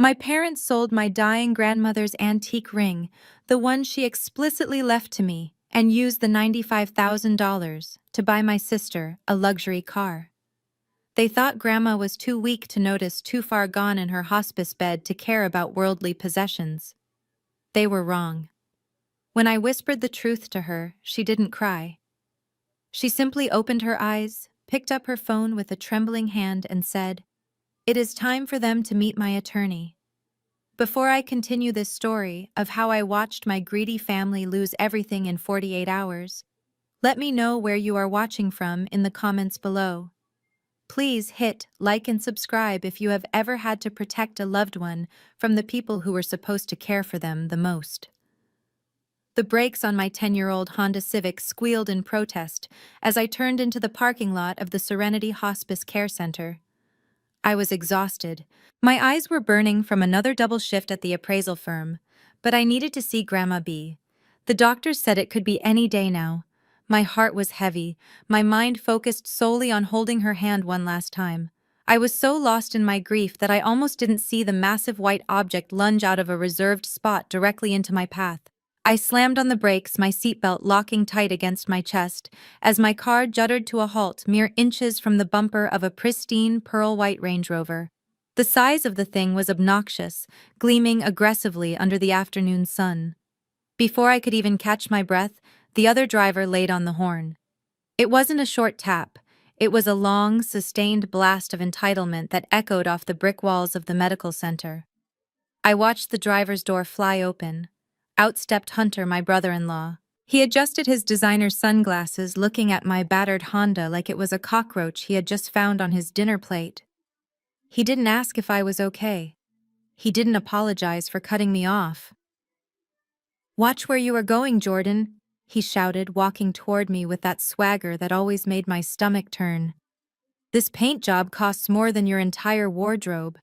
My parents sold my dying grandmother's antique ring, the one she explicitly left to me, and used the $95,000 to buy my sister a luxury car. They thought Grandma was too weak to notice too far gone in her hospice bed to care about worldly possessions. They were wrong. When I whispered the truth to her, she didn't cry. She simply opened her eyes, picked up her phone with a trembling hand, and said, "It is time for them to meet my attorney." Before I continue this story of how I watched my greedy family lose everything in 48 hours, let me know where you are watching from in the comments below. Please hit like and subscribe if you have ever had to protect a loved one from the people who were supposed to care for them the most. The brakes on my 10-year-old Honda Civic squealed in protest as I turned into the parking lot of the Serenity Hospice Care Center. I was exhausted. My eyes were burning from another double shift at the appraisal firm, but I needed to see Grandma B. The doctors said it could be any day now. My heart was heavy, my mind focused solely on holding her hand one last time. I was so lost in my grief that I almost didn't see the massive white object lunge out of a reserved spot directly into my path. I slammed on the brakes, my seatbelt locking tight against my chest, as my car juddered to a halt mere inches from the bumper of a pristine pearl-white Range Rover. The size of the thing was obnoxious, gleaming aggressively under the afternoon sun. Before I could even catch my breath, the other driver laid on the horn. It wasn't a short tap. It was a long, sustained blast of entitlement that echoed off the brick walls of the medical center. I watched the driver's door fly open. Out stepped Hunter, my brother-in-law. He adjusted his designer sunglasses, looking at my battered Honda like it was a cockroach he had just found on his dinner plate. He didn't ask if I was okay. He didn't apologize for cutting me off. "Watch where you are going, Jordan," he shouted, walking toward me with that swagger that always made my stomach turn. "This paint job costs more than your entire wardrobe.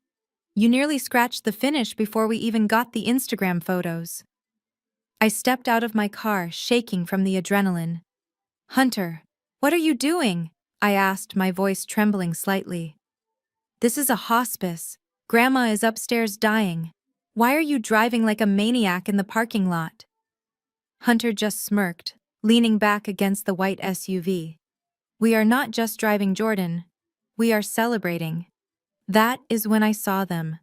You nearly scratched the finish before we even got the Instagram photos." I stepped out of my car, shaking from the adrenaline. "Hunter, what are you doing?" I asked, my voice trembling slightly. "This is a hospice. Grandma is upstairs dying. Why are you driving like a maniac in the parking lot?" Hunter just smirked, leaning back against the white SUV. "We are not just driving, Jordan. We are celebrating." That is when I saw them.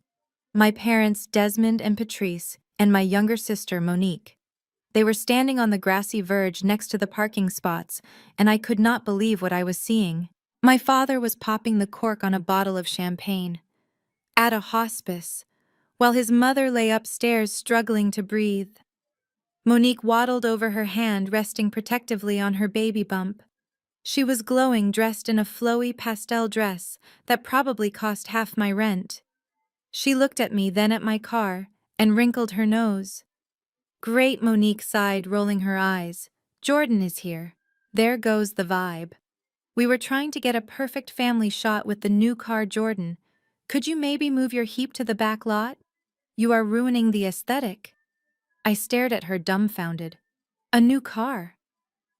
My parents, Desmond and Patrice, and my younger sister, Monique. They were standing on the grassy verge next to the parking spots, and I could not believe what I was seeing. My father was popping the cork on a bottle of champagne. At a hospice, while his mother lay upstairs struggling to breathe. Monique waddled over her hand, resting protectively on her baby bump. She was glowing, dressed in a flowy pastel dress that probably cost half my rent. She looked at me, then at my car, and wrinkled her nose. "Great," Monique sighed, rolling her eyes. "Jordan is here. There goes the vibe." We were trying to get a perfect family shot with the new car, Jordan. "Could you maybe move your heap to the back lot? You are ruining the aesthetic." I stared at her, dumbfounded. A new car?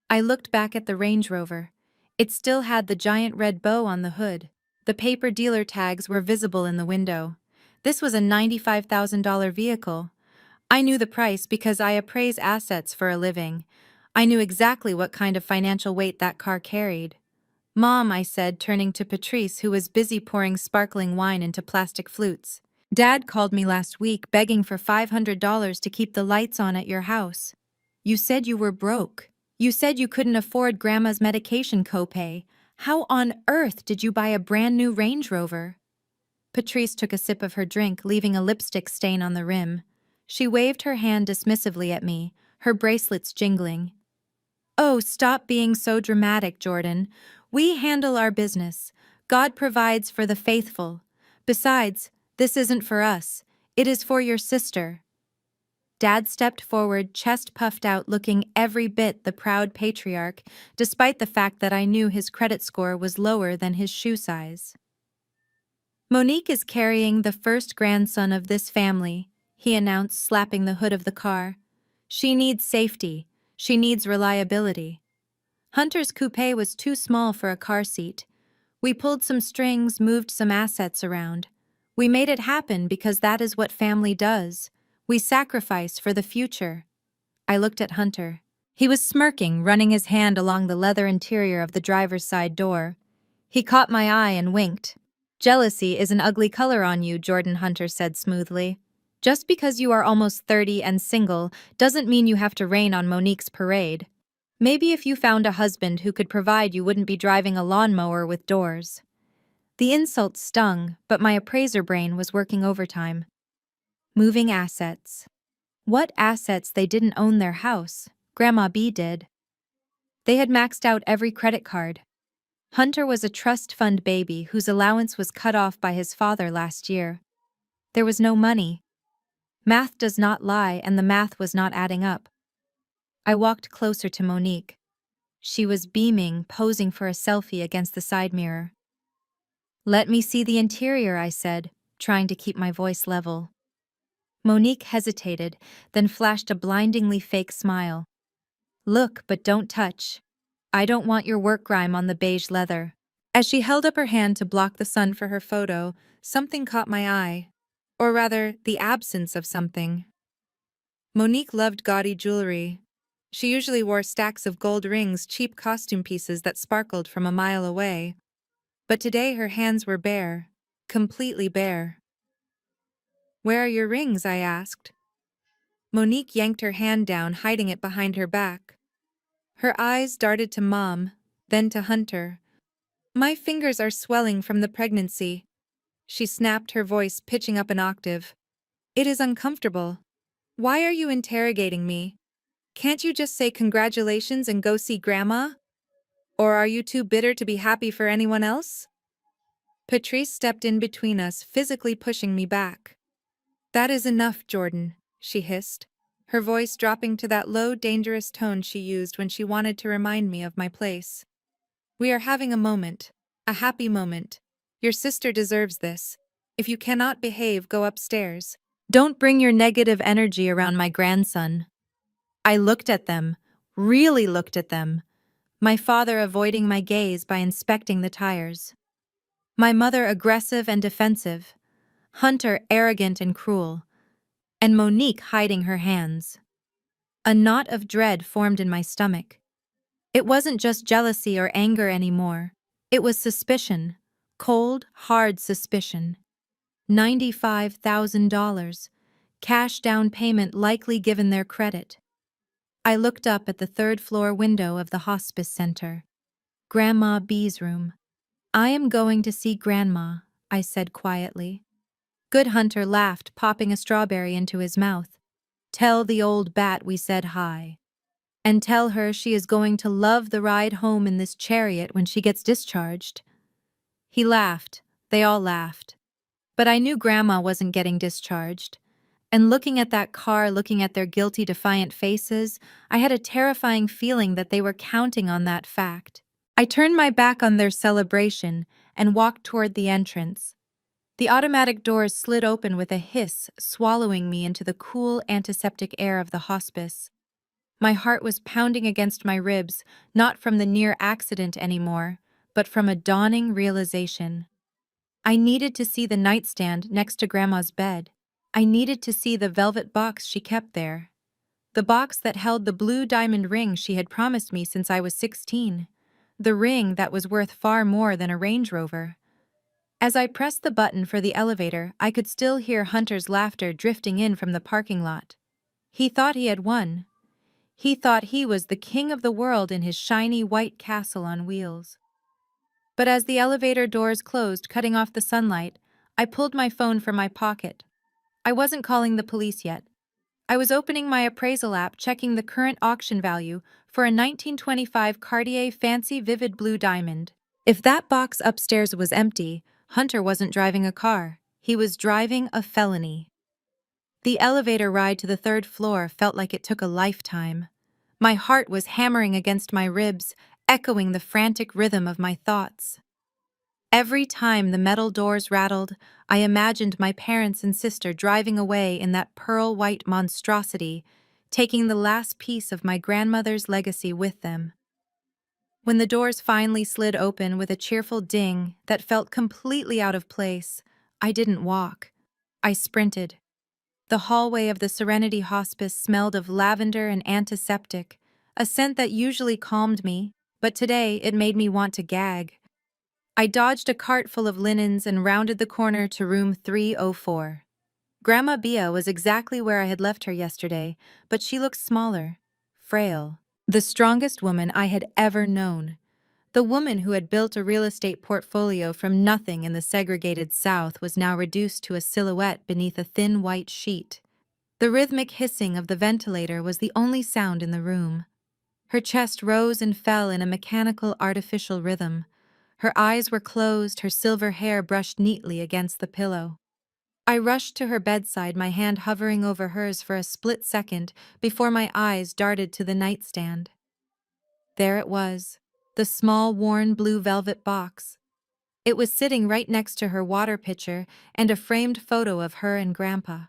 I looked back at the Range Rover. It still had the giant red bow on the hood. The paper dealer tags were visible in the window. This was a $95,000 vehicle. I knew the price because I appraise assets for a living. I knew exactly what kind of financial weight that car carried. "Mom," I said, turning to Patrice, who was busy pouring sparkling wine into plastic flutes. "Dad called me last week begging for $500 to keep the lights on at your house. You said you were broke. You said you couldn't afford Grandma's medication copay. How on earth did you buy a brand new Range Rover?" Patrice took a sip of her drink, leaving a lipstick stain on the rim. She waved her hand dismissively at me, her bracelets jingling. "Oh, stop being so dramatic, Jordan. We handle our business. God provides for the faithful. Besides, this isn't for us. It is for your sister." Dad stepped forward, chest puffed out, looking every bit the proud patriarch, despite the fact that I knew his credit score was lower than his shoe size. "Monique is carrying the first grandson of this family," he announced, slapping the hood of the car. "She needs safety. She needs reliability." Hunter's coupe was too small for a car seat. We pulled some strings, moved some assets around. We made it happen because that is what family does. We sacrifice for the future. I looked at Hunter. He was smirking, running his hand along the leather interior of the driver's side door. He caught my eye and winked. "Jealousy is an ugly color on you," Jordan Hunter said smoothly. "Just because you are almost 30 and single doesn't mean you have to rain on Monique's parade. Maybe if you found a husband who could provide, you wouldn't be driving a lawnmower with doors." The insult stung, but my appraiser brain was working overtime. Moving assets. What assets? They didn't own their house. Grandma B did. They had maxed out every credit card. Hunter was a trust fund baby whose allowance was cut off by his father last year. There was no money. Math does not lie, and the math was not adding up. I walked closer to Monique. She was beaming, posing for a selfie against the side mirror. "Let me see the interior," I said, trying to keep my voice level. Monique hesitated, then flashed a blindingly fake smile. "Look, but don't touch. I don't want your work grime on the beige leather." As she held up her hand to block the sun for her photo, something caught my eye. Or rather, the absence of something. Monique loved gaudy jewelry. She usually wore stacks of gold rings, cheap costume pieces that sparkled from a mile away. But today her hands were bare, completely bare. "Where are your rings?" I asked. Monique yanked her hand down, hiding it behind her back. Her eyes darted to Mom, then to Hunter. "My fingers are swelling from the pregnancy." She snapped, her voice pitching up an octave. "It is uncomfortable. Why are you interrogating me? Can't you just say congratulations and go see Grandma? Or are you too bitter to be happy for anyone else?" Patrice stepped in between us, physically pushing me back. "That is enough, Jordan," she hissed, her voice dropping to that low, dangerous tone she used when she wanted to remind me of my place. "We are having a moment, a happy moment. Your sister deserves this. If you cannot behave, go upstairs. Don't bring your negative energy around my grandson." I looked at them, really looked at them, my father avoiding my gaze by inspecting the tires. My mother aggressive and defensive, Hunter arrogant and cruel, and Monique hiding her hands. A knot of dread formed in my stomach. It wasn't just jealousy or anger anymore. It was suspicion, cold, hard suspicion. $95,000, cash down payment likely given their credit. I looked up at the third-floor window of the hospice center. Grandma B's room. "I am going to see Grandma," I said quietly. Good Hunter laughed, popping a strawberry into his mouth. "Tell the old bat we said hi. And tell her she is going to love the ride home in this chariot when she gets discharged." He laughed. They all laughed. But I knew Grandma wasn't getting discharged. And looking at that car, looking at their guilty, defiant faces, I had a terrifying feeling that they were counting on that fact. I turned my back on their celebration and walked toward the entrance. The automatic doors slid open with a hiss, swallowing me into the cool, antiseptic air of the hospice. My heart was pounding against my ribs, not from the near accident anymore, but from a dawning realization. I needed to see the nightstand next to Grandma's bed. I needed to see the velvet box she kept there. The box that held the blue diamond ring she had promised me since I was 16. The ring that was worth far more than a Range Rover. As I pressed the button for the elevator, I could still hear Hunter's laughter drifting in from the parking lot. He thought he had won. He thought he was the king of the world in his shiny white castle on wheels. But as the elevator doors closed, cutting off the sunlight, I pulled my phone from my pocket. I wasn't calling the police yet. I was opening my appraisal app, checking the current auction value for a 1925 Cartier Fancy Vivid Blue Diamond. If that box upstairs was empty, Hunter wasn't driving a car. He was driving a felony. The elevator ride to the third floor felt like it took a lifetime. My heart was hammering against my ribs, echoing the frantic rhythm of my thoughts. Every time the metal doors rattled, I imagined my parents and sister driving away in that pearl-white monstrosity, taking the last piece of my grandmother's legacy with them. When the doors finally slid open with a cheerful ding that felt completely out of place, I didn't walk. I sprinted. The hallway of the Serenity Hospice smelled of lavender and antiseptic, a scent that usually calmed me, but today it made me want to gag. I dodged a cart full of linens and rounded the corner to room 304. Grandma Bia was exactly where I had left her yesterday, but she looked smaller, frail. The strongest woman I had ever known. The woman who had built a real estate portfolio from nothing in the segregated South was now reduced to a silhouette beneath a thin white sheet. The rhythmic hissing of the ventilator was the only sound in the room. Her chest rose and fell in a mechanical, artificial rhythm. Her eyes were closed, her silver hair brushed neatly against the pillow. I rushed to her bedside, my hand hovering over hers for a split second before my eyes darted to the nightstand. There it was, the small, worn blue velvet box. It was sitting right next to her water pitcher and a framed photo of her and Grandpa.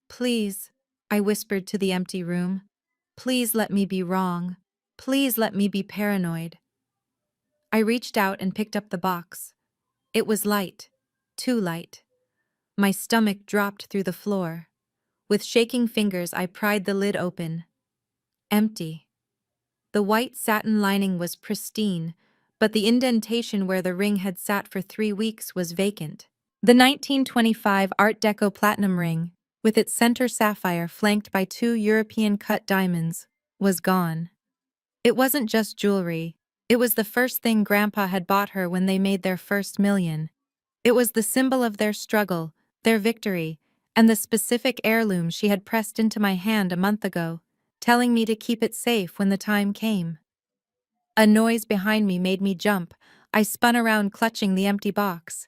"Please," I whispered to the empty room. "Please let me be wrong. Please let me be paranoid." I reached out and picked up the box. It was light, too light. My stomach dropped through the floor. With shaking fingers, I pried the lid open. Empty. The white satin lining was pristine, but the indentation where the ring had sat for 3 weeks was vacant. The 1925 Art Deco platinum ring, with its center sapphire flanked by 2 European-cut diamonds, was gone. It wasn't just jewelry. It was the first thing Grandpa had bought her when they made their first million. It was the symbol of their struggle, their victory, and the specific heirloom she had pressed into my hand a month ago, telling me to keep it safe when the time came. A noise behind me made me jump. I spun around, clutching the empty box.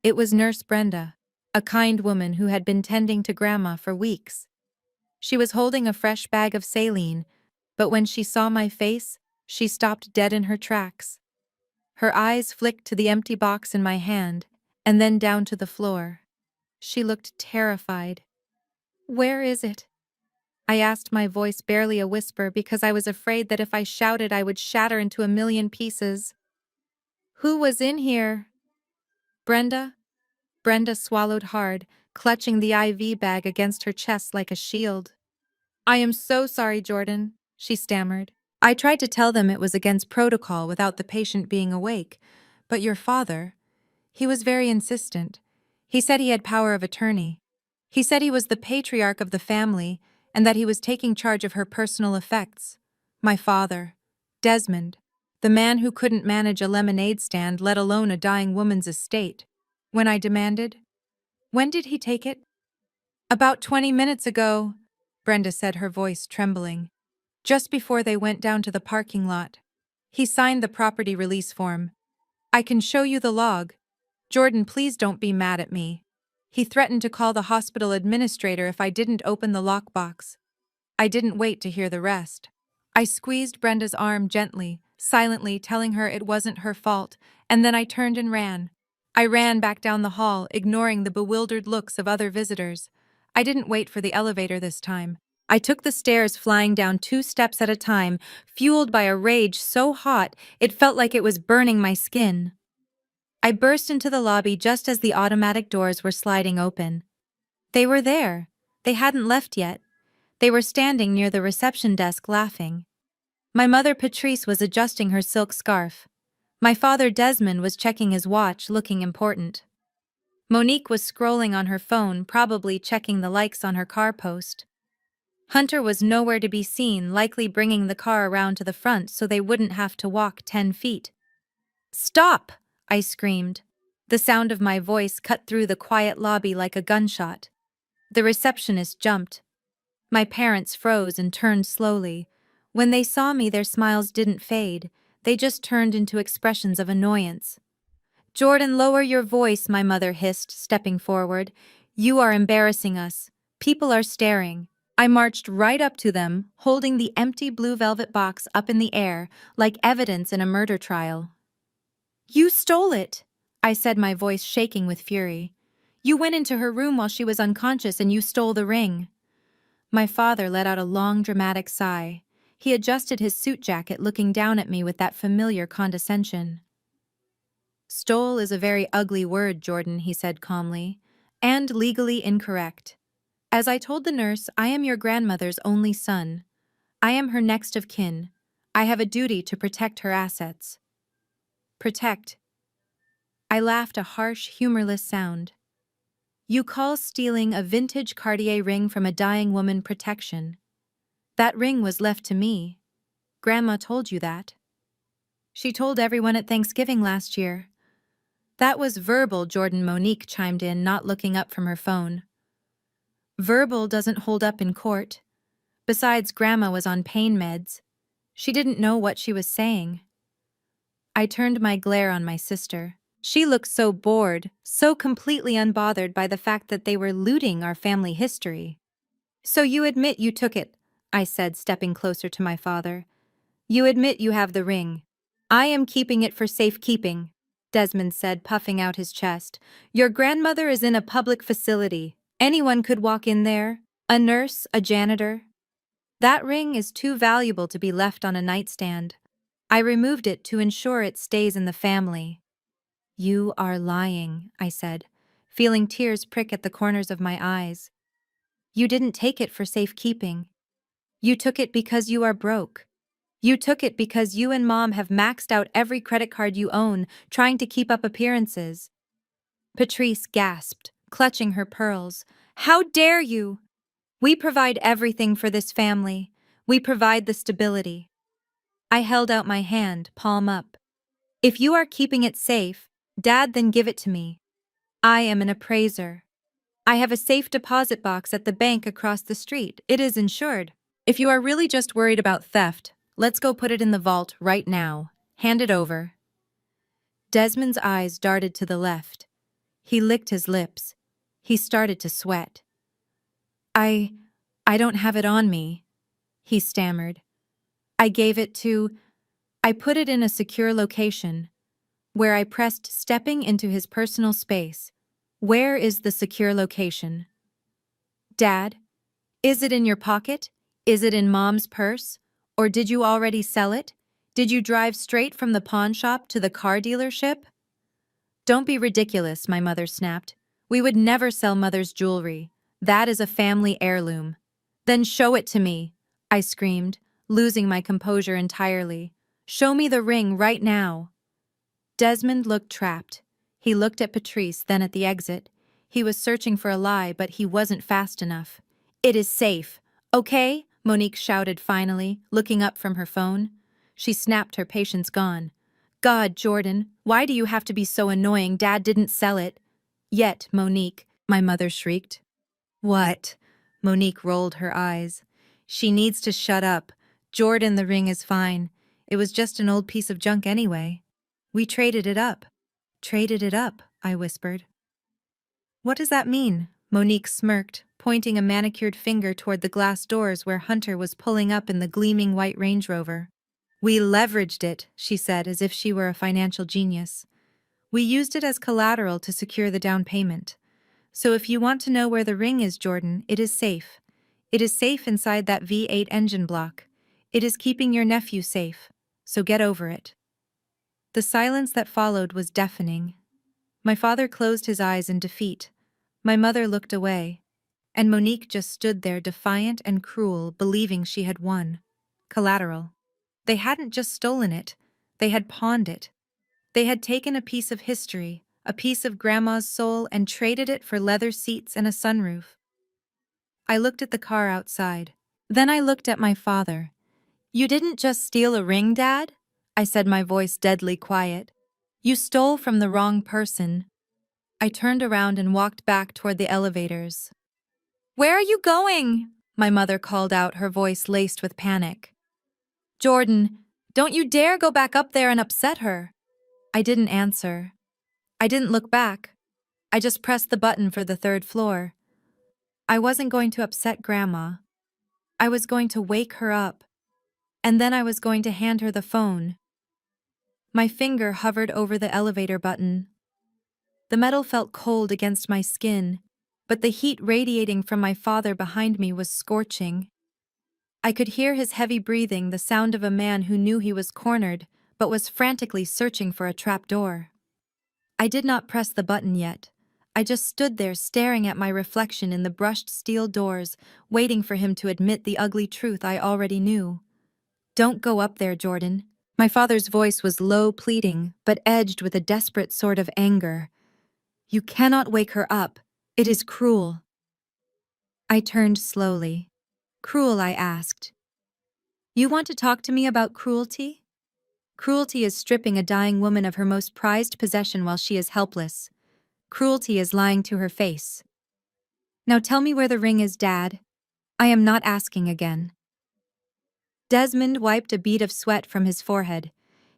It was Nurse Brenda, a kind woman who had been tending to Grandma for weeks. She was holding a fresh bag of saline, but when she saw my face, she stopped dead in her tracks. Her eyes flicked to the empty box in my hand, and then down to the floor. She looked terrified. "Where is it?" I asked, my voice barely a whisper because I was afraid that if I shouted I would shatter into a million pieces. "Who was in here?" "Brenda?" Brenda swallowed hard, clutching the IV bag against her chest like a shield. "I am so sorry, Jordan," she stammered. "I tried to tell them it was against protocol without the patient being awake, but your father, he was very insistent. He said he had power of attorney. He said he was the patriarch of the family and that he was taking charge of her personal effects. My father, Desmond, the man who couldn't manage a lemonade stand, let alone a dying woman's estate. When I demanded, 'When did he take it?' 'About 20 minutes ago,' Brenda said, her voice trembling. 'Just before they went down to the parking lot. He signed the property release form. I can show you the log. Jordan, please don't be mad at me. He threatened to call the hospital administrator if I didn't open the lockbox.' I didn't wait to hear the rest. I squeezed Brenda's arm gently, silently telling her it wasn't her fault, and then I turned and ran. I ran back down the hall, ignoring the bewildered looks of other visitors. I didn't wait for the elevator this time. I took the stairs, flying down 2 steps at a time, fueled by a rage so hot it felt like it was burning my skin. I burst into the lobby just as the automatic doors were sliding open. They were there. They hadn't left yet. They were standing near the reception desk, laughing. My mother, Patrice, was adjusting her silk scarf. My father, Desmond, was checking his watch, looking important. Monique was scrolling on her phone, probably checking the likes on her car post. Hunter was nowhere to be seen, likely bringing the car around to the front so they wouldn't have to walk 10 feet. "Stop!" I screamed. The sound of my voice cut through the quiet lobby like a gunshot. The receptionist jumped. My parents froze and turned slowly. When they saw me, their smiles didn't fade. They just turned into expressions of annoyance. "Jordan, lower your voice," my mother hissed, stepping forward. "You are embarrassing us. People are staring." I marched right up to them, holding the empty blue velvet box up in the air, like evidence in a murder trial. "You stole it," I said, my voice shaking with fury. "You went into her room while she was unconscious and you stole the ring." My father let out a long, dramatic sigh. He adjusted his suit jacket, looking down at me with that familiar condescension. Stole is a very ugly word, Jordan, he said calmly, and legally incorrect. As I told the nurse, I am your grandmother's only son. I am her next of kin. I have a duty to protect her assets. Protect. I laughed a harsh, humorless sound. You call stealing a vintage Cartier ring from a dying woman protection. That ring was left to me. Grandma told you that. She told everyone at Thanksgiving last year. That was verbal, Jordan. Monique chimed in, not looking up from her phone. Verbal doesn't hold up in court. Besides, Grandma was on pain meds. She didn't know what she was saying. I turned my glare on my sister. She looked so bored, so completely unbothered by the fact that they were looting our family history. So you admit you took it, I said, stepping closer to my father. You admit you have the ring. I am keeping it for safekeeping, Desmond said, puffing out his chest. Your grandmother is in a public facility. Anyone could walk in there. A nurse, a janitor. That ring is too valuable to be left on a nightstand. I removed it to ensure it stays in the family. You are lying, I said, feeling tears prick at the corners of my eyes. You didn't take it for safekeeping. You took it because you are broke. You took it because you and Mom have maxed out every credit card you own, trying to keep up appearances. Patrice gasped, clutching her pearls. How dare you! We provide everything for this family. We provide the stability. I held out my hand, palm up. If you are keeping it safe, Dad, then give it to me. I am an appraiser. I have a safe deposit box at the bank across the street. It is insured. If you are really just worried about theft, let's go put it in the vault right now. Hand it over. Desmond's eyes darted to the left. He licked his lips. He started to sweat. I don't have it on me, he stammered. I put it in a secure location, where I pressed stepping into his personal space. Where is the secure location? Dad, is it in your pocket? Is it in Mom's purse? Or did you already sell it? Did you drive straight from the pawn shop to the car dealership? Don't be ridiculous, my mother snapped. We would never sell Mother's jewelry. That is a family heirloom. Then show it to me, I screamed, losing my composure entirely. Show me the ring right now. Desmond looked trapped. He looked at Patrice, then at the exit. He was searching for a lie, but he wasn't fast enough. It is safe. Okay? Monique shouted finally, looking up from her phone. She snapped, her patience gone. God, Jordan, why do you have to be so annoying? Dad didn't sell it. Yet, Monique, my mother shrieked. What? Monique rolled her eyes. She needs to shut up. Jordan, the ring is fine. It was just an old piece of junk anyway. We traded it up. Traded it up, I whispered. What does that mean? Monique smirked, pointing a manicured finger toward the glass doors where Hunter was pulling up in the gleaming white Range Rover. We leveraged it, she said, as if she were a financial genius. We used it as collateral to secure the down payment. So if you want to know where the ring is, Jordan, it is safe. It is safe inside that V8 engine block. It is keeping your nephew safe. So get over it. The silence that followed was deafening. My father closed his eyes in defeat. My mother looked away. And Monique just stood there, defiant and cruel, believing she had won. Collateral. They hadn't just stolen it. They had pawned it. They had taken a piece of history, a piece of Grandma's soul, and traded it for leather seats and a sunroof. I looked at the car outside. Then I looked at my father. You didn't just steal a ring, Dad? I said, my voice deadly quiet. You stole from the wrong person. I turned around and walked back toward the elevators. Where are you going? My mother called out, her voice laced with panic. Jordan, don't you dare go back up there and upset her. I didn't answer. I didn't look back. I just pressed the button for the third floor. I wasn't going to upset Grandma. I was going to wake her up. And then I was going to hand her the phone. My finger hovered over the elevator button. The metal felt cold against my skin, but the heat radiating from my father behind me was scorching. I could hear his heavy breathing, the sound of a man who knew he was cornered, but was frantically searching for a trapdoor. I did not press the button yet. I just stood there staring at my reflection in the brushed steel doors, waiting for him to admit the ugly truth I already knew. "Don't go up there, Jordan." My father's voice was low, pleading, but edged with a desperate sort of anger. "You cannot wake her up. It is cruel." I turned slowly. "Cruel?" I asked. "You want to talk to me about cruelty?" Cruelty is stripping a dying woman of her most prized possession while she is helpless. Cruelty is lying to her face. "Now tell me where the ring is, Dad." "I am not asking again." Desmond wiped a bead of sweat from his forehead.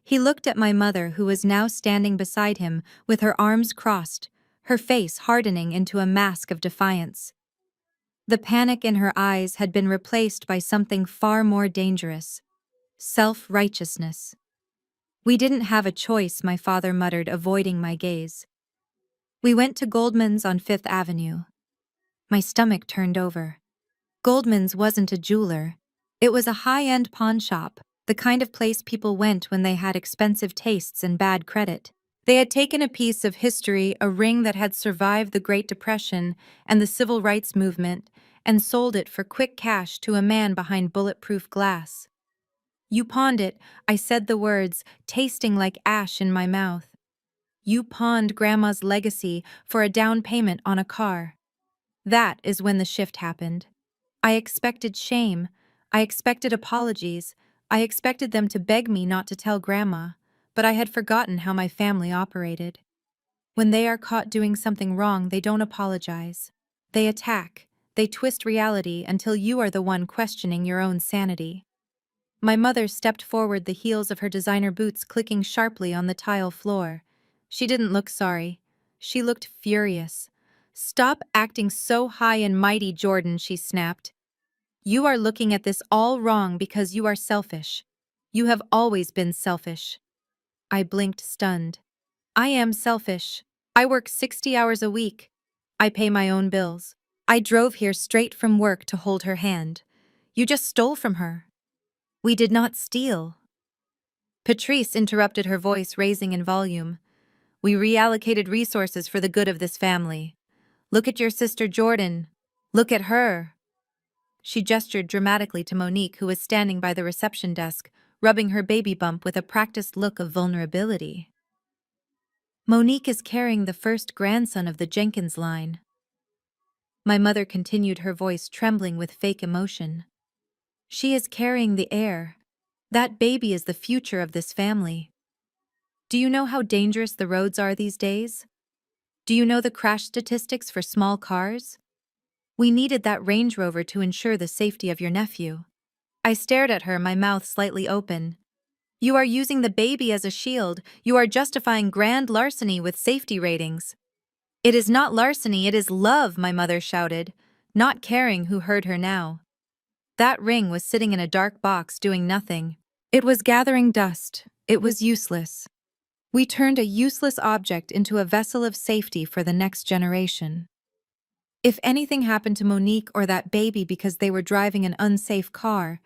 He looked at my mother, who was now standing beside him with her arms crossed, her face hardening into a mask of defiance. The panic in her eyes had been replaced by something far more dangerous: self-righteousness. "We didn't have a choice," my father muttered, avoiding my gaze. "We went to Goldman's on Fifth Avenue." My stomach turned over. Goldman's wasn't a jeweler. It was a high-end pawn shop, the kind of place people went when they had expensive tastes and bad credit. They had taken a piece of history, a ring that had survived the Great Depression and the Civil Rights Movement, and sold it for quick cash to a man behind bulletproof glass. "You pawned it," I said the words, tasting like ash in my mouth. "You pawned Grandma's legacy for a down payment on a car." That is when the shift happened. I expected shame. I expected apologies. I expected them to beg me not to tell Grandma, but I had forgotten how my family operated. When they are caught doing something wrong, they don't apologize. They attack. They twist reality until you are the one questioning your own sanity. My mother stepped forward, the heels of her designer boots clicking sharply on the tile floor. She didn't look sorry. She looked furious. "Stop acting so high and mighty, Jordan," she snapped. "You are looking at this all wrong because you are selfish. You have always been selfish." I blinked, stunned. "I am selfish. I work 60 hours a week. I pay my own bills. I drove here straight from work to hold her hand. You just stole from her." "We did not steal." Patrice interrupted, her voice raising in volume. "We reallocated resources for the good of this family. Look at your sister Jordan. Look at her." She gestured dramatically to Monique, who was standing by the reception desk, rubbing her baby bump with a practiced look of vulnerability. "Monique is carrying the first grandson of the Jenkins line." My mother continued, her voice trembling with fake emotion. "She is carrying the heir. That baby is the future of this family. Do you know how dangerous the roads are these days? Do you know the crash statistics for small cars? We needed that Range Rover to ensure the safety of your nephew." I stared at her, my mouth slightly open. "You are using the baby as a shield. You are justifying grand larceny with safety ratings." "It is not larceny, it is love," my mother shouted, not caring who heard her now. That ring was sitting in a dark box doing nothing. It was gathering dust. It was useless. We turned a useless object into a vessel of safety for the next generation. If anything happened to Monique or that baby because they were driving an unsafe car,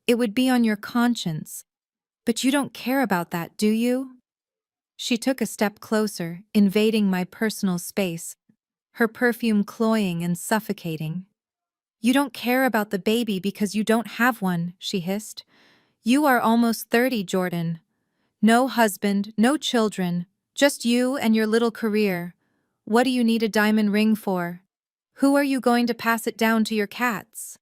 it would be on your conscience. But you don't care about that, do you? She took a step closer, invading my personal space, her perfume cloying and suffocating. "You don't care about the baby because you don't have one," she hissed. "You are almost 30, Jordan. No husband, no children, just you and your little career. What do you need a diamond ring for? Who are you going to pass it down to your cats?"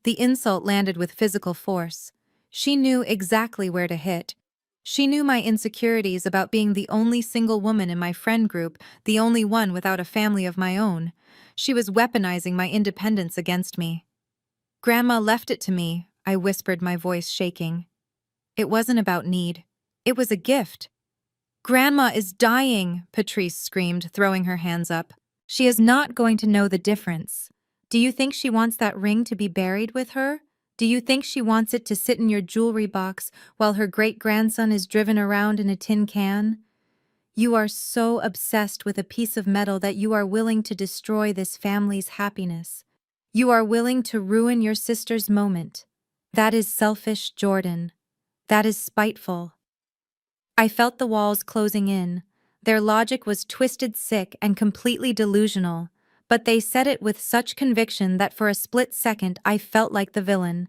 The insult landed with physical force. She knew exactly where to hit. She knew my insecurities about being the only single woman in my friend group, the only one without a family of my own. She was weaponizing my independence against me. "Grandma left it to me," I whispered, my voice shaking. "It wasn't about need. It was a gift." "Grandma is dying," Patrice screamed, throwing her hands up. "She is not going to know the difference. Do you think she wants that ring to be buried with her? Do you think she wants it to sit in your jewelry box while her great-grandson is driven around in a tin can? You are so obsessed with a piece of metal that you are willing to destroy this family's happiness. You are willing to ruin your sister's moment. That is selfish, Jordan. That is spiteful." I felt the walls closing in. Their logic was twisted, sick, and completely delusional, but they said it with such conviction that for a split second I felt like the villain.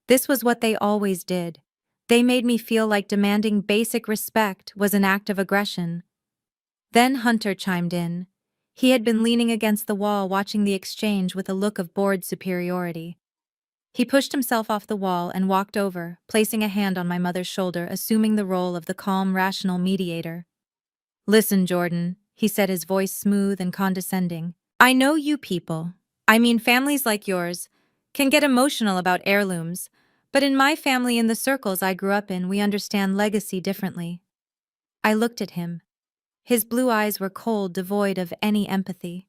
This was what they always did. They made me feel like demanding basic respect was an act of aggression. Then Hunter chimed in. He had been leaning against the wall watching the exchange with a look of bored superiority. He pushed himself off the wall and walked over, placing a hand on my mother's shoulder, assuming the role of the calm, rational mediator. "Listen, Jordan," he said, his voice smooth and condescending. "I know you people, I mean families like yours, can get emotional about heirlooms, but in my family and the circles I grew up in, we understand legacy differently." I looked at him. His blue eyes were cold, devoid of any empathy.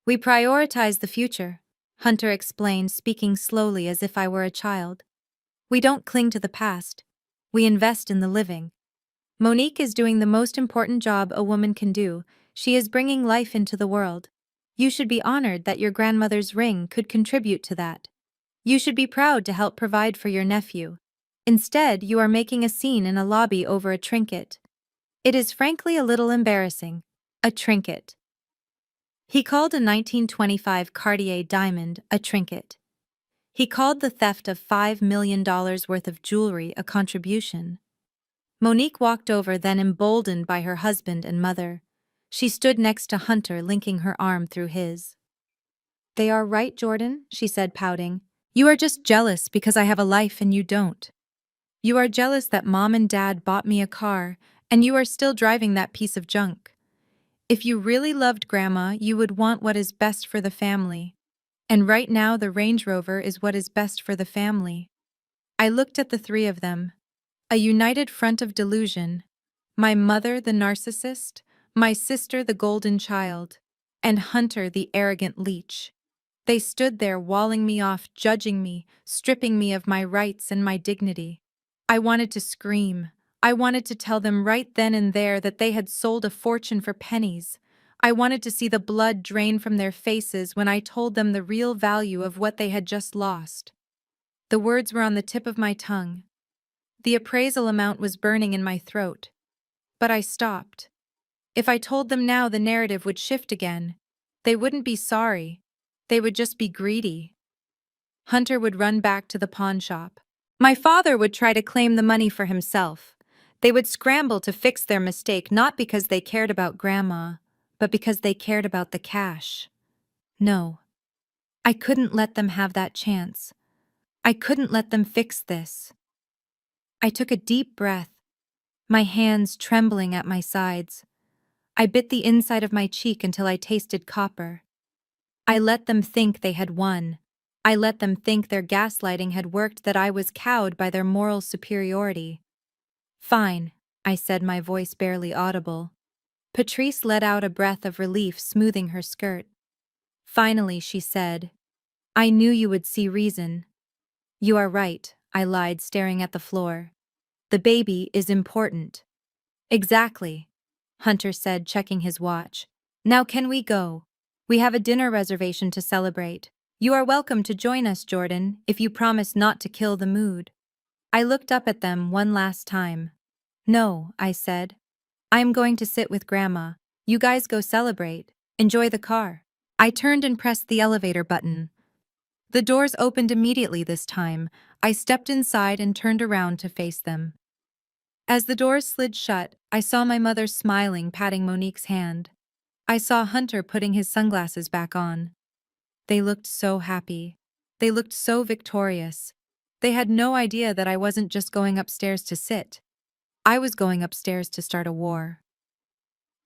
"We prioritize the future," Hunter explained, speaking slowly as if I were a child. "We don't cling to the past. We invest in the living. Monique is doing the most important job a woman can do. She is bringing life into the world. You should be honored that your grandmother's ring could contribute to that. You should be proud to help provide for your nephew. Instead, you are making a scene in a lobby over a trinket. It is frankly a little embarrassing. A trinket." He called a 1925 Cartier diamond a trinket. He called the theft of $5 million worth of jewelry a contribution. Monique walked over, then, emboldened by her husband and mother. She stood next to Hunter, linking her arm through his. "They are right, Jordan," she said, pouting. "You are just jealous because I have a life and you don't. You are jealous that Mom and Dad bought me a car, and you are still driving that piece of junk. If you really loved Grandma, you would want what is best for the family. And right now the Range Rover is what is best for the family." I looked at the three of them. A united front of delusion. My mother, the narcissist, my sister, the golden child, and Hunter, the arrogant leech. They stood there, walling me off, judging me, stripping me of my rights and my dignity. I wanted to scream. I wanted to tell them right then and there that they had sold a fortune for pennies. I wanted to see the blood drain from their faces when I told them the real value of what they had just lost. The words were on the tip of my tongue. The appraisal amount was burning in my throat. But I stopped. If I told them now, the narrative would shift again. They wouldn't be sorry. They would just be greedy. Hunter would run back to the pawn shop. My father would try to claim the money for himself. They would scramble to fix their mistake, not because they cared about Grandma, but because they cared about the cash. No. I couldn't let them have that chance. I couldn't let them fix this. I took a deep breath, my hands trembling at my sides. I bit the inside of my cheek until I tasted copper. I let them think they had won. I let them think their gaslighting had worked, that I was cowed by their moral superiority. "Fine," I said, my voice barely audible. Patrice let out a breath of relief, smoothing her skirt. Finally, she said, "I knew you would see reason." "You are right," I lied, staring at the floor. "The baby is important." "Exactly," Hunter said, checking his watch. "Now can we go? We have a dinner reservation to celebrate. You are welcome to join us, Jordan, if you promise not to kill the mood." I looked up at them one last time. "No," I said. "I am going to sit with Grandma. You guys go celebrate. Enjoy the car." I turned and pressed the elevator button. The doors opened immediately this time. I stepped inside and turned around to face them. As the doors slid shut, I saw my mother smiling, patting Monique's hand. I saw Hunter putting his sunglasses back on. They looked so happy. They looked so victorious. They had no idea that I wasn't just going upstairs to sit. I was going upstairs to start a war.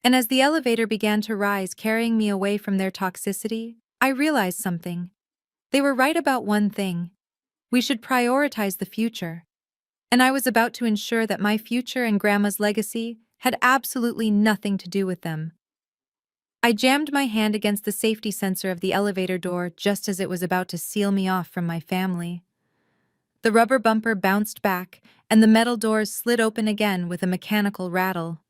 And as the elevator began to rise, carrying me away from their toxicity, I realized something. They were right about one thing. We should prioritize the future. And I was about to ensure that my future and Grandma's legacy had absolutely nothing to do with them. I jammed my hand against the safety sensor of the elevator door just as it was about to seal me off from my family. The rubber bumper bounced back, and the metal doors slid open again with a mechanical rattle.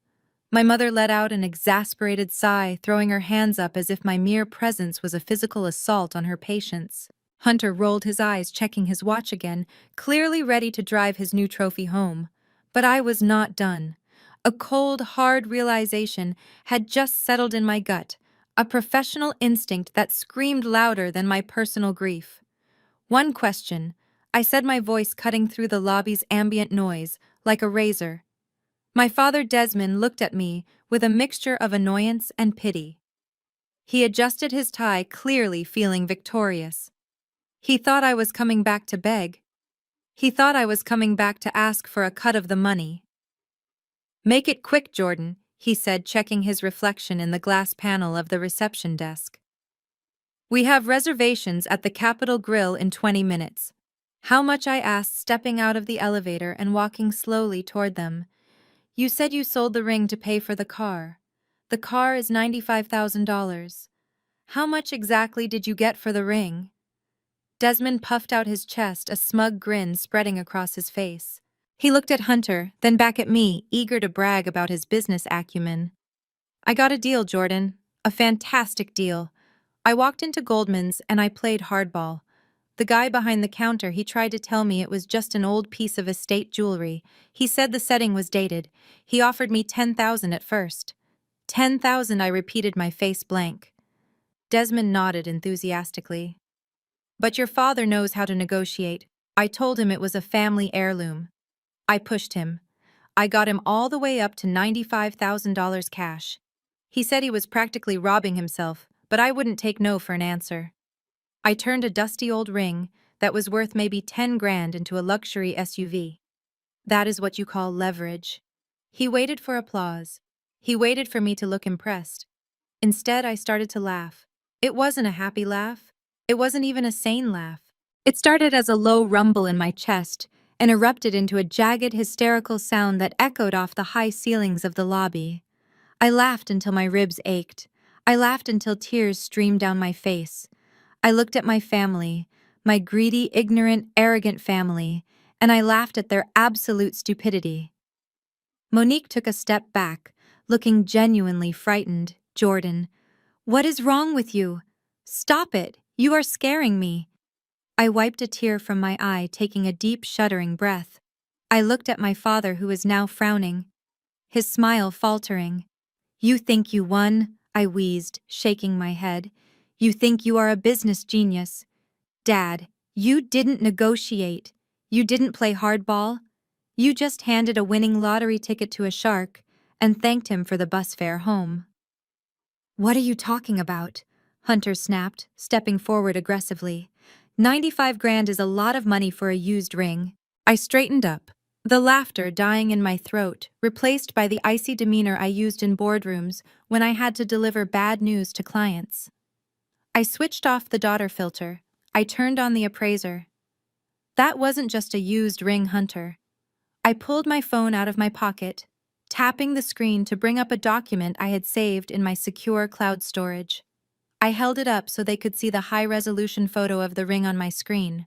My mother let out an exasperated sigh, throwing her hands up as if my mere presence was a physical assault on her patience. Hunter rolled his eyes, checking his watch again, clearly ready to drive his new trophy home. But I was not done. A cold, hard realization had just settled in my gut, a professional instinct that screamed louder than my personal grief. "One question," I said, my voice cutting through the lobby's ambient noise like a razor. My father Desmond looked at me with a mixture of annoyance and pity. He adjusted his tie, clearly feeling victorious. He thought I was coming back to beg. He thought I was coming back to ask for a cut of the money. "Make it quick, Jordan," he said, checking his reflection in the glass panel of the reception desk. "We have reservations at the Capitol Grill in 20 minutes. How much?" I asked, stepping out of the elevator and walking slowly toward them. "You said you sold the ring to pay for the car. The car is $95,000. How much exactly did you get for the ring?" Desmond puffed out his chest, a smug grin spreading across his face. He looked at Hunter, then back at me, eager to brag about his business acumen. "I got a deal, Jordan. A fantastic deal. I walked into Goldman's and I played hardball. The guy behind the counter, he tried to tell me it was just an old piece of estate jewelry. He said the setting was dated. He offered me 10,000 at first. 10,000, I repeated, my face blank. Desmond nodded enthusiastically. "But your father knows how to negotiate. I told him it was a family heirloom. I pushed him. I got him all the way up to $95,000 cash. He said he was practically robbing himself, but I wouldn't take no for an answer. I turned a dusty old ring that was worth maybe 10 grand into a luxury SUV. That is what you call leverage." He waited for applause. He waited for me to look impressed. Instead, I started to laugh. It wasn't a happy laugh. It wasn't even a sane laugh. It started as a low rumble in my chest and erupted into a jagged, hysterical sound that echoed off the high ceilings of the lobby. I laughed until my ribs ached. I laughed until tears streamed down my face. I looked at my family, my greedy, ignorant, arrogant family, and I laughed at their absolute stupidity. Monique took a step back, looking genuinely frightened. "Jordan, what is wrong with you? Stop it, you are scaring me." I wiped a tear from my eye, taking a deep, shuddering breath. I looked at my father, who was now frowning, his smile faltering. "You think you won?" I wheezed, shaking my head. "You think you are a business genius? Dad, you didn't negotiate. You didn't play hardball. You just handed a winning lottery ticket to a shark and thanked him for the bus fare home." "What are you talking about?" Hunter snapped, stepping forward aggressively. 95 grand is a lot of money for a used ring." I straightened up, the laughter dying in my throat, replaced by the icy demeanor I used in boardrooms when I had to deliver bad news to clients. I switched off the daughter filter. I turned on the appraiser. That wasn't just a used ring, Hunter. I pulled my phone out of my pocket, tapping the screen to bring up a document I had saved in my secure cloud storage. I held it up so they could see the high-resolution photo of the ring on my screen.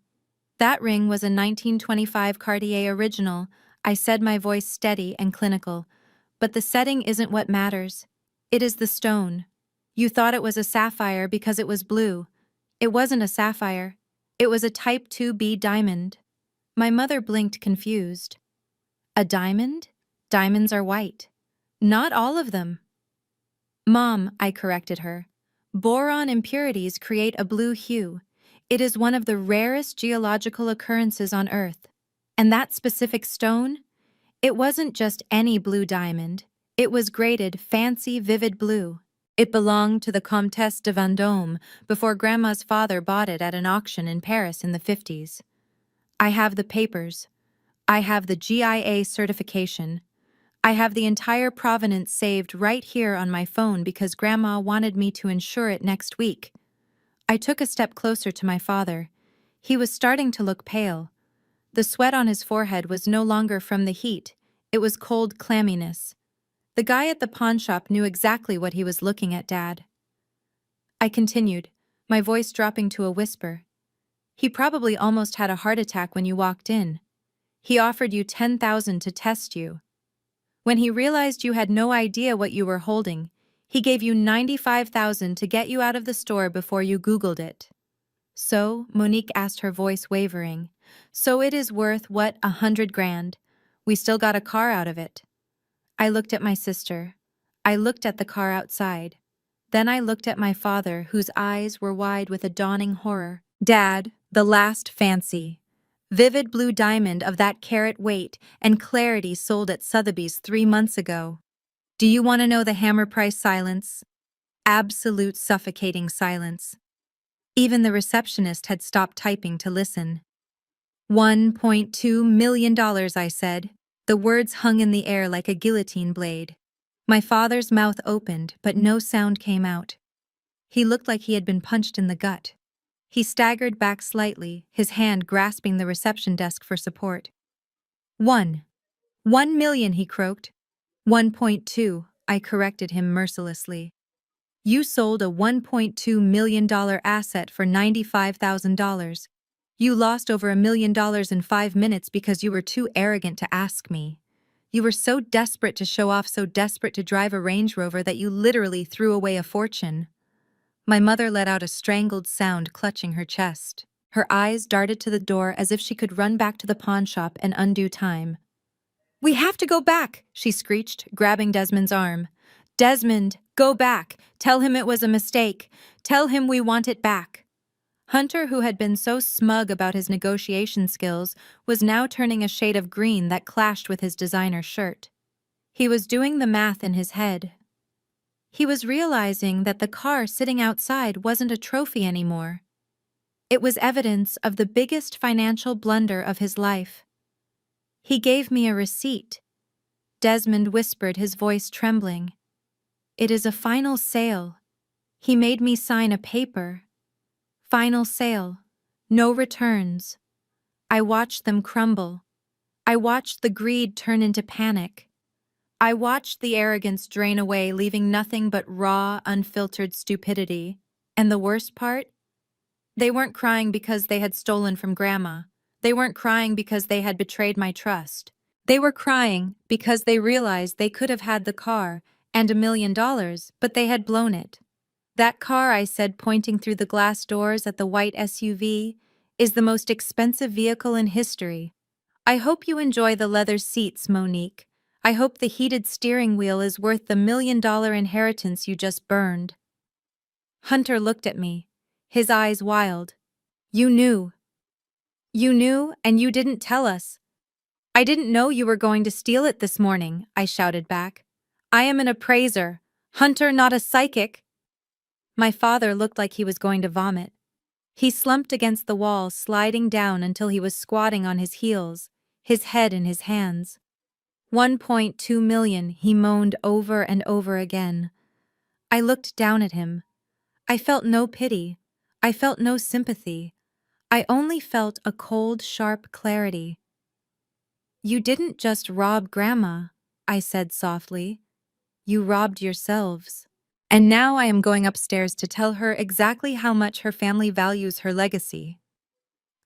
That ring was a 1925 Cartier original, I said, my voice steady and clinical. "But the setting isn't what matters. It is the stone. You thought it was a sapphire because it was blue. It wasn't a sapphire. It was a Type 2B diamond." My mother blinked, confused. "A diamond? Diamonds are white." "Not all of them." "Mom," I corrected her. "Boron impurities create a blue hue. It is one of the rarest geological occurrences on Earth. And that specific stone? It wasn't just any blue diamond. It was graded fancy, vivid blue. It belonged to the Comtesse de Vendôme before Grandma's father bought it at an auction in Paris in the 50s. I have the papers. I have the GIA certification. I have the entire provenance saved right here on my phone because Grandma wanted me to insure it next week." I took a step closer to my father. He was starting to look pale. The sweat on his forehead was no longer from the heat. It was cold clamminess. The guy at the pawn shop knew exactly what he was looking at, Dad. I continued, my voice dropping to a whisper. "He probably almost had a heart attack when you walked in. He offered you 10,000 to test you. When he realized you had no idea what you were holding, he gave you 95,000 to get you out of the store before you Googled it." "So," Monique asked, her voice wavering, "so it is worth, what, 100 grand? We still got a car out of it." I looked at my sister. I looked at the car outside. Then I looked at my father, whose eyes were wide with a dawning horror. Dad, the last fancy. Vivid blue diamond of that carat weight and clarity sold at Sotheby's 3 months ago. Do you want to know the hammer price silence? Absolute suffocating silence. Even the receptionist had stopped typing to listen. $1.2 million, I said. The words hung in the air like a guillotine blade. My father's mouth opened, but no sound came out. He looked like he had been punched in the gut. He staggered back slightly, his hand grasping the reception desk for support. 1 million, he croaked. 1.2, I corrected him mercilessly. You sold a $1.2 million asset for $95,000. You lost over $1 million in 5 minutes because you were too arrogant to ask me. You were so desperate to show off, so desperate to drive a Range Rover that you literally threw away a fortune. My mother let out a strangled sound, clutching her chest. Her eyes darted to the door as if she could run back to the pawn shop and undo time. We have to go back, she screeched, grabbing Desmond's arm. Desmond, go back. Tell him it was a mistake. Tell him we want it back. Hunter, who had been so smug about his negotiation skills, was now turning a shade of green that clashed with his designer shirt. He was doing the math in his head. He was realizing that the car sitting outside wasn't a trophy anymore. It was evidence of the biggest financial blunder of his life. He gave me a receipt. Desmond whispered, his voice trembling. It is a final sale. He made me sign a paper. Final sale. No returns. I watched them crumble. I watched the greed turn into panic. I watched the arrogance drain away, leaving nothing but raw, unfiltered stupidity. And the worst part? They weren't crying because they had stolen from Grandma. They weren't crying because they had betrayed my trust. They were crying because they realized they could have had the car and $1 million, but they had blown it. That car, I said, pointing through the glass doors at the white SUV, is the most expensive vehicle in history. I hope you enjoy the leather seats, Monique. I hope the heated steering wheel is worth the $1 million inheritance you just burned. Hunter looked at me, his eyes wild. You knew. You knew, and you didn't tell us. I didn't know you were going to steal it this morning, I shouted back. I am an appraiser. Hunter, not a psychic. My father looked like he was going to vomit. He slumped against the wall, sliding down until he was squatting on his heels, his head in his hands. 1.2 million, he moaned over and over again. I looked down at him. I felt no pity. I felt no sympathy. I only felt a cold, sharp clarity. You didn't just rob Grandma, I said softly. You robbed yourselves. And now I am going upstairs to tell her exactly how much her family values her legacy.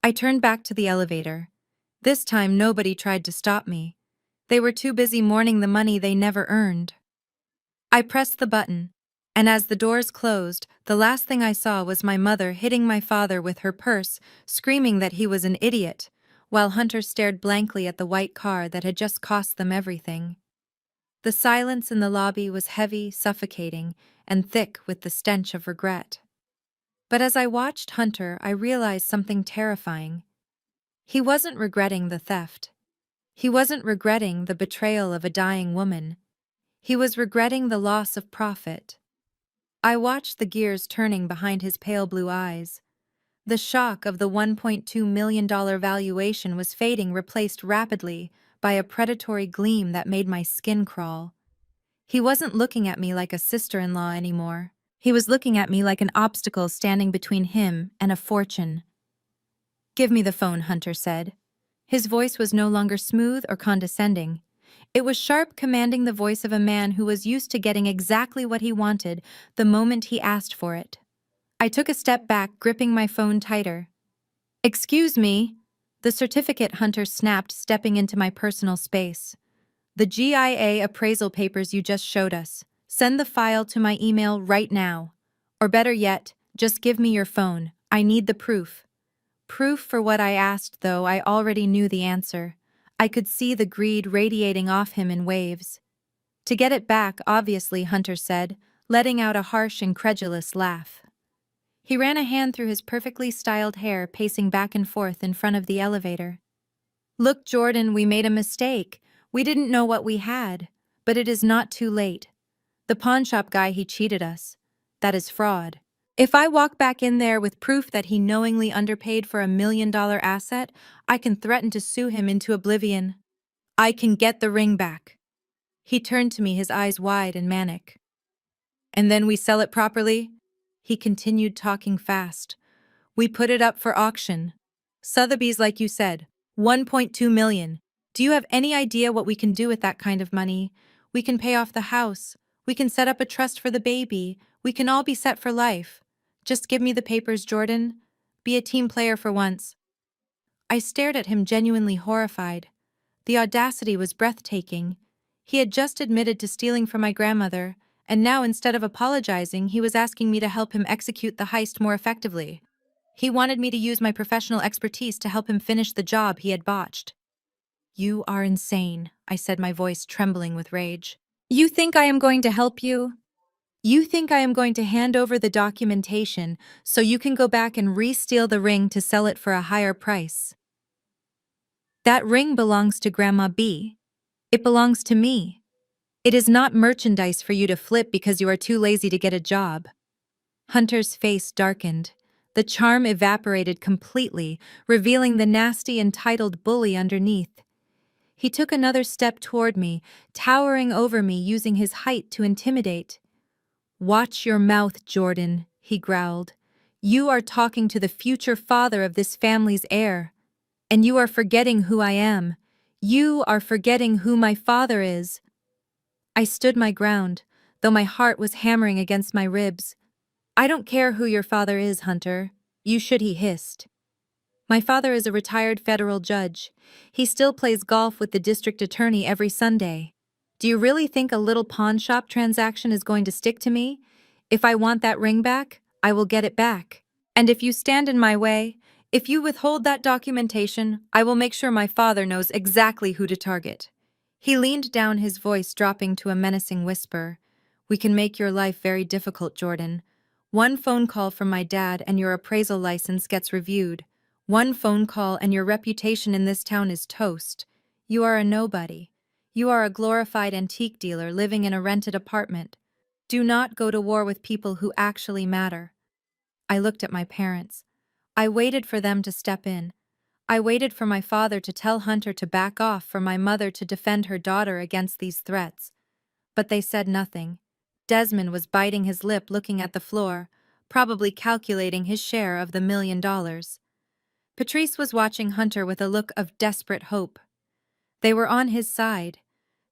I turned back to the elevator. This time nobody tried to stop me. They were too busy mourning the money they never earned. I pressed the button, and as the doors closed, the last thing I saw was my mother hitting my father with her purse, screaming that he was an idiot, while Hunter stared blankly at the white car that had just cost them everything. The silence in the lobby was heavy, suffocating, and thick with the stench of regret. But as I watched Hunter, I realized something terrifying. He wasn't regretting the theft. He wasn't regretting the betrayal of a dying woman. He was regretting the loss of profit. I watched the gears turning behind his pale blue eyes. The shock of the $1.2 million valuation was fading, replaced rapidly by a predatory gleam that made my skin crawl. He wasn't looking at me like a sister-in-law anymore. He was looking at me like an obstacle standing between him and a fortune. Give me the phone, Hunter said. His voice was no longer smooth or condescending. It was sharp, commanding, the voice of a man who was used to getting exactly what he wanted the moment he asked for it. I took a step back, gripping my phone tighter. Excuse me, the certificate, Hunter snapped, stepping into my personal space. The GIA appraisal papers you just showed us. Send the file to my email right now. Or better yet, just give me your phone. I need the proof. Proof for what I asked, though I already knew the answer. I could see the greed radiating off him in waves. To get it back, obviously, Hunter said, letting out a harsh, incredulous laugh. He ran a hand through his perfectly styled hair, pacing back and forth in front of the elevator. Look, Jordan, we made a mistake. We didn't know what we had. But it is not too late. The pawnshop guy, he cheated us. That is fraud. If I walk back in there with proof that he knowingly underpaid for $1 million asset, I can threaten to sue him into oblivion. I can get the ring back. He turned to me, his eyes wide and manic. And then we sell it properly? He continued, talking fast. We put it up for auction. Sotheby's, like you said, 1.2 million. Do you have any idea what we can do with that kind of money? We can pay off the house. We can set up a trust for the baby. We can all be set for life. Just give me the papers, Jordan. Be a team player for once. I stared at him, genuinely horrified. The audacity was breathtaking. He had just admitted to stealing from my grandmother, and now, instead of apologizing, he was asking me to help him execute the heist more effectively. He wanted me to use my professional expertise to help him finish the job he had botched. You are insane, I said, my voice trembling with rage. You think I am going to help you? You think I am going to hand over the documentation so you can go back and re-steal the ring to sell it for a higher price? That ring belongs to Grandma B. It belongs to me. It is not merchandise for you to flip because you are too lazy to get a job. Hunter's face darkened. The charm evaporated completely, revealing the nasty, entitled bully underneath. He took another step toward me, towering over me, using his height to intimidate. Watch your mouth, Jordan, he growled. You are talking to the future father of this family's heir. And you are forgetting who I am. You are forgetting who my father is. I stood my ground, though my heart was hammering against my ribs. I don't care who your father is, Hunter. You should, he hissed. My father is a retired federal judge. He still plays golf with the district attorney every Sunday. Do you really think a little pawn shop transaction is going to stick to me? If I want that ring back, I will get it back. And if you stand in my way, if you withhold that documentation, I will make sure my father knows exactly who to target. He leaned down, his voice dropping to a menacing whisper. We can make your life very difficult, Jordan. One phone call from my dad and your appraisal license gets reviewed. One phone call and your reputation in this town is toast. You are a nobody. You are a glorified antique dealer living in a rented apartment. Do not go to war with people who actually matter. I looked at my parents. I waited for them to step in. I waited for my father to tell Hunter to back off, for my mother to defend her daughter against these threats. But they said nothing. Desmond was biting his lip, looking at the floor, probably calculating his share of the $1 million. Patrice was watching Hunter with a look of desperate hope. They were on his side.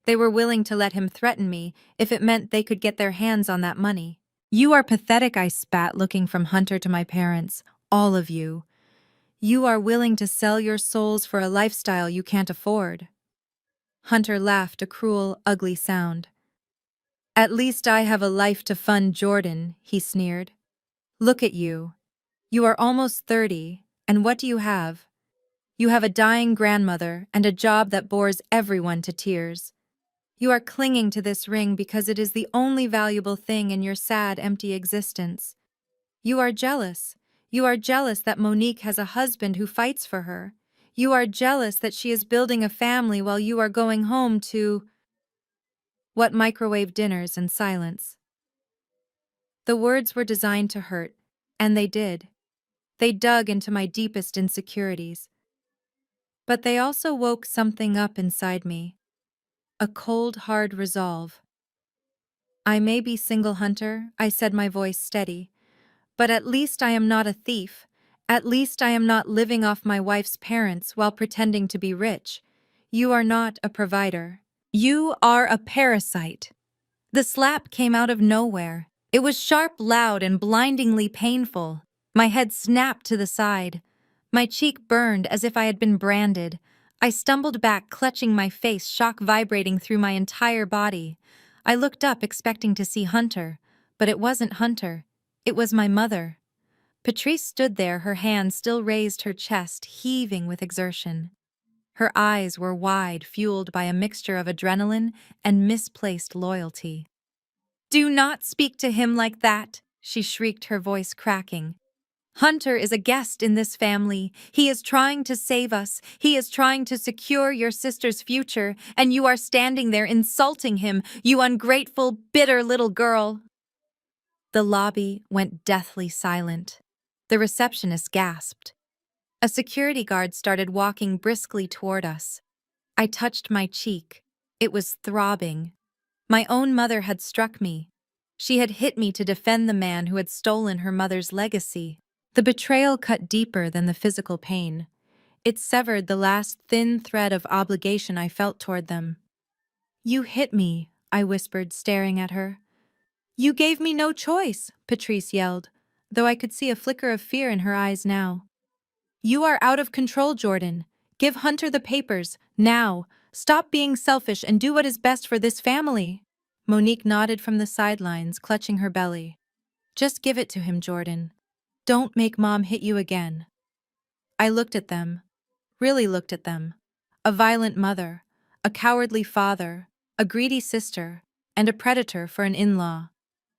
They were willing to let him threaten me if it meant they could get their hands on that money. You are pathetic, I spat, looking from Hunter to my parents. All of you. You are willing to sell your souls for a lifestyle you can't afford. Hunter laughed, a cruel, ugly sound. At least I have a life to fund, Jordan, he sneered. Look at you. You are almost 30, and what do you have? You have a dying grandmother and a job that bores everyone to tears. You are clinging to this ring because it is the only valuable thing in your sad, empty existence. You are jealous. You are jealous that Monique has a husband who fights for her. You are jealous that she is building a family while you are going home to what, microwave dinners and silence. The words were designed to hurt, and they did. They dug into my deepest insecurities. But they also woke something up inside me. A cold, hard resolve. I may be single, Hunter, I said, my voice steady, but at least I am not a thief. At least I am not living off my wife's parents while pretending to be rich. You are not a provider. You are a parasite. The slap came out of nowhere. It was sharp, loud, and blindingly painful. My head snapped to the side. My cheek burned as if I had been branded. I stumbled back, clutching my face, shock vibrating through my entire body. I looked up, expecting to see Hunter, but it wasn't Hunter. It was my mother. Patrice stood there, her hand still raised, her chest heaving with exertion. Her eyes were wide, fueled by a mixture of adrenaline and misplaced loyalty. "Do not speak to him like that," she shrieked, her voice cracking. "Hunter is a guest in this family. He is trying to save us. He is trying to secure your sister's future, and you are standing there insulting him, you ungrateful, bitter little girl." The lobby went deathly silent. The receptionist gasped. A security guard started walking briskly toward us. I touched my cheek. It was throbbing. My own mother had struck me. She had hit me to defend the man who had stolen her mother's legacy. The betrayal cut deeper than the physical pain. It severed the last thin thread of obligation I felt toward them. "You hit me," I whispered, staring at her. "You gave me no choice," Patrice yelled, though I could see a flicker of fear in her eyes now. "You are out of control, Jordan. Give Hunter the papers, now. Stop being selfish and do what is best for this family." Monique nodded from the sidelines, clutching her belly. "Just give it to him, Jordan. Don't make Mom hit you again." I looked at them, really looked at them. A violent mother, a cowardly father, a greedy sister, and a predator for an in-law.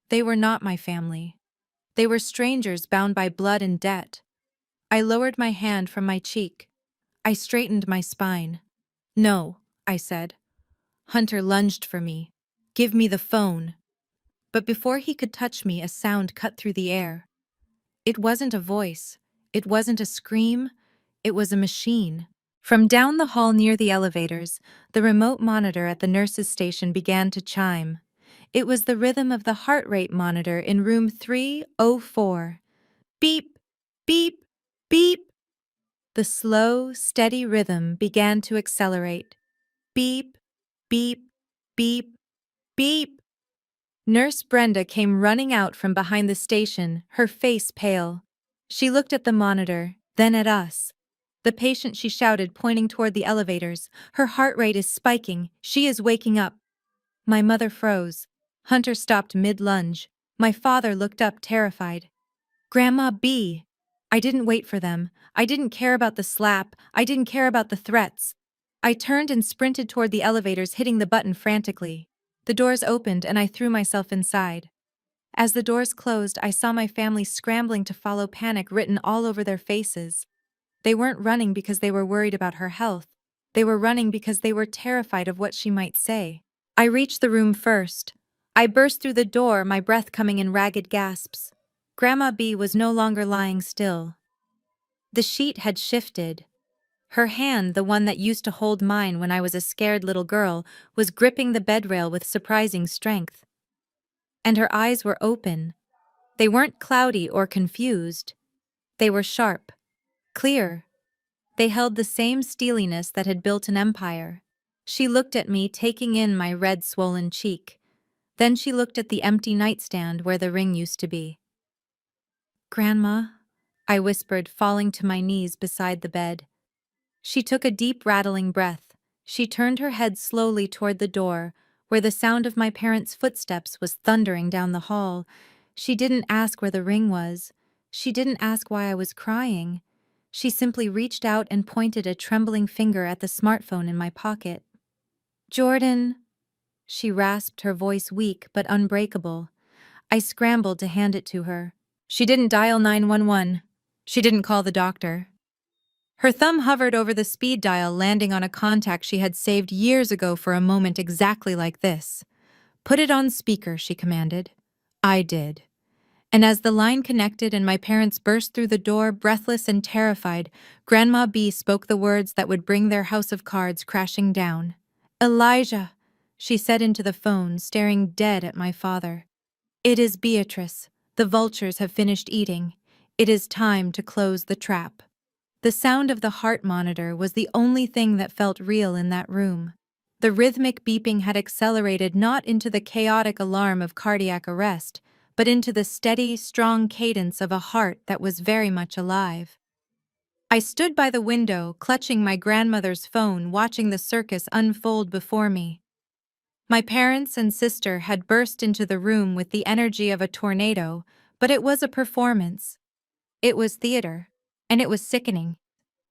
They were not my family. They were strangers bound by blood and debt. I lowered my hand from my cheek. I straightened my spine. "No," I said. Hunter lunged for me. "Give me the phone." But before he could touch me, a sound cut through the air. It wasn't a voice. It wasn't a scream. It was a machine. From down the hall near the elevators, the remote monitor at the nurse's station began to chime. It was the rhythm of the heart rate monitor in room 304. Beep, beep, beep. The slow, steady rhythm began to accelerate. Beep, beep, beep, beep. Nurse Brenda came running out from behind the station, her face pale. She looked at the monitor, then at us. "The patient," she shouted, pointing toward the elevators. "Her heart rate is spiking. She is waking up." My mother froze. Hunter stopped mid-lunge. My father looked up, terrified. "Grandma B." I didn't wait for them. I didn't care about the slap. I didn't care about the threats. I turned and sprinted toward the elevators, hitting the button frantically. The doors opened and I threw myself inside. As the doors closed, I saw my family scrambling to follow, panic written all over their faces. They weren't running because they were worried about her health. They were running because they were terrified of what she might say. I reached the room first. I burst through the door, my breath coming in ragged gasps. Grandma B was no longer lying still. The sheet had shifted. Her hand, the one that used to hold mine when I was a scared little girl, was gripping the bedrail with surprising strength. And her eyes were open. They weren't cloudy or confused. They were sharp, clear. They held the same steeliness that had built an empire. She looked at me, taking in my red, swollen cheek. Then she looked at the empty nightstand where the ring used to be. "Grandma," I whispered, falling to my knees beside the bed. She took a deep, rattling breath. She turned her head slowly toward the door, where the sound of my parents' footsteps was thundering down the hall. She didn't ask where the ring was. She didn't ask why I was crying. She simply reached out and pointed a trembling finger at the smartphone in my pocket. "Jordan," she rasped, her voice weak but unbreakable. I scrambled to hand it to her. She didn't dial 911. She didn't call the doctor. Her thumb hovered over the speed dial, landing on a contact she had saved years ago for a moment exactly like this. "Put it on speaker," she commanded. I did. And as the line connected and my parents burst through the door, breathless and terrified, Grandma B spoke the words that would bring their house of cards crashing down. "Elijah," she said into the phone, staring dead at my father. "It is Beatrice. The vultures have finished eating. It is time to close the trap." The sound of the heart monitor was the only thing that felt real in that room. The rhythmic beeping had accelerated not into the chaotic alarm of cardiac arrest, but into the steady, strong cadence of a heart that was very much alive. I stood by the window, clutching my grandmother's phone, watching the circus unfold before me. My parents and sister had burst into the room with the energy of a tornado, but it was a performance. It was theater, and it was sickening.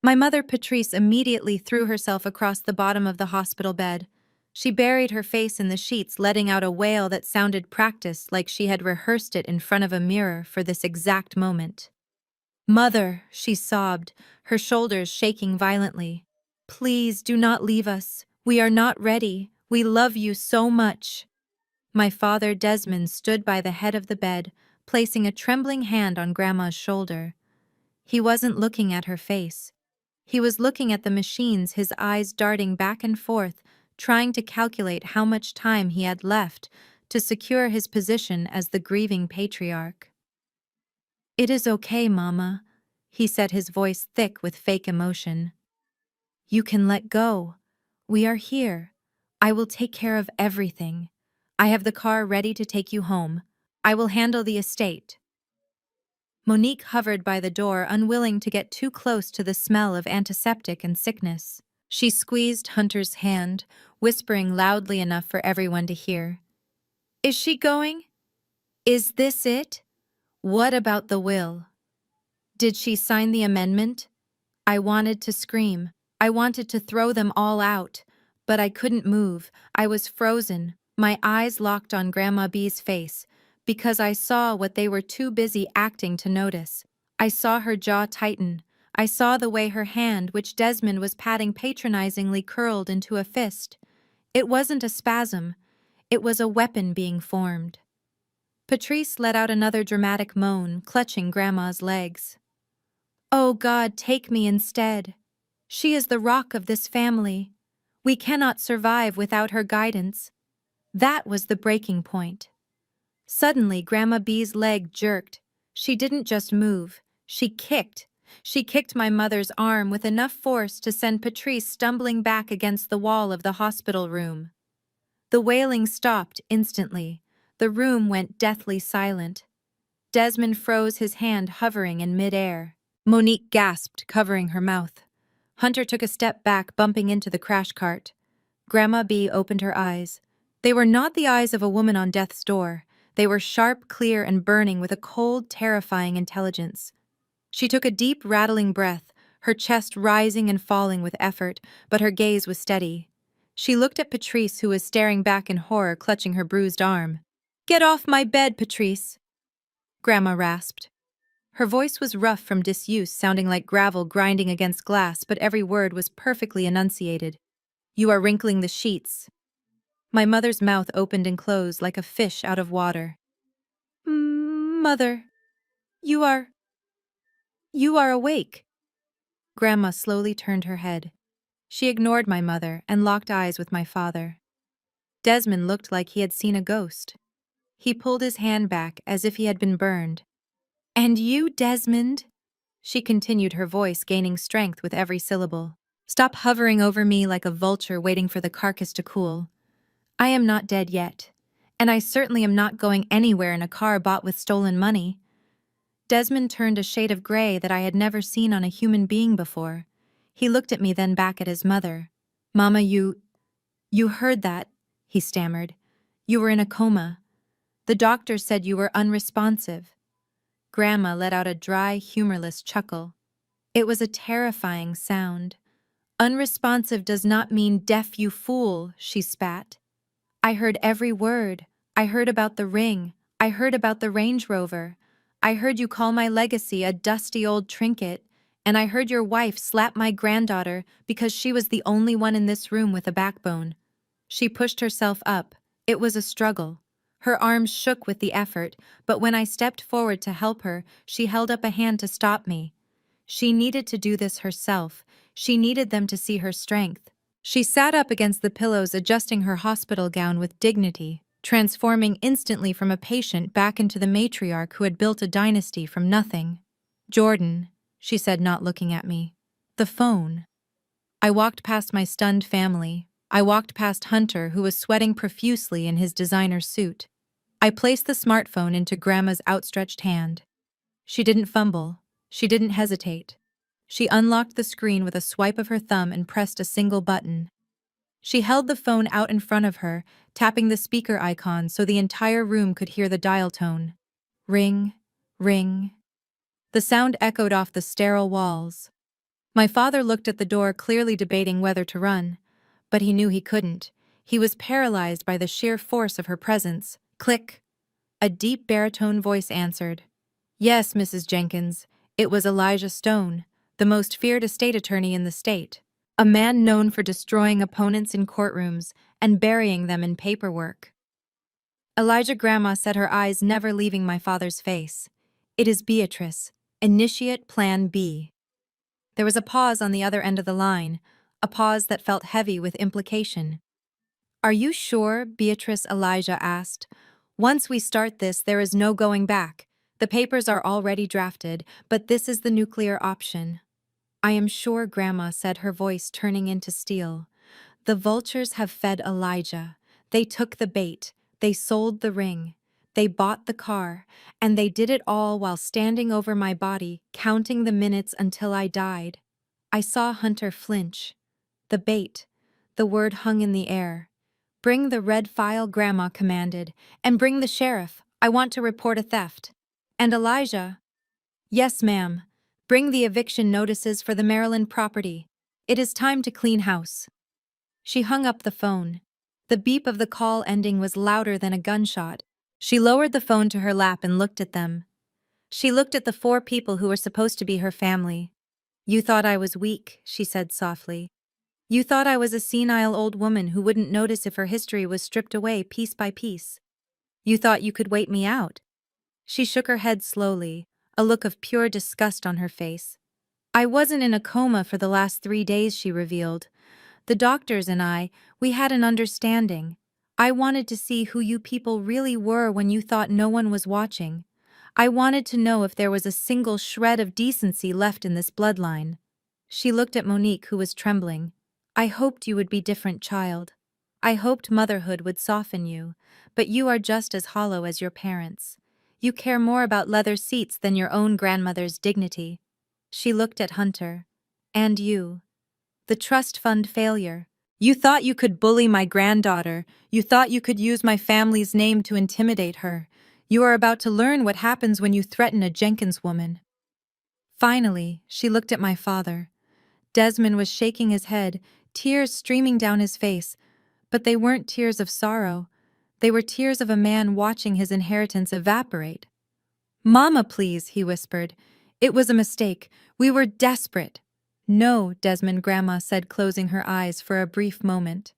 My mother, Patrice, immediately threw herself across the bottom of the hospital bed. She buried her face in the sheets, letting out a wail that sounded practiced, like she had rehearsed it in front of a mirror for this exact moment. "Mother," she sobbed, her shoulders shaking violently. "Please do not leave us. We are not ready. We love you so much." My father, Desmond, stood by the head of the bed, placing a trembling hand on Grandma's shoulder. He wasn't looking at her face. He was looking at the machines, his eyes darting back and forth, trying to calculate how much time he had left to secure his position as the grieving patriarch. "It is okay, Mama," he said, his voice thick with fake emotion. "You can let go. We are here. I will take care of everything. I have the car ready to take you home. I will handle the estate." Monique hovered by the door, unwilling to get too close to the smell of antiseptic and sickness. She squeezed Hunter's hand, whispering loudly enough for everyone to hear. "Is she going? Is this it? What about the will? Did she sign the amendment?" I wanted to scream. I wanted to throw them all out, but I couldn't move. I was frozen, my eyes locked on Grandma B's face, because I saw what they were too busy acting to notice. I saw her jaw tighten. I saw the way her hand, which Desmond was patting patronizingly, curled into a fist. It wasn't a spasm. It was a weapon being formed. Patrice let out another dramatic moan, clutching Grandma's legs. "Oh God, take me instead. She is the rock of this family. We cannot survive without her guidance." That was the breaking point. Suddenly, Grandma B's leg jerked. She didn't just move. She kicked. She kicked my mother's arm with enough force to send Patrice stumbling back against the wall of the hospital room. The wailing stopped instantly. The room went deathly silent. Desmond froze, his hand hovering in midair. Monique gasped, covering her mouth. Hunter took a step back, bumping into the crash cart. Grandma B opened her eyes. They were not the eyes of a woman on death's door. They were sharp, clear, and burning with a cold, terrifying intelligence. She took a deep, rattling breath, her chest rising and falling with effort, but her gaze was steady. She looked at Patrice, who was staring back in horror, clutching her bruised arm. "Get off my bed, Patrice," Grandma rasped. Her voice was rough from disuse, sounding like gravel grinding against glass, but every word was perfectly enunciated. "You are wrinkling the sheets." My mother's mouth opened and closed like a fish out of water. "Mother, you are... you are awake." Grandma slowly turned her head. She ignored my mother and locked eyes with my father. Desmond looked like he had seen a ghost. He pulled his hand back as if he had been burned. "And you, Desmond?" She continued, her voice gaining strength with every syllable. "Stop hovering over me like a vulture waiting for the carcass to cool. I am not dead yet, and I certainly am not going anywhere in a car bought with stolen money." Desmond turned a shade of gray that I had never seen on a human being before. He looked at me, then back at his mother. "Mama, you heard that," he stammered. "You were in a coma. The doctor said you were unresponsive." Grandma let out a dry, humorless chuckle. It was a terrifying sound. "Unresponsive does not mean deaf, you fool," she spat. "I heard every word. I heard about the ring. I heard about the Range Rover. I heard you call my legacy a dusty old trinket. And I heard your wife slap my granddaughter because she was the only one in this room with a backbone." She pushed herself up. It was a struggle. Her arms shook with the effort, but when I stepped forward to help her, she held up a hand to stop me. She needed to do this herself. She needed them to see her strength. She sat up against the pillows, adjusting her hospital gown with dignity, transforming instantly from a patient back into the matriarch who had built a dynasty from nothing. "Jordan," she said, not looking at me. "The phone." I walked past my stunned family. I walked past Hunter, who was sweating profusely in his designer suit. I placed the smartphone into Grandma's outstretched hand. She didn't fumble. She didn't hesitate. She unlocked the screen with a swipe of her thumb and pressed a single button. She held the phone out in front of her, tapping the speaker icon so the entire room could hear the dial tone. Ring, ring. The sound echoed off the sterile walls. My father looked at the door, clearly debating whether to run. But he knew he couldn't. He was paralyzed by the sheer force of her presence. Click! A deep baritone voice answered. Yes, Mrs. Jenkins. It was Elijah Stone, the most feared estate attorney in the state. A man known for destroying opponents in courtrooms and burying them in paperwork. Elijah Grandma said, her eyes never leaving my father's face. It is Beatrice. Initiate Plan B. There was a pause on the other end of the line, a pause that felt heavy with implication. Are you sure? Beatrice, Elijah asked. Once we start this, there is no going back. The papers are already drafted, but this is the nuclear option. I am sure, Grandma said, her voice turning into steel. The vultures have fed Elijah. They took the bait. They sold the ring. They bought the car. And they did it all while standing over my body, counting the minutes until I died. I saw Hunter flinch. The bait. The word hung in the air. Bring the red file, Grandma commanded. And bring the sheriff. I want to report a theft. And Elijah? Yes, ma'am. Bring the eviction notices for the Maryland property. It is time to clean house. She hung up the phone. The beep of the call ending was louder than a gunshot. She lowered the phone to her lap and looked at them. She looked at the 4 people who were supposed to be her family. You thought I was weak, she said softly. You thought I was a senile old woman who wouldn't notice if her history was stripped away piece by piece. You thought you could wait me out. She shook her head slowly, a look of pure disgust on her face. I wasn't in a coma for the last 3 days, she revealed. The doctors and we had an understanding. I wanted to see who you people really were when you thought no one was watching. I wanted to know if there was a single shred of decency left in this bloodline. She looked at Monique, who was trembling. I hoped you would be different, child. I hoped motherhood would soften you, but you are just as hollow as your parents. You care more about leather seats than your own grandmother's dignity. She looked at Hunter. And you. The trust fund failure. You thought you could bully my granddaughter. You thought you could use my family's name to intimidate her. You are about to learn what happens when you threaten a Jenkins woman. Finally, she looked at my father. Desmond was shaking his head, tears streaming down his face, but they weren't tears of sorrow. They were tears of a man watching his inheritance evaporate. Mama, please, he whispered. It was a mistake. We were desperate. No, Desmond, Grandma said, closing her eyes for a brief moment.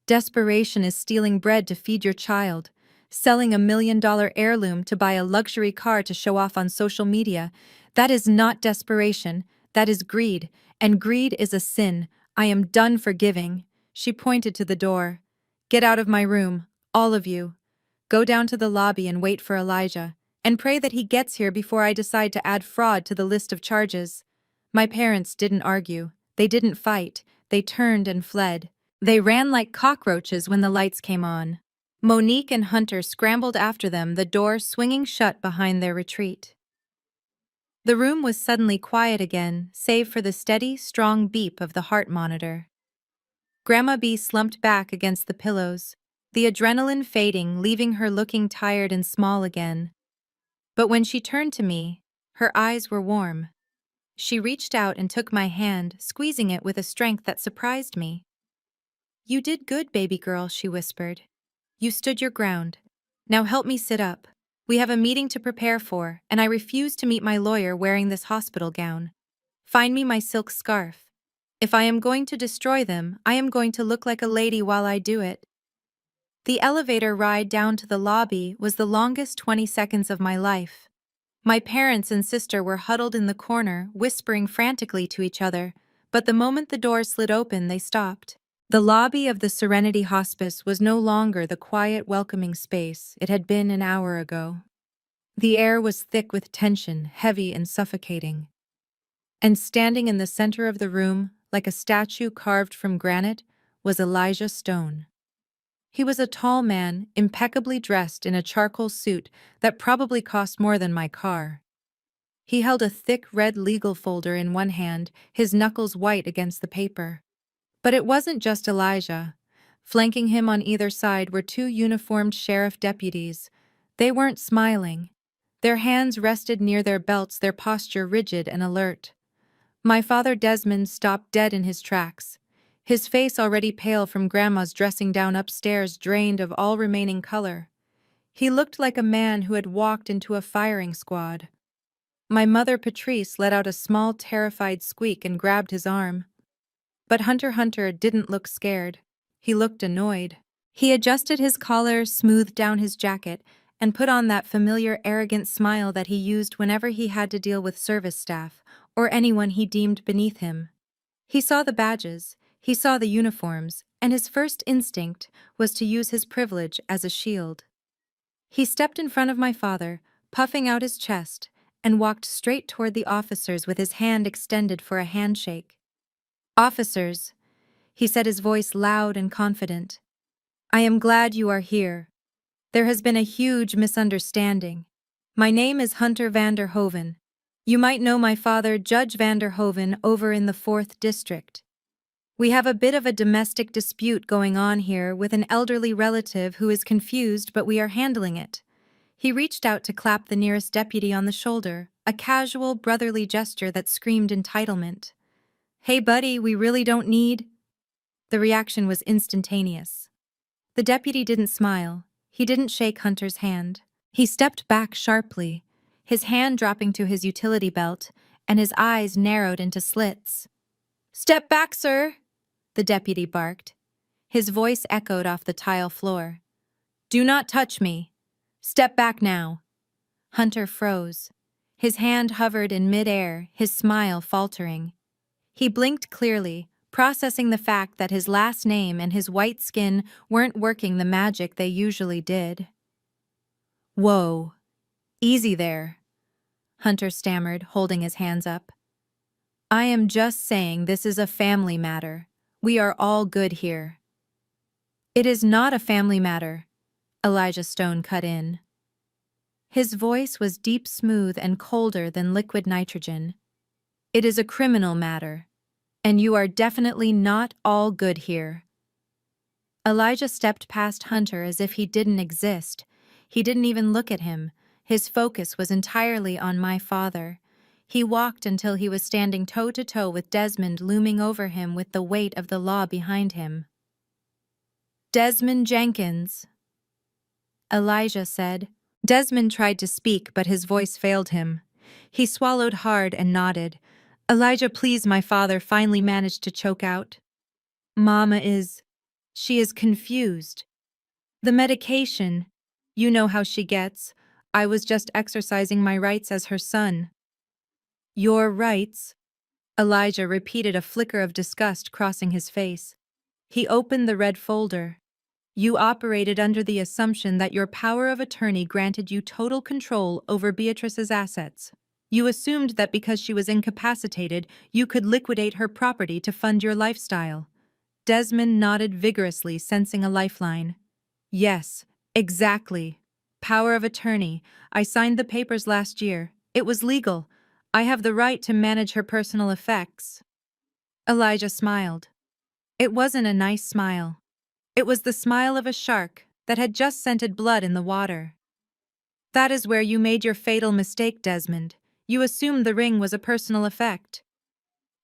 Desperation is stealing bread to feed your child, selling $1 million heirloom to buy a luxury car to show off on social media. That is not desperation, that is greed, and greed is a sin. I am done forgiving. She pointed to the door. Get out of my room, all of you. Go down to the lobby and wait for Elijah, and pray that he gets here before I decide to add fraud to the list of charges. My parents didn't argue. They didn't fight. They turned and fled. They ran like cockroaches when the lights came on. Monique and Hunter scrambled after them, the door swinging shut behind their retreat. The room was suddenly quiet again, save for the steady, strong beep of the heart monitor. Grandma B slumped back against the pillows, the adrenaline fading, leaving her looking tired and small again. But when she turned to me, her eyes were warm. She reached out and took my hand, squeezing it with a strength that surprised me. You did good, baby girl, she whispered. You stood your ground. Now help me sit up. We have a meeting to prepare for, and I refuse to meet my lawyer wearing this hospital gown. Find me my silk scarf. If I am going to destroy them, I am going to look like a lady while I do it. The elevator ride down to the lobby was the longest 20 seconds of my life. My parents and sister were huddled in the corner, whispering frantically to each other, but the moment the door slid open, they stopped. The lobby of the Serenity Hospice was no longer the quiet, welcoming space it had been an hour ago. The air was thick with tension, heavy and suffocating. And standing in the center of the room, like a statue carved from granite, was Elijah Stone. He was a tall man, impeccably dressed in a charcoal suit that probably cost more than my car. He held a thick red legal folder in one hand, his knuckles white against the paper. But it wasn't just Elijah. Flanking him on either side were 2 uniformed sheriff deputies. They weren't smiling. Their hands rested near their belts, their posture rigid and alert. My father Desmond stopped dead in his tracks. His face, already pale from Grandma's dressing down upstairs, drained of all remaining color. He looked like a man who had walked into a firing squad. My mother Patrice let out a small, terrified squeak and grabbed his arm. But Hunter didn't look scared. He looked annoyed. He adjusted his collar, smoothed down his jacket, and put on that familiar arrogant smile that he used whenever he had to deal with service staff or anyone he deemed beneath him. He saw the badges, he saw the uniforms, and his first instinct was to use his privilege as a shield. He stepped in front of my father, puffing out his chest, and walked straight toward the officers with his hand extended for a handshake. "Officers," he said, his voice loud and confident, "I am glad you are here. There has been a huge misunderstanding. My name is Hunter Vander Hoven. You might know my father, Judge Vander Hoven, over in the 4th District. We have a bit of a domestic dispute going on here with an elderly relative who is confused, but we are handling it." He reached out to clap the nearest deputy on the shoulder, a casual, brotherly gesture that screamed entitlement. "Hey buddy, we really don't need—" The reaction was instantaneous. The deputy didn't smile. He didn't shake Hunter's hand. He stepped back sharply, his hand dropping to his utility belt, and his eyes narrowed into slits. "Step back, sir!" the deputy barked. His voice echoed off the tile floor. "Do not touch me. Step back now." Hunter froze. His hand hovered in mid-air, his smile faltering. He blinked clearly, processing the fact that his last name and his white skin weren't working the magic they usually did. "Whoa. Easy there," Hunter stammered, holding his hands up. "I am just saying this is a family matter. We are all good here." "It is not a family matter," Elijah Stone cut in. His voice was deep, smooth, and colder than liquid nitrogen. "It is a criminal matter. And you are definitely not all good here." Elijah stepped past Hunter as if he didn't exist. He didn't even look at him. His focus was entirely on my father. He walked until he was standing toe-to-toe with Desmond, looming over him with the weight of the law behind him. "Desmond Jenkins," Elijah said. Desmond tried to speak, but his voice failed him. He swallowed hard and nodded. "Elijah, please," my father finally managed to choke out. She is confused. The medication, you know how she gets. I was just exercising my rights as her son." "Your rights?" Elijah repeated, a flicker of disgust crossing his face. He opened the red folder. "You operated under the assumption that your power of attorney granted you total control over Beatrice's assets. You assumed that because she was incapacitated, you could liquidate her property to fund your lifestyle." Desmond nodded vigorously, sensing a lifeline. "Yes, exactly. Power of attorney. I signed the papers last year. It was legal. I have the right to manage her personal effects." Elijah smiled. It wasn't a nice smile. It was the smile of a shark that had just scented blood in the water. "That is where you made your fatal mistake, Desmond. You assumed the ring was a personal effect."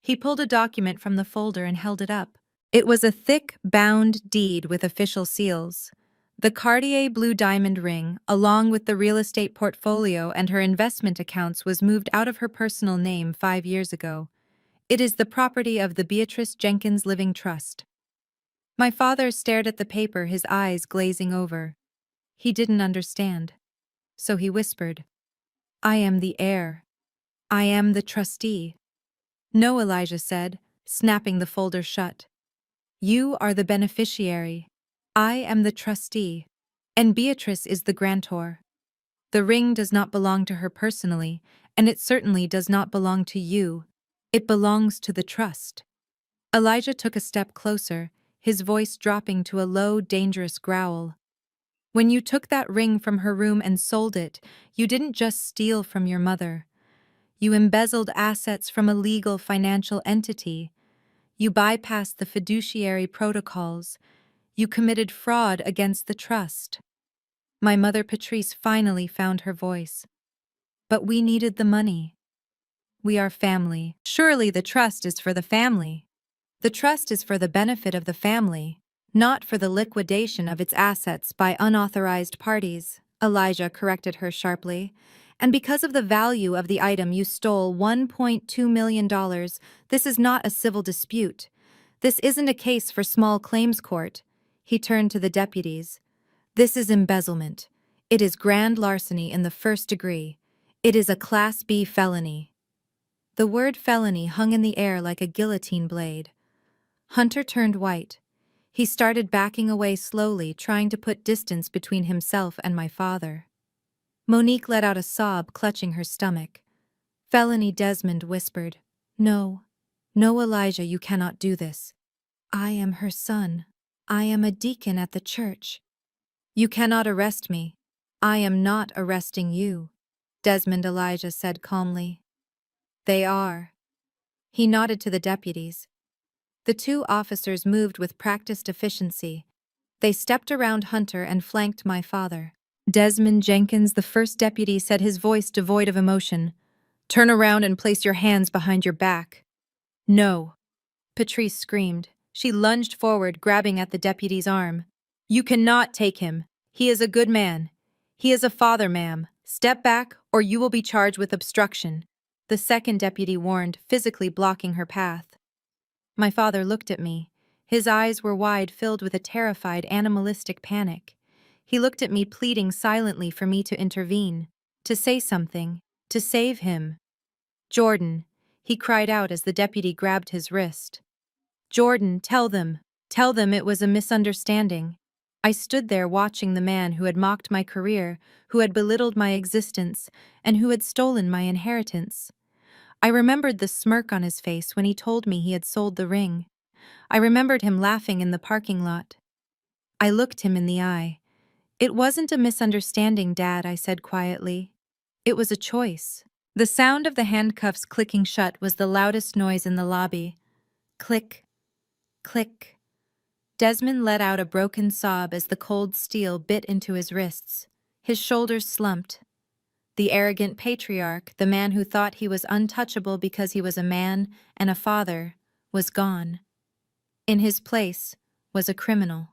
He pulled a document from the folder and held it up. It was a thick, bound deed with official seals. The Cartier blue diamond ring, along with the real estate portfolio and her investment accounts, was moved out of her personal name 5 years ago. It is the property of the Beatrice Jenkins Living Trust. My father stared at the paper, his eyes glazing over. He didn't understand. So he whispered, "I am the heir. I am the trustee." "No," Elijah said, snapping the folder shut. "You are the beneficiary. I am the trustee. And Beatrice is the grantor. The ring does not belong to her personally, and it certainly does not belong to you. It belongs to the trust." Elijah took a step closer, his voice dropping to a low, dangerous growl. "When you took that ring from her room and sold it, you didn't just steal from your mother. You embezzled assets from a legal financial entity. You bypassed the fiduciary protocols. You committed fraud against the trust." My mother Patrice finally found her voice. "But we needed the money." We are family. Surely the trust is for the family. The trust is for the benefit of the family, not for the liquidation of its assets by unauthorized parties, Elijah corrected her sharply. And because of the value of the item you stole, $1.2 million, this is not a civil dispute. This isn't a case for small claims court. He turned to the deputies. This is embezzlement. It is grand larceny in the first degree. It is a Class B felony. The word felony hung in the air like a guillotine blade. Hunter turned white. He started backing away slowly, trying to put distance between himself and my father. Monique let out a sob, clutching her stomach. Felony, Desmond whispered. No. No, Elijah, you cannot do this. I am her son. I am a deacon at the church. You cannot arrest me. I am not arresting you, Desmond, Elijah said calmly. They are. He nodded to the deputies. The two officers moved with practiced efficiency. They stepped around Hunter and flanked my father. Desmond Jenkins, the first deputy, said, his voice devoid of emotion. Turn around and place your hands behind your back. No. Patrice screamed. She lunged forward, grabbing at the deputy's arm. You cannot take him. He is a good man. He is a father, ma'am. Step back, or you will be charged with obstruction, the second deputy warned, physically blocking her path. My father looked at me. His eyes were wide, filled with a terrified, animalistic panic. He looked at me, pleading silently for me to intervene, to say something, to save him. Jordan, he cried out as the deputy grabbed his wrist. Jordan, tell them it was a misunderstanding. I stood there watching the man who had mocked my career, who had belittled my existence, and who had stolen my inheritance. I remembered the smirk on his face when he told me he had sold the ring. I remembered him laughing in the parking lot. I looked him in the eye. It wasn't a misunderstanding, Dad, I said quietly. It was a choice. The sound of the handcuffs clicking shut was the loudest noise in the lobby. Click, click. Desmond let out a broken sob as the cold steel bit into his wrists. His shoulders slumped. The arrogant patriarch, the man who thought he was untouchable because he was a man and a father, was gone. In his place was a criminal.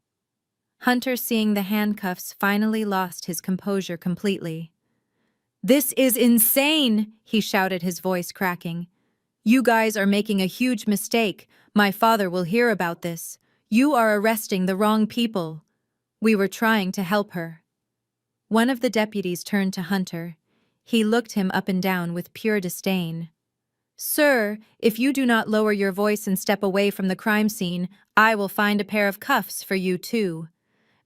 Hunter, seeing the handcuffs, finally lost his composure completely. This is insane, he shouted, his voice cracking. You guys are making a huge mistake. My father will hear about this. You are arresting the wrong people. We were trying to help her. One of the deputies turned to Hunter. He looked him up and down with pure disdain. Sir, if you do not lower your voice and step away from the crime scene, I will find a pair of cuffs for you too.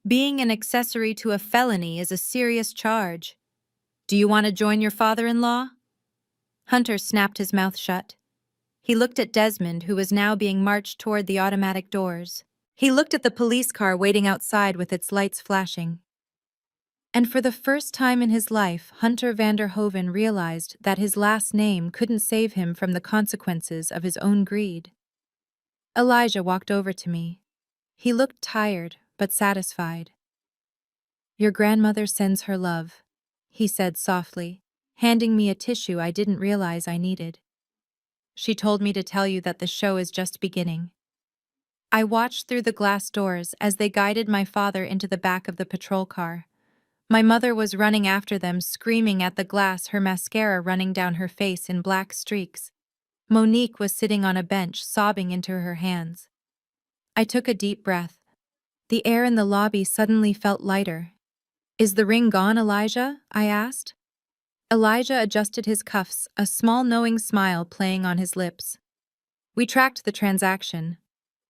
Being an accessory to a felony is a serious charge. Do you want to join your father-in-law? Hunter snapped his mouth shut. He looked at Desmond, who was now being marched toward the automatic doors. He looked at the police car waiting outside with its lights flashing. And for the first time in his life, Hunter Vanderhoven realized that his last name couldn't save him from the consequences of his own greed. Elijah walked over to me. He looked tired, but satisfied. Your grandmother sends her love, he said softly, handing me a tissue I didn't realize I needed. She told me to tell you that the show is just beginning. I watched through the glass doors as they guided my father into the back of the patrol car. My mother was running after them, screaming at the glass, her mascara running down her face in black streaks. Monique was sitting on a bench, sobbing into her hands. I took a deep breath. The air in the lobby suddenly felt lighter. Is the ring gone, Elijah? I asked. Elijah adjusted his cuffs, a small knowing smile playing on his lips. We tracked the transaction.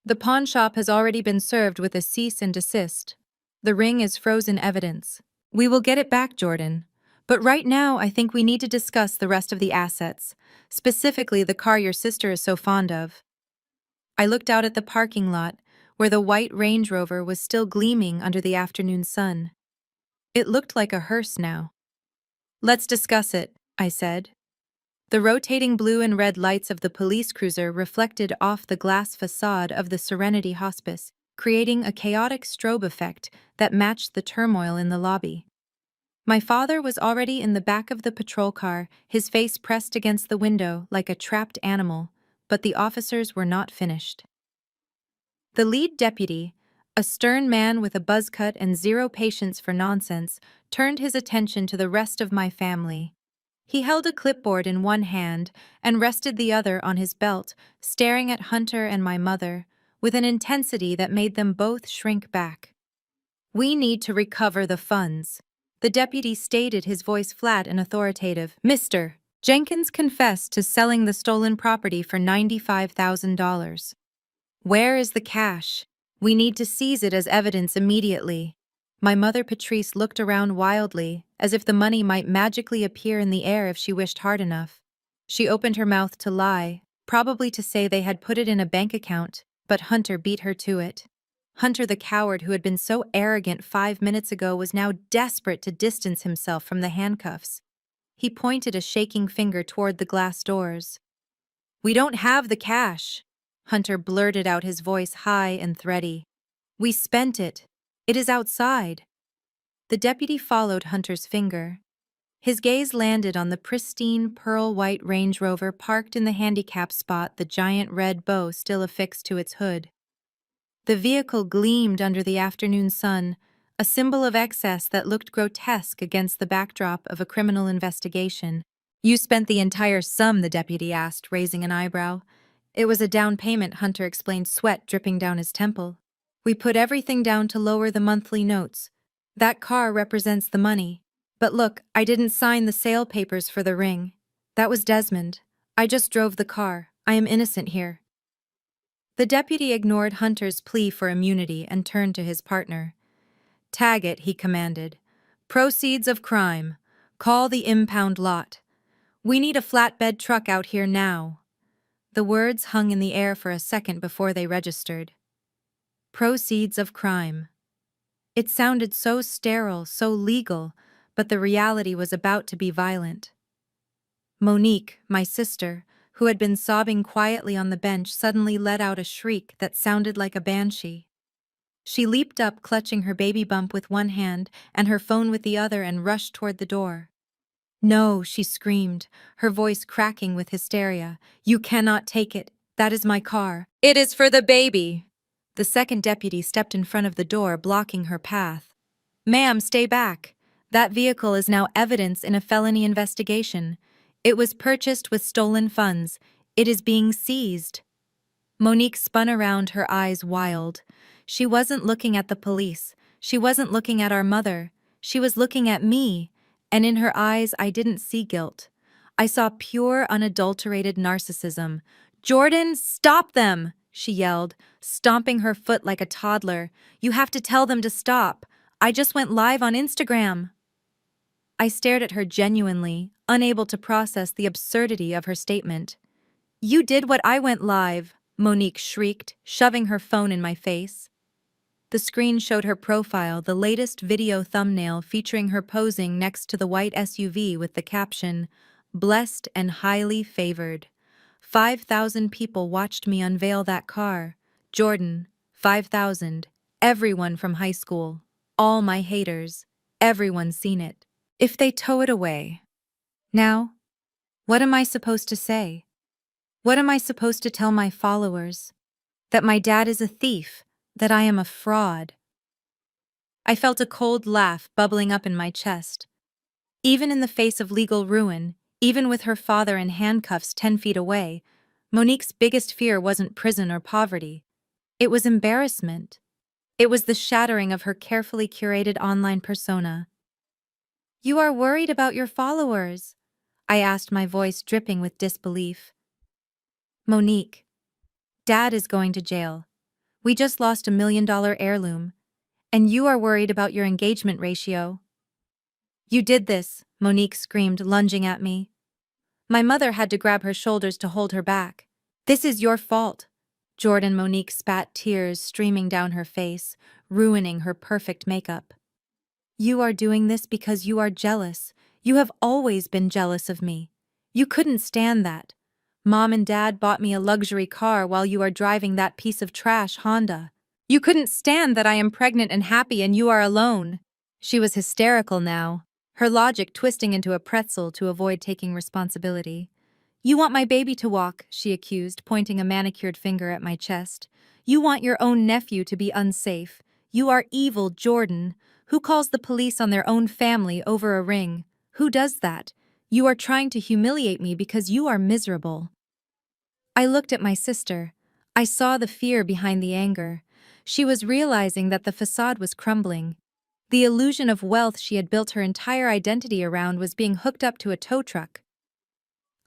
The pawn shop has already been served with a cease and desist. The ring is frozen evidence. We will get it back, Jordan. But right now, I think we need to discuss the rest of the assets, specifically the car your sister is so fond of. I looked out at the parking lot, where the white Range Rover was still gleaming under the afternoon sun. It looked like a hearse now. Let's discuss it, I said. The rotating blue and red lights of the police cruiser reflected off the glass facade of the Serenity Hospice, creating a chaotic strobe effect that matched the turmoil in the lobby. My father was already in the back of the patrol car, his face pressed against the window like a trapped animal, but the officers were not finished. The lead deputy, a stern man with a buzz cut and zero patience for nonsense, turned his attention to the rest of my family. He held a clipboard in one hand and rested the other on his belt, staring at Hunter and my mother, with an intensity that made them both shrink back. "We need to recover the funds," the deputy stated, his voice flat and authoritative. "Mr. Jenkins confessed to selling the stolen property for $95,000. Where is the cash? We need to seize it as evidence immediately." My mother Patrice looked around wildly, as if the money might magically appear in the air if she wished hard enough. She opened her mouth to lie, probably to say they had put it in a bank account, but Hunter beat her to it. Hunter, the coward who had been so arrogant 5 minutes ago, was now desperate to distance himself from the handcuffs. He pointed a shaking finger toward the glass doors. "We don't have the cash," Hunter blurted out, his voice high and thready. "We spent it. It is outside." The deputy followed Hunter's finger. His gaze landed on the pristine, pearl-white Range Rover parked in the handicap spot, the giant red bow still affixed to its hood. The vehicle gleamed under the afternoon sun, a symbol of excess that looked grotesque against the backdrop of a criminal investigation. "You spent the entire sum?" the deputy asked, raising an eyebrow. "It was a down payment," Hunter explained, sweat dripping down his temple. "We put everything down to lower the monthly notes. That car represents the money. But look, I didn't sign the sale papers for the ring. That was Desmond. I just drove the car. I am innocent here." The deputy ignored Hunter's plea for immunity and turned to his partner. "Tag it," he commanded. "Proceeds of crime. Call the impound lot. We need a flatbed truck out here now." The words hung in the air for a second before they registered. Proceeds of crime. It sounded so sterile, so legal, but the reality was about to be violent. Monique, my sister, who had been sobbing quietly on the bench, suddenly let out a shriek that sounded like a banshee. She leaped up, clutching her baby bump with one hand and her phone with the other, and rushed toward the door. "No," she screamed, her voice cracking with hysteria. "You cannot take it. That is my car. It is for the baby." The second deputy stepped in front of the door, blocking her path. "Ma'am, stay back. That vehicle is now evidence in a felony investigation. It was purchased with stolen funds. It is being seized." Monique spun around, her eyes wild. She wasn't looking at the police. She wasn't looking at our mother. She was looking at me, and in her eyes I didn't see guilt. I saw pure, unadulterated narcissism. "Jordan, stop them!" she yelled, stomping her foot like a toddler. "You have to tell them to stop. I just went live on Instagram." I stared at her genuinely, unable to process the absurdity of her statement. "You did what I went live," Monique shrieked, shoving her phone in my face. The screen showed her profile, the latest video thumbnail featuring her posing next to the white SUV with the caption, "Blessed and highly favored." 5,000 people watched me unveil that car. Jordan, 5,000. Everyone from high school. All my haters. Everyone's seen it. If they tow it away. Now, what am I supposed to say? What am I supposed to tell my followers? That my dad is a thief, that I am a fraud. I felt a cold laugh bubbling up in my chest. Even in the face of legal ruin, even with her father in handcuffs 10 feet away, Monique's biggest fear wasn't prison or poverty. It was embarrassment. It was the shattering of her carefully curated online persona. "You are worried about your followers?" I asked, my voice dripping with disbelief. "Monique, Dad is going to jail. We just lost $1 million heirloom. And you are worried about your engagement ratio." "You did this," Monique screamed, lunging at me. My mother had to grab her shoulders to hold her back. "This is your fault." Jordan, Monique spat, tears streaming down her face, ruining her perfect makeup. "You are doing this because you are jealous. You have always been jealous of me. You couldn't stand that. Mom and Dad bought me a luxury car while you are driving that piece of trash Honda. You couldn't stand that I am pregnant and happy and you are alone." She was hysterical now, her logic twisting into a pretzel to avoid taking responsibility. "You want my baby to walk," she accused, pointing a manicured finger at my chest. "You want your own nephew to be unsafe. You are evil, Jordan. Who calls the police on their own family over a ring? Who does that? You are trying to humiliate me because you are miserable." I looked at my sister. I saw the fear behind the anger. She was realizing that the facade was crumbling. The illusion of wealth she had built her entire identity around was being hooked up to a tow truck.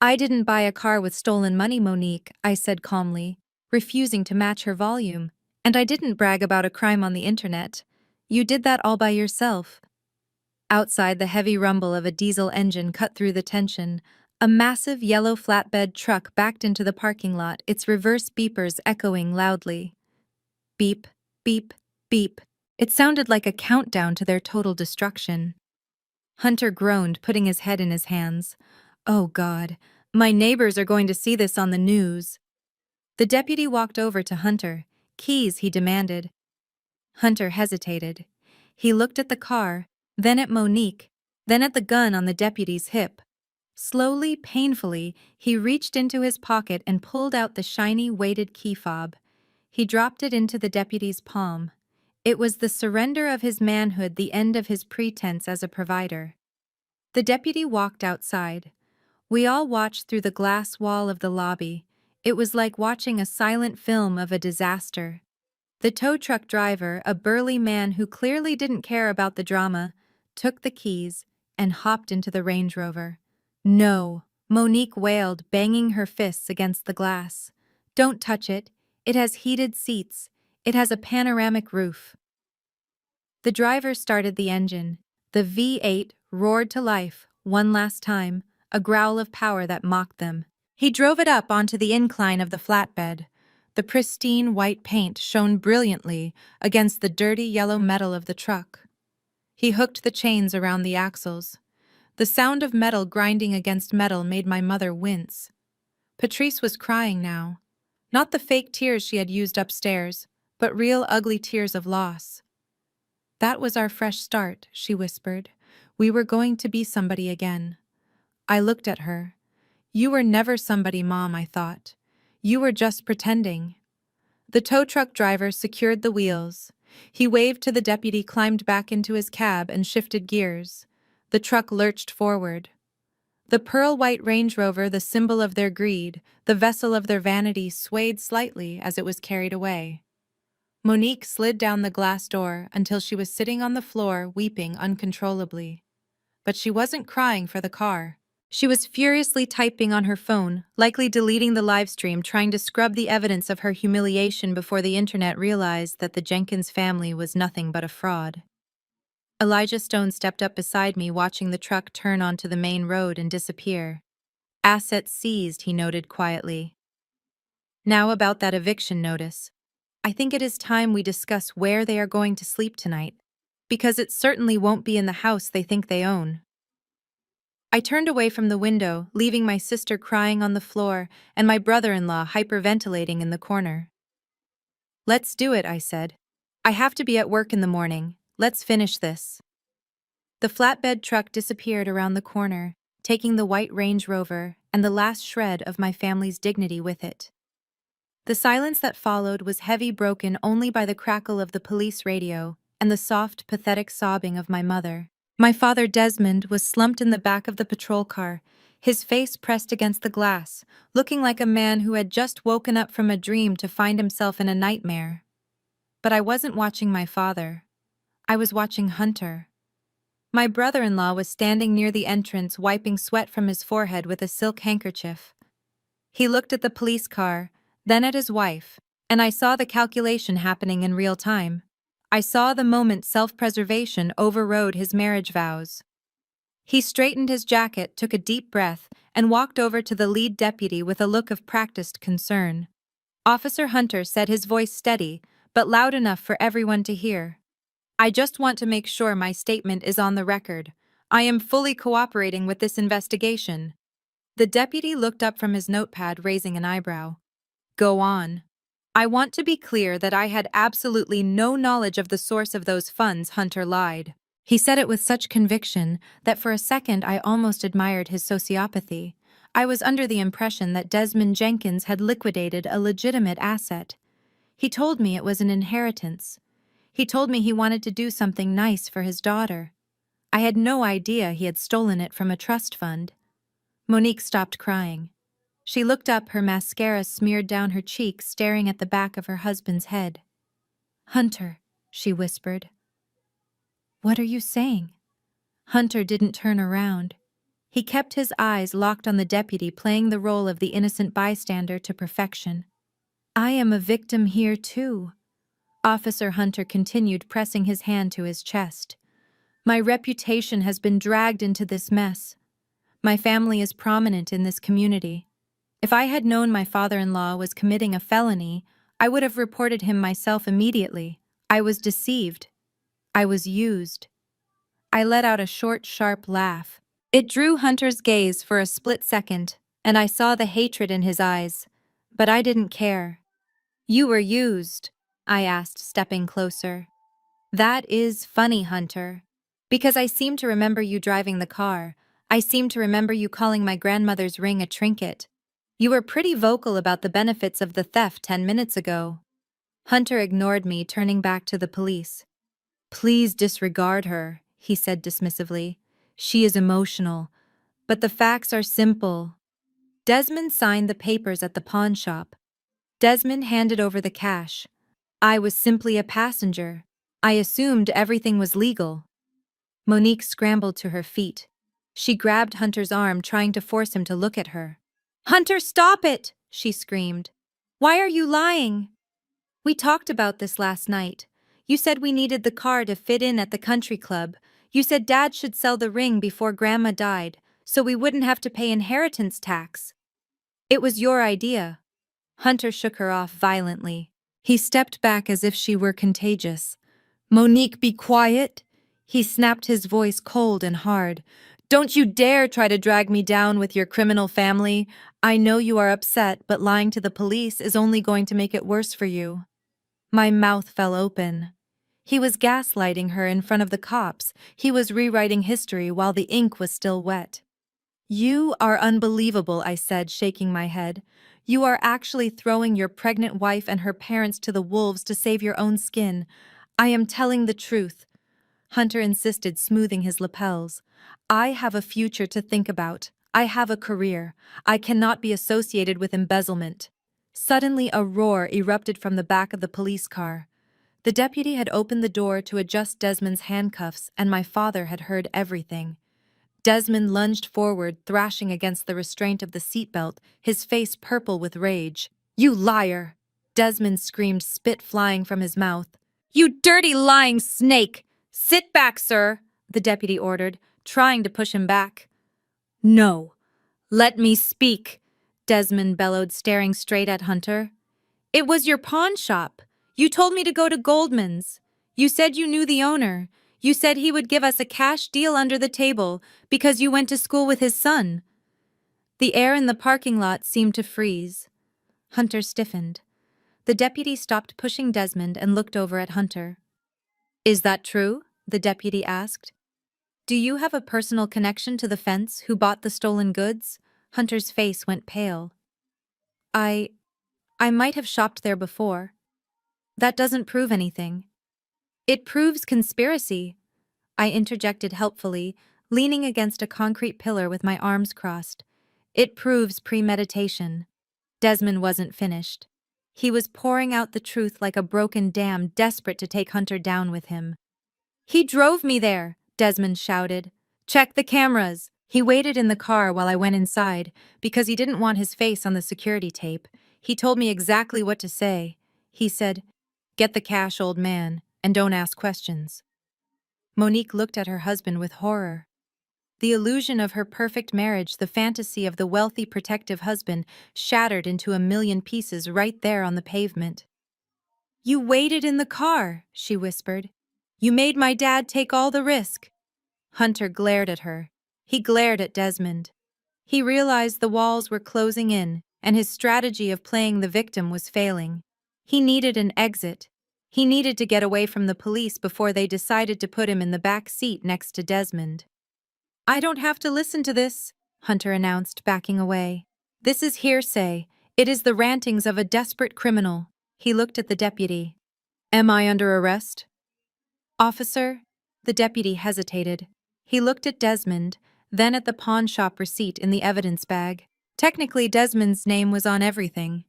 "I didn't buy a car with stolen money, Monique," I said calmly, refusing to match her volume. "And I didn't brag about a crime on the internet. You did that all by yourself." Outside, the heavy rumble of a diesel engine cut through the tension. A massive yellow flatbed truck backed into the parking lot, its reverse beepers echoing loudly. Beep, beep, beep. It sounded like a countdown to their total destruction. Hunter groaned, putting his head in his hands. "Oh God, my neighbors are going to see this on the news." The deputy walked over to Hunter. "Keys," he demanded. Hunter hesitated. He looked at the car, then at Monique, then at the gun on the deputy's hip. Slowly, painfully, he reached into his pocket and pulled out the shiny, weighted key fob. He dropped it into the deputy's palm. It was the surrender of his manhood, the end of his pretense as a provider. The deputy walked outside. We all watched through the glass wall of the lobby. It was like watching a silent film of a disaster. The tow truck driver, a burly man who clearly didn't care about the drama, took the keys and hopped into the Range Rover. "No," Monique wailed, banging her fists against the glass. "Don't touch it. It has heated seats. It has a panoramic roof." The driver started the engine. The V8 roared to life, one last time, a growl of power that mocked them. He drove it up onto the incline of the flatbed. The pristine white paint shone brilliantly against the dirty yellow metal of the truck. He hooked the chains around the axles. The sound of metal grinding against metal made my mother wince. Patrice was crying now. Not the fake tears she had used upstairs, but real ugly tears of loss. "That was our fresh start," she whispered. "We were going to be somebody again." I looked at her. "You were never somebody, Mom," I thought. "You were just pretending." The tow truck driver secured the wheels. He waved to the deputy, climbed back into his cab, and shifted gears. The truck lurched forward. The pearl-white Range Rover, the symbol of their greed, the vessel of their vanity, swayed slightly as it was carried away. Monique slid down the glass door until she was sitting on the floor, weeping uncontrollably. But she wasn't crying for the car. She was furiously typing on her phone, likely deleting the livestream, trying to scrub the evidence of her humiliation before the internet realized that the Jenkins family was nothing but a fraud. Elijah Stone stepped up beside me, watching the truck turn onto the main road and disappear. "Assets seized," he noted quietly. "Now about that eviction notice. I think it is time we discuss where they are going to sleep tonight, because it certainly won't be in the house they think they own." I turned away from the window, leaving my sister crying on the floor and my brother-in-law hyperventilating in the corner. "Let's do it," I said. "I have to be at work in the morning. Let's finish this." The flatbed truck disappeared around the corner, taking the white Range Rover and the last shred of my family's dignity with it. The silence that followed was heavy, broken only by the crackle of the police radio and the soft, pathetic sobbing of my mother. My father, Desmond, was slumped in the back of the patrol car, his face pressed against the glass, looking like a man who had just woken up from a dream to find himself in a nightmare. But I wasn't watching my father. I was watching Hunter. My brother-in-law was standing near the entrance, wiping sweat from his forehead with a silk handkerchief. He looked at the police car, then at his wife, and I saw the calculation happening in real time. I saw the moment self-preservation overrode his marriage vows. He straightened his jacket, took a deep breath, and walked over to the lead deputy with a look of practiced concern. Officer Hunter said, his voice steady, but loud enough for everyone to hear. "I just want to make sure my statement is on the record. I am fully cooperating with this investigation." The deputy looked up from his notepad, raising an eyebrow. "Go on." "I want to be clear that I had absolutely no knowledge of the source of those funds," Hunter lied. He said it with such conviction that for a second I almost admired his sociopathy. I was under the impression that Desmond Jenkins had liquidated a legitimate asset. He told me it was an inheritance. He told me he wanted to do something nice for his daughter. I had no idea he had stolen it from a trust fund. Monique stopped crying. She looked up, her mascara smeared down her cheeks, staring at the back of her husband's head. "Hunter," she whispered. "What are you saying?" Hunter didn't turn around. He kept his eyes locked on the deputy, playing the role of the innocent bystander to perfection. "I am a victim here, too," Officer Hunter continued, pressing his hand to his chest. "My reputation has been dragged into this mess. My family is prominent in this community. If I had known my father-in-law was committing a felony, I would have reported him myself immediately. I was deceived. I was used." I let out a short, sharp laugh. It drew Hunter's gaze for a split second, and I saw the hatred in his eyes. But I didn't care. "You were used?" I asked, stepping closer. "That is funny, Hunter. Because I seem to remember you driving the car. I seem to remember you calling my grandmother's ring a trinket. You were pretty vocal about the benefits of the theft 10 minutes ago." Hunter ignored me, turning back to the police. "Please disregard her," he said dismissively. "She is emotional. But the facts are simple." Desmond signed the papers at the pawn shop. Desmond handed over the cash. I was simply a passenger. I assumed everything was legal. Monique scrambled to her feet. She grabbed Hunter's arm, trying to force him to look at her. "Hunter, stop it!" she screamed. "Why are you lying?" "We talked about this last night. You said we needed the car to fit in at the country club. You said Dad should sell the ring before Grandma died, so we wouldn't have to pay inheritance tax. It was your idea." Hunter shook her off violently. He stepped back as if she were contagious. "Monique, be quiet!" He snapped, his voice cold and hard. "Don't you dare try to drag me down with your criminal family. I know you are upset, but lying to the police is only going to make it worse for you." My mouth fell open. He was gaslighting her in front of the cops. He was rewriting history while the ink was still wet. "You are unbelievable," I said, shaking my head. "You are actually throwing your pregnant wife and her parents to the wolves to save your own skin. I am telling the truth." Hunter insisted, smoothing his lapels. "I have a future to think about. I have a career. I cannot be associated with embezzlement." Suddenly, a roar erupted from the back of the police car. The deputy had opened the door to adjust Desmond's handcuffs, and my father had heard everything. Desmond lunged forward, thrashing against the restraint of the seatbelt, his face purple with rage. "You liar!" Desmond screamed, spit flying from his mouth. "You dirty lying snake! Sit back, sir," the deputy ordered, trying to push him back. "No. Let me speak," Desmond bellowed, staring straight at Hunter. "It was your pawn shop. You told me to go to Goldman's. You said you knew the owner. You said he would give us a cash deal under the table because you went to school with his son." The air in the parking lot seemed to freeze. Hunter stiffened. The deputy stopped pushing Desmond and looked over at Hunter. "Is that true?" the deputy asked. "Do you have a personal connection to the fence who bought the stolen goods?" Hunter's face went pale. I might have shopped there before." "That doesn't prove anything." "It proves conspiracy," I interjected helpfully, leaning against a concrete pillar with my arms crossed. "It proves premeditation." Desmond wasn't finished. He was pouring out the truth like a broken dam, desperate to take Hunter down with him. "He drove me there," Desmond shouted. "Check the cameras." He waited in the car while I went inside, because he didn't want his face on the security tape. He told me exactly what to say. He said, "Get the cash, old man, and don't ask questions." Monique looked at her husband with horror. The illusion of her perfect marriage, the fantasy of the wealthy, protective husband, shattered into a million pieces right there on the pavement. "You waited in the car," she whispered. "You made my dad take all the risk." Hunter glared at her. He glared at Desmond. He realized the walls were closing in, and his strategy of playing the victim was failing. He needed an exit. He needed to get away from the police before they decided to put him in the back seat next to Desmond. "I don't have to listen to this," Hunter announced, backing away. "This is hearsay. It is the rantings of a desperate criminal." He looked at the deputy. "Am I under arrest?" "Officer?" The deputy hesitated. He looked at Desmond, then at the pawn shop receipt in the evidence bag. Technically, Desmond's name was on everything.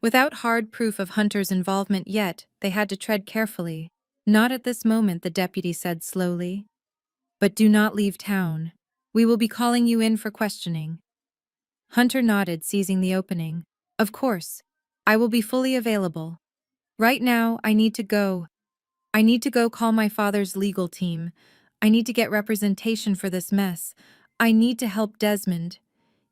Without hard proof of Hunter's involvement yet, they had to tread carefully. "Not at this moment," the deputy said slowly. "But do not leave town. We will be calling you in for questioning." Hunter nodded, seizing the opening. "Of course. I will be fully available. Right now, I need to go. I need to go call my father's legal team. I need to get representation for this mess. I need to help Desmond."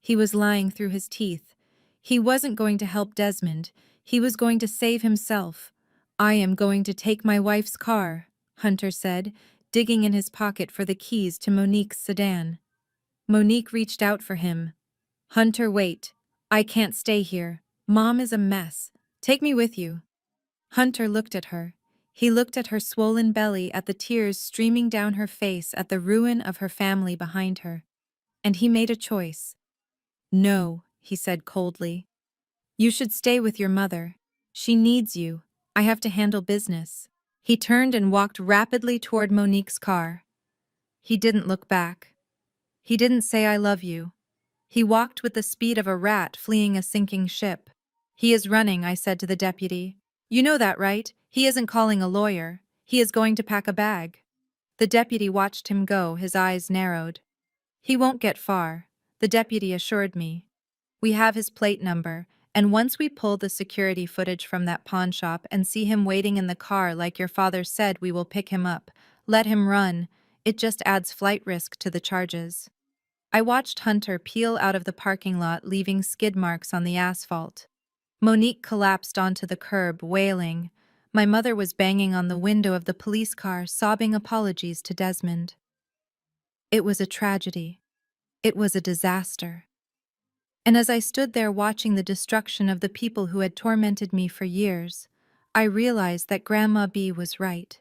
He was lying through his teeth. He wasn't going to help Desmond. He was going to save himself. "I am going to take my wife's car," Hunter said, digging in his pocket for the keys to Monique's sedan. Monique reached out for him. "Hunter, wait. I can't stay here. Mom is a mess. Take me with you." Hunter looked at her. He looked at her swollen belly, at the tears streaming down her face, at the ruin of her family behind her. And he made a choice. "No," he said coldly. "You should stay with your mother. She needs you. I have to handle business." He turned and walked rapidly toward Monique's car. He didn't look back. He didn't say "I love you." He walked with the speed of a rat fleeing a sinking ship. "He is running," I said to the deputy. "You know that, right? He isn't calling a lawyer. He is going to pack a bag." The deputy watched him go, his eyes narrowed. "He won't get far," the deputy assured me. "We have his plate number, and once we pull the security footage from that pawn shop and see him waiting in the car like your father said, we will pick him up. Let him run. It just adds flight risk to the charges." I watched Hunter peel out of the parking lot, leaving skid marks on the asphalt. Monique collapsed onto the curb, wailing. My mother was banging on the window of the police car, sobbing apologies to Desmond. It was a tragedy. It was a disaster. And as I stood there watching the destruction of the people who had tormented me for years, I realized that Grandma B was right.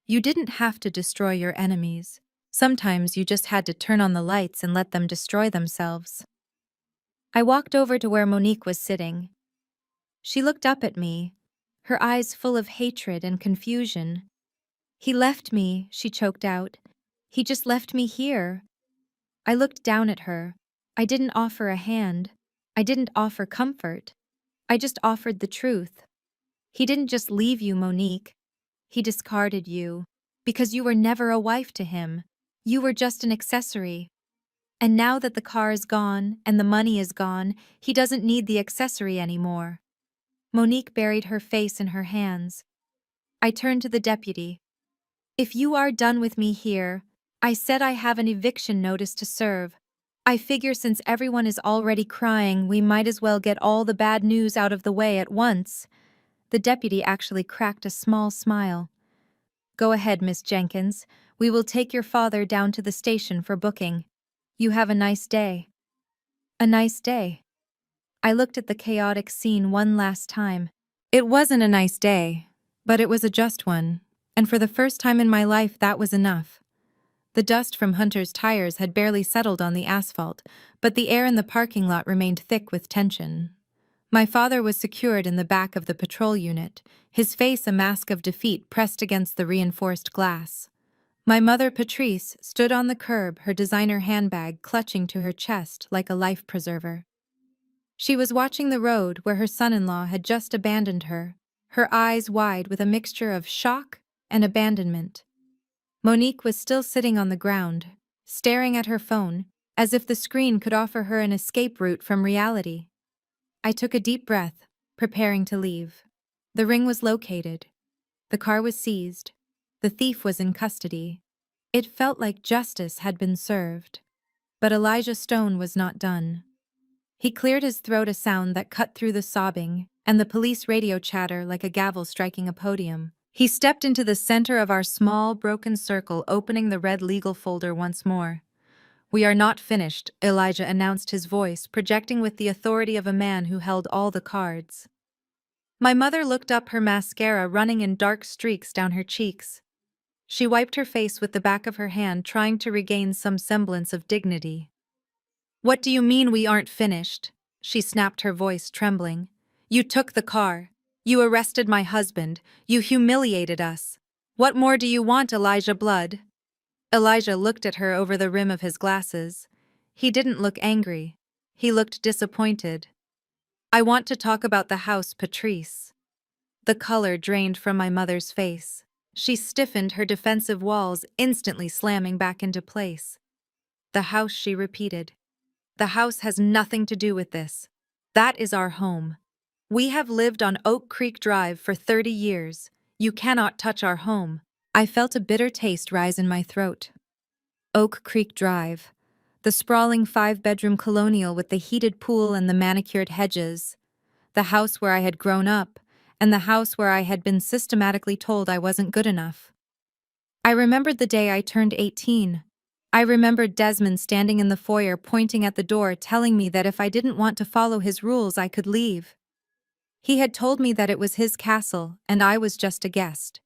You didn't have to destroy your enemies. Sometimes you just had to turn on the lights and let them destroy themselves. I walked over to where Monique was sitting. She looked up at me, her eyes full of hatred and confusion. "He left me," she choked out. "He just left me here." I looked down at her. I didn't offer a hand. I didn't offer comfort. I just offered the truth. "He didn't just leave you, Monique. He discarded you. Because you were never a wife to him. You were just an accessory. And now that the car is gone and the money is gone, he doesn't need the accessory anymore." Monique buried her face in her hands. I turned to the deputy. "If you are done with me here, I said I have an eviction notice to serve. I figure since everyone is already crying, we might as well get all the bad news out of the way at once." The deputy actually cracked a small smile. "Go ahead, Miss Jenkins. We will take your father down to the station for booking. You have a nice day." A nice day. I looked at the chaotic scene one last time. It wasn't a nice day, but it was a just one, and for the first time in my life that was enough. The dust from Hunter's tires had barely settled on the asphalt, but the air in the parking lot remained thick with tension. My father was secured in the back of the patrol unit, his face a mask of defeat pressed against the reinforced glass. My mother, Patrice, stood on the curb, her designer handbag clutching to her chest like a life preserver. She was watching the road where her son-in-law had just abandoned her, her eyes wide with a mixture of shock and abandonment. Monique was still sitting on the ground, staring at her phone, as if the screen could offer her an escape route from reality. I took a deep breath, preparing to leave. The ring was located. The car was seized. The thief was in custody. It felt like justice had been served. But Elijah Stone was not done. He cleared his throat, a sound that cut through the sobbing and the police radio chatter like a gavel striking a podium. He stepped into the center of our small, broken circle, opening the red legal folder once more. "We are not finished," Elijah announced, his voice projecting with the authority of a man who held all the cards. My mother looked up, her mascara running in dark streaks down her cheeks. She wiped her face with the back of her hand, trying to regain some semblance of dignity. "What do you mean we aren't finished?" she snapped, her voice trembling. "You took the car. You arrested my husband. You humiliated us. What more do you want, Elijah Blood?" Elijah looked at her over the rim of his glasses. He didn't look angry. He looked disappointed. "I want to talk about the house, Patrice." The color drained from my mother's face. She stiffened, her defensive walls instantly slamming back into place. "The house," she repeated. "The house has nothing to do with this. That is our home. We have lived on Oak Creek Drive for 30 years. You cannot touch our home." I felt a bitter taste rise in my throat. Oak Creek Drive. The sprawling 5-bedroom colonial with the heated pool and the manicured hedges. The house where I had grown up, and the house where I had been systematically told I wasn't good enough. I remembered the day I turned 18. I remembered Desmond standing in the foyer, pointing at the door, telling me that if I didn't want to follow his rules, I could leave. He had told me that it was his castle, and I was just a guest.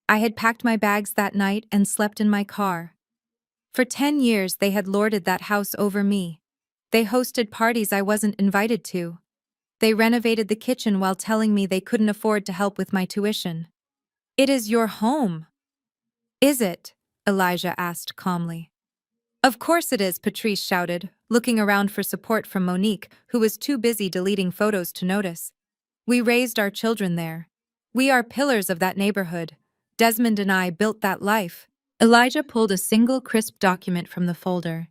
I had packed my bags that night and slept in my car. For 10 years, they had lorded that house over me. They hosted parties I wasn't invited to. They renovated the kitchen while telling me they couldn't afford to help with my tuition. "It is your home." "Is it?" Elijah asked calmly. "Of course it is," Patrice shouted, looking around for support from Monique, who was too busy deleting photos to notice. "We raised our children there. We are pillars of that neighborhood. Desmond and I built that life." Elijah pulled a single crisp document from the folder.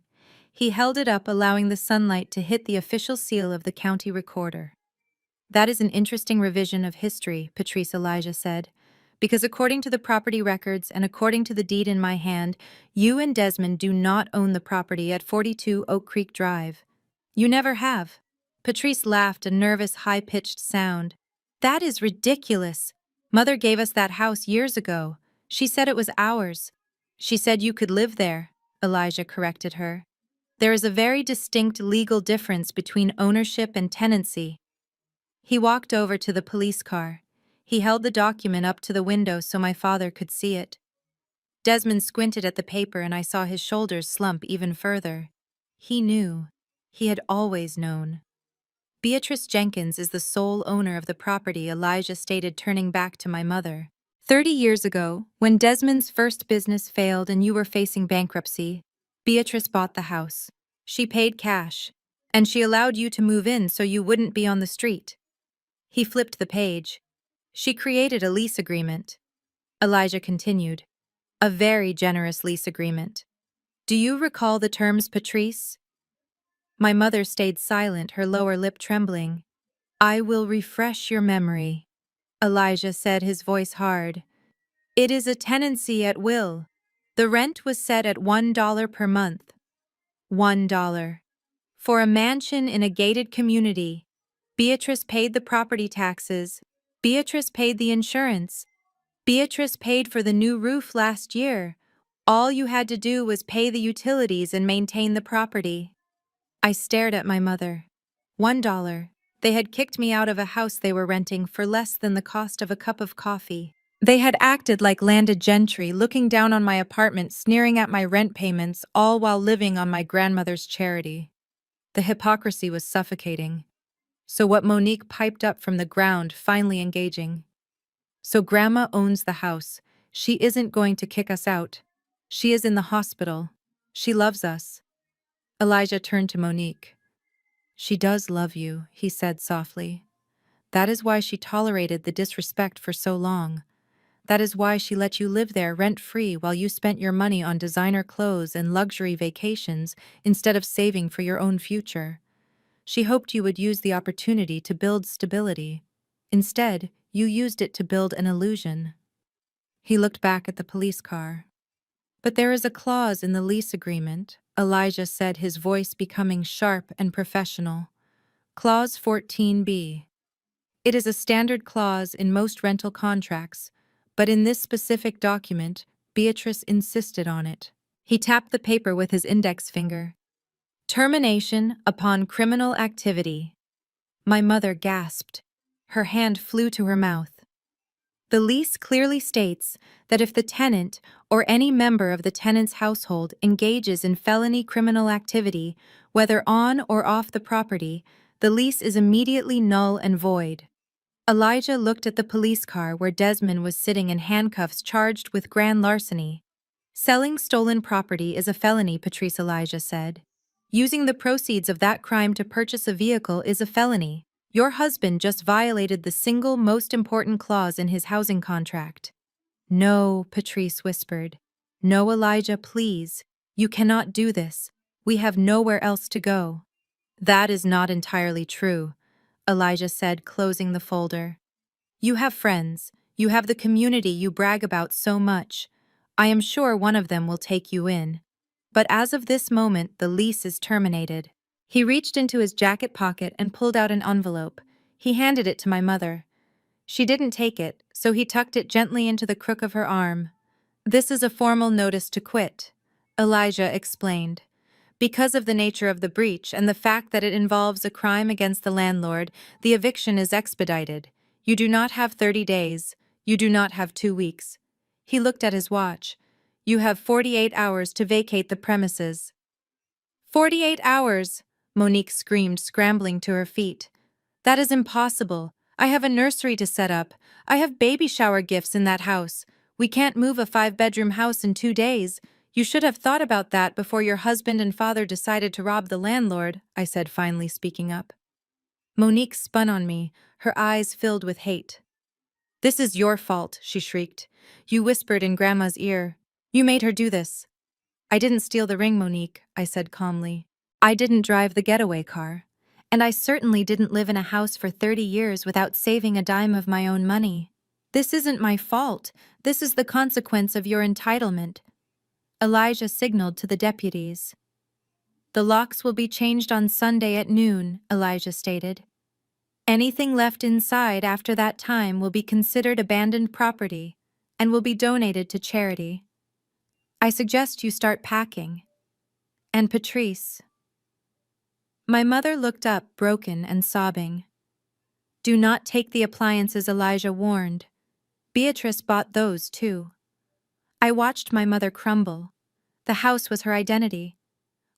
He held it up, allowing the sunlight to hit the official seal of the county recorder. "That is an interesting revision of history," Patrice, Elijah said, "because according to the property records and according to the deed in my hand, you and Desmond do not own the property at 42 Oak Creek Drive. You never have." Patrice laughed, a nervous, high-pitched sound. "That is ridiculous. Mother gave us that house years ago. She said it was ours." "She said you could live there," Elijah corrected her. "There is a very distinct legal difference between ownership and tenancy." He walked over to the police car. He held the document up to the window so my father could see it. Desmond squinted at the paper, and I saw his shoulders slump even further. He knew. He had always known. "Beatrice Jenkins is the sole owner of the property," Elijah stated, turning back to my mother. 30 years ago, when Desmond's first business failed and you were facing bankruptcy, Beatrice bought the house. She paid cash, and she allowed you to move in so you wouldn't be on the street." He flipped the page. "She created a lease agreement," Elijah continued. "A very generous lease agreement. Do you recall the terms, Patrice?" My mother stayed silent, her lower lip trembling. "I will refresh your memory," Elijah said, his voice hard. "It is a tenancy at will. The rent was set at $1 per month. $1. For a mansion in a gated community. Beatrice paid the property taxes. Beatrice paid the insurance. Beatrice paid for the new roof last year. All you had to do was pay the utilities and maintain the property." I stared at my mother. $1. They had kicked me out of a house they were renting for less than the cost of a cup of coffee. They had acted like landed gentry, looking down on my apartment, sneering at my rent payments, all while living on my grandmother's charity. The hypocrisy was suffocating. So what Monique piped up from the ground, finally engaging. "So Grandma owns the house. She isn't going to kick us out. She is in the hospital. She loves us." Elijah turned to Monique. "She does love you," he said softly. "That is why she tolerated the disrespect for so long. That is why she let you live there rent-free while you spent your money on designer clothes and luxury vacations instead of saving for your own future. She hoped you would use the opportunity to build stability. Instead, you used it to build an illusion." He looked back at the police car. "But there is a clause in the lease agreement," Elijah said, his voice becoming sharp and professional. "Clause 14B. It is a standard clause in most rental contracts, but in this specific document, Beatrice insisted on it." He tapped the paper with his index finger. "Termination upon criminal activity." My mother gasped. Her hand flew to her mouth. The lease clearly states that if the tenant or any member of the tenant's household engages in felony criminal activity, whether on or off the property, the lease is immediately null and void. Elijah looked at the police car where Desmond was sitting in handcuffs charged with grand larceny. Selling stolen property is a felony, Patrice Elijah said. Using the proceeds of that crime to purchase a vehicle is a felony. Your husband just violated the single most important clause in his housing contract. No, Patrice whispered. No, Elijah, please. You cannot do this. We have nowhere else to go. That is not entirely true, Elijah said, closing the folder. You have friends. You have the community you brag about so much. I am sure one of them will take you in. But as of this moment, the lease is terminated. He reached into his jacket pocket and pulled out an envelope. He handed it to my mother. She didn't take it, so he tucked it gently into the crook of her arm. This is a formal notice to quit, Elijah explained. Because of the nature of the breach and the fact that it involves a crime against the landlord, the eviction is expedited. You do not have 30 days. You do not have 2 weeks. He looked at his watch. You have 48 hours to vacate the premises. 48 hours! Monique screamed, scrambling to her feet. That is impossible. I have a nursery to set up. I have baby shower gifts in that house. We can't move a 5-bedroom house in 2 days. You should have thought about that before your husband and father decided to rob the landlord, I said, finally speaking up. Monique spun on me, her eyes filled with hate. This is your fault, she shrieked. You whispered in Grandma's ear. You made her do this. I didn't steal the ring, Monique, I said calmly. I didn't drive the getaway car. And I certainly didn't live in a house for 30 years without saving a dime of my own money. This isn't my fault. This is the consequence of your entitlement. Elijah signaled to the deputies. The locks will be changed on Sunday at noon, Elijah stated. Anything left inside after that time will be considered abandoned property and will be donated to charity. I suggest you start packing. And Patrice. My mother looked up, broken and sobbing. Do not take the appliances, Elijah warned. Beatrice bought those too. I watched my mother crumble. The house was her identity.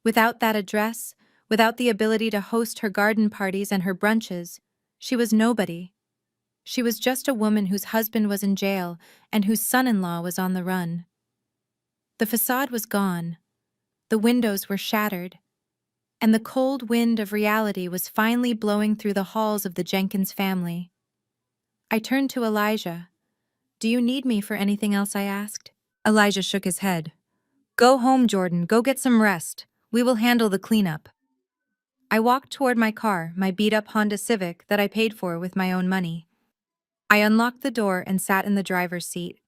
Without that address, without the ability to host her garden parties and her brunches, she was nobody. She was just a woman whose husband was in jail and whose son-in-law was on the run. The facade was gone. The windows were shattered. And the cold wind of reality was finally blowing through the halls of the Jenkins family. I turned to Elijah. Do you need me for anything else? I asked. Elijah shook his head. Go home, Jordan. Go get some rest. We will handle the cleanup. I walked toward my car, my beat-up Honda Civic that I paid for with my own money. I unlocked the door and sat in the driver's seat.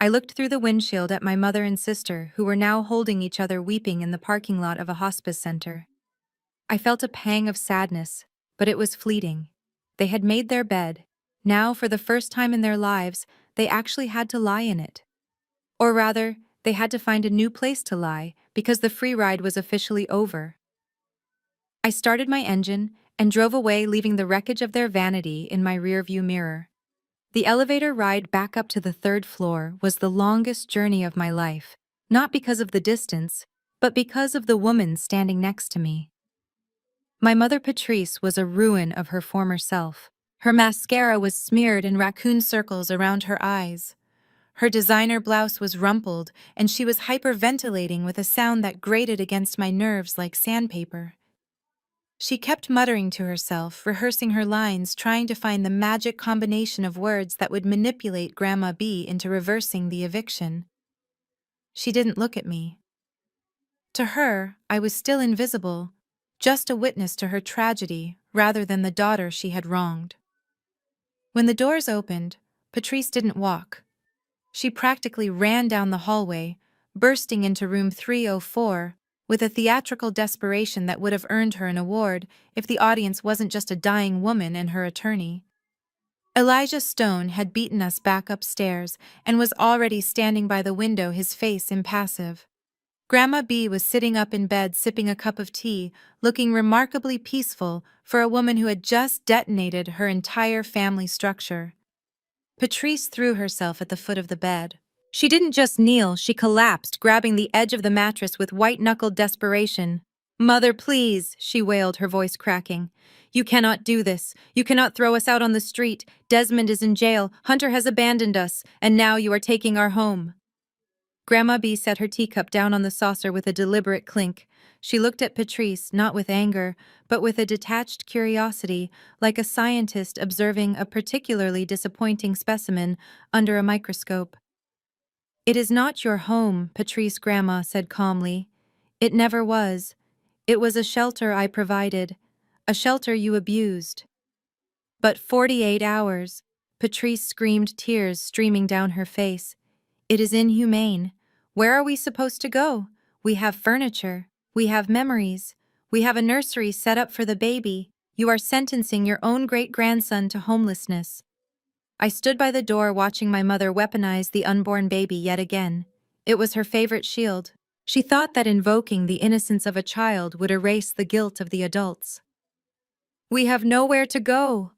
I looked through the windshield at my mother and sister, who were now holding each other weeping in the parking lot of a hospice center. I felt a pang of sadness, but it was fleeting. They had made their bed. Now, for the first time in their lives, they actually had to lie in it. Or rather, they had to find a new place to lie because the free ride was officially over. I started my engine and drove away, leaving the wreckage of their vanity in my rearview mirror. The elevator ride back up to the 3rd floor was the longest journey of my life, not because of the distance, but because of the woman standing next to me. My mother Patrice was a ruin of her former self. Her mascara was smeared in raccoon circles around her eyes. Her designer blouse was rumpled, and she was hyperventilating with a sound that grated against my nerves like sandpaper. She kept muttering to herself, rehearsing her lines, trying to find the magic combination of words that would manipulate Grandma B into reversing the eviction. She didn't look at me. To her, I was still invisible, just a witness to her tragedy rather than the daughter she had wronged. When the doors opened, Patrice didn't walk. She practically ran down the hallway, bursting into room 304, with a theatrical desperation that would have earned her an award if the audience wasn't just a dying woman and her attorney. Elijah Stone had beaten us back upstairs and was already standing by the window, his face impassive. Grandma B was sitting up in bed sipping a cup of tea, looking remarkably peaceful for a woman who had just detonated her entire family structure. Patrice threw herself at the foot of the bed. She didn't just kneel, she collapsed, grabbing the edge of the mattress with white-knuckled desperation. "Mother, please," she wailed, her voice cracking. "You cannot do this. You cannot throw us out on the street. Desmond is in jail, Hunter has abandoned us, and now you are taking our home." Grandma B set her teacup down on the saucer with a deliberate clink. She looked at Patrice, not with anger, but with a detached curiosity, like a scientist observing a particularly disappointing specimen under a microscope. "It is not your home," Patrice Grandma said calmly. "It never was. It was a shelter I provided, a shelter you abused." "But 48 hours," Patrice screamed, tears streaming down her face. "It is inhumane. Where are we supposed to go? We have furniture. We have memories. We have a nursery set up for the baby. You are sentencing your own great-grandson to homelessness." I stood by the door watching my mother weaponize the unborn baby yet again. It was her favorite shield. She thought that invoking the innocence of a child would erase the guilt of the adults. "We have nowhere to go,"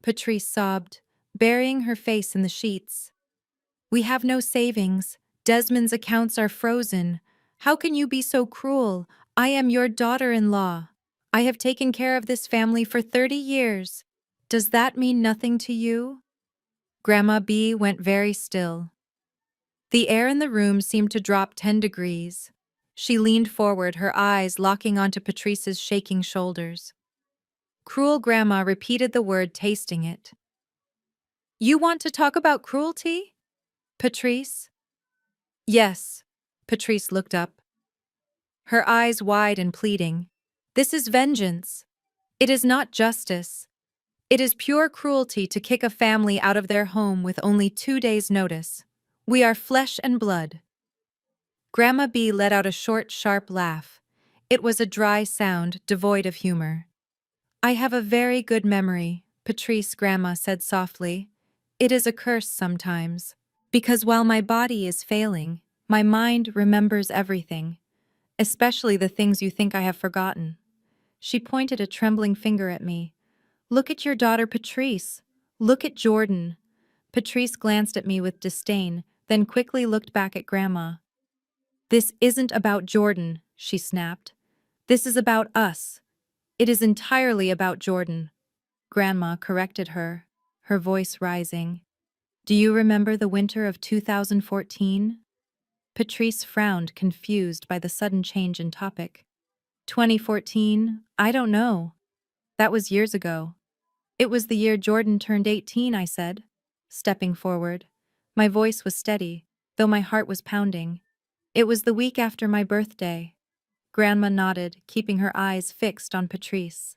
Patrice sobbed, burying her face in the sheets. "We have no savings. Desmond's accounts are frozen. How can you be so cruel? I am your daughter-in-law. I have taken care of this family for 30 years. Does that mean nothing to you?" Grandma B went very still. The air in the room seemed to drop 10 degrees. She leaned forward, her eyes locking onto Patrice's shaking shoulders. Cruel Grandma repeated the word, tasting it. "You want to talk about cruelty, Patrice?" "Yes." Patrice looked up, her eyes wide and pleading. "This is vengeance. It is not justice. It is pure cruelty to kick a family out of their home with only 2 days' notice. We are flesh and blood." Grandma B let out a short, sharp laugh. It was a dry sound, devoid of humor. "I have a very good memory," Patrice Grandma said softly. "It is a curse sometimes, because while my body is failing, my mind remembers everything, especially the things you think I have forgotten." She pointed a trembling finger at me. "Look at your daughter Patrice. Look at Jordan." Patrice glanced at me with disdain, then quickly looked back at Grandma. "This isn't about Jordan," she snapped. "This is about us. It is entirely about Jordan." Grandma corrected her, her voice rising. "Do you remember the winter of 2014? Patrice frowned, confused by the sudden change in topic. 2014? I don't know. That was years ago." "It was the year Jordan turned 18, I said, stepping forward. My voice was steady, though my heart was pounding. "It was the week after my birthday." Grandma nodded, keeping her eyes fixed on Patrice.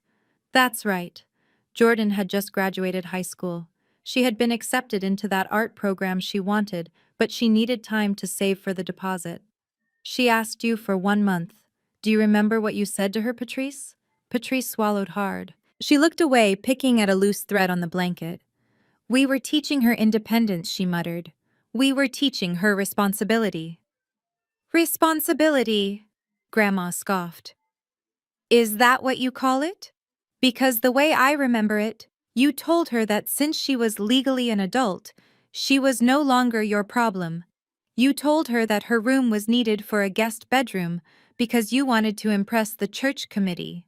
"That's right. Jordan had just graduated high school. She had been accepted into that art program she wanted, but she needed time to save for the deposit. She asked you for 1 month. Do you remember what you said to her, Patrice?" Patrice swallowed hard. She looked away, picking at a loose thread on the blanket. "We were teaching her independence," she muttered. "We were teaching her responsibility." "Responsibility," Grandma scoffed. "Is that what you call it? Because the way I remember it, you told her that since she was legally an adult, she was no longer your problem. You told her that her room was needed for a guest bedroom because you wanted to impress the church committee."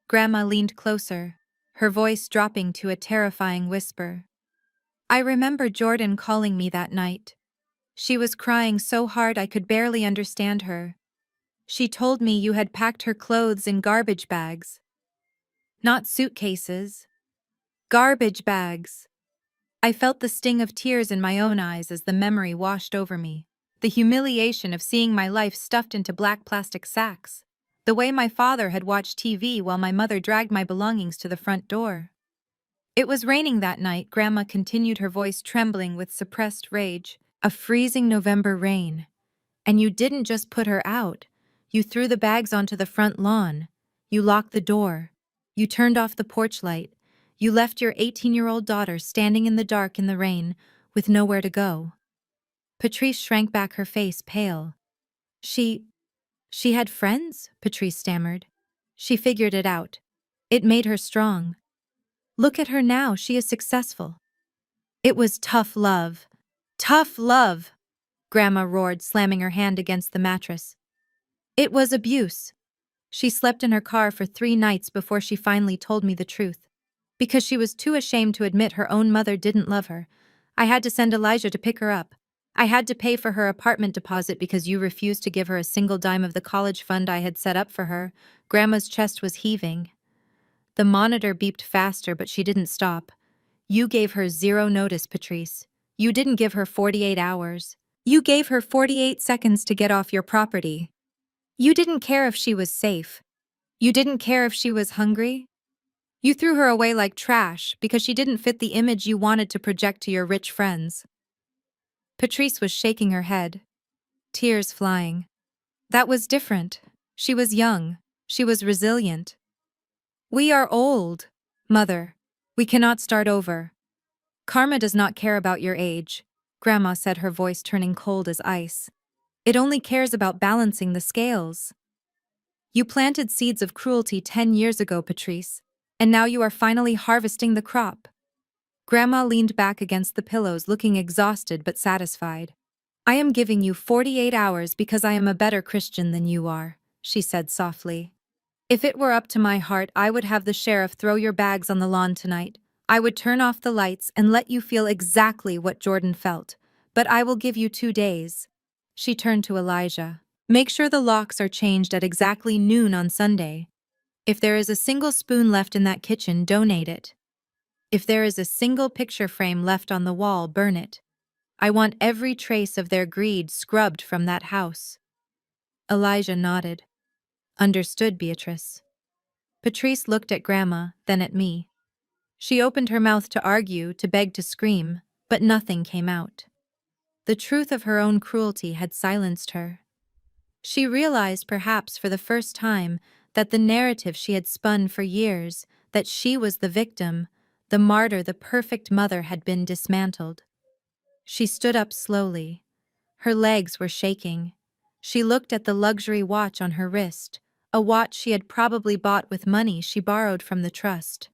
Grandma leaned closer, her voice dropping to a terrifying whisper. "I remember Jordan calling me that night. She was crying so hard I could barely understand her. She told me you had packed her clothes in garbage bags. Not suitcases. Garbage bags." I felt the sting of tears in my own eyes as the memory washed over me. The humiliation of seeing my life stuffed into black plastic sacks. The way my father had watched TV while my mother dragged my belongings to the front door. "It was raining that night," Grandma continued, her voice trembling with suppressed rage. "A freezing November rain. And you didn't just put her out. You threw the bags onto the front lawn. You locked the door. You turned off the porch light. You left your 18-year-old daughter standing in the dark in the rain, with nowhere to go." Patrice shrank back, her face pale. She had friends, Patrice stammered. She figured it out. It made her strong. Look at her now, she is successful. It was tough love. Tough love, Grandma roared, slamming her hand against the mattress. It was abuse. She slept in her car for 3 nights before she finally told me the truth. Because she was too ashamed to admit her own mother didn't love her. I had to send Elijah to pick her up. I had to pay for her apartment deposit because you refused to give her a single dime of the college fund I had set up for her. Grandma's chest was heaving. The monitor beeped faster, but she didn't stop. You gave her 0 notice, Patrice. You didn't give her 48 hours. You gave her 48 seconds to get off your property. You didn't care if she was safe. You didn't care if she was hungry. You threw her away like trash because she didn't fit the image you wanted to project to your rich friends. Patrice was shaking her head, tears flying. That was different. She was young. She was resilient. We are old, Mother. We cannot start over. Karma does not care about your age, Grandma said, her voice turning cold as ice. It only cares about balancing the scales. You planted seeds of cruelty 10 years ago, Patrice, and now you are finally harvesting the crop. Grandma leaned back against the pillows, looking exhausted but satisfied. I am giving you 48 hours because I am a better Christian than you are, she said softly. If it were up to my heart, I would have the sheriff throw your bags on the lawn tonight. I would turn off the lights and let you feel exactly what Jordan felt. But I will give you 2 days. She turned to Elijah. Make sure the locks are changed at exactly noon on Sunday. If there is a single spoon left in that kitchen, donate it. If there is a single picture frame left on the wall, burn it. I want every trace of their greed scrubbed from that house. Elijah nodded. Understood, Beatrice. Patrice looked at Grandma, then at me. She opened her mouth to argue, to beg, to scream, but nothing came out. The truth of her own cruelty had silenced her. She realized, perhaps for the first time, that the narrative she had spun for years, that she was the victim, the martyr, the perfect mother, had been dismantled. She stood up slowly. Her legs were shaking. She looked at the luxury watch on her wrist, a watch she had probably bought with money she borrowed from the trust.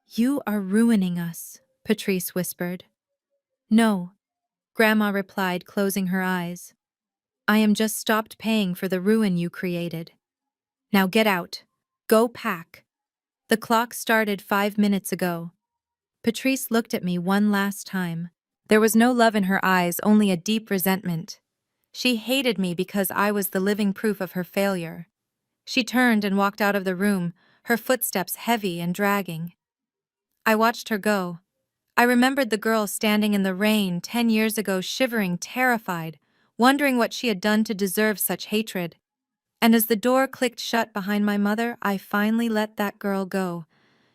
You are ruining us, Patrice whispered. No, Grandma replied, closing her eyes. I am just stopped paying for the ruin you created. Now get out. Go pack. The clock started 5 minutes ago. Patrice looked at me one last time. There was no love in her eyes, only a deep resentment. She hated me because I was the living proof of her failure. She turned and walked out of the room, her footsteps heavy and dragging. I watched her go. I remembered the girl standing in the rain 10 years ago, shivering, terrified, wondering what she had done to deserve such hatred. And as the door clicked shut behind my mother, I finally let that girl go.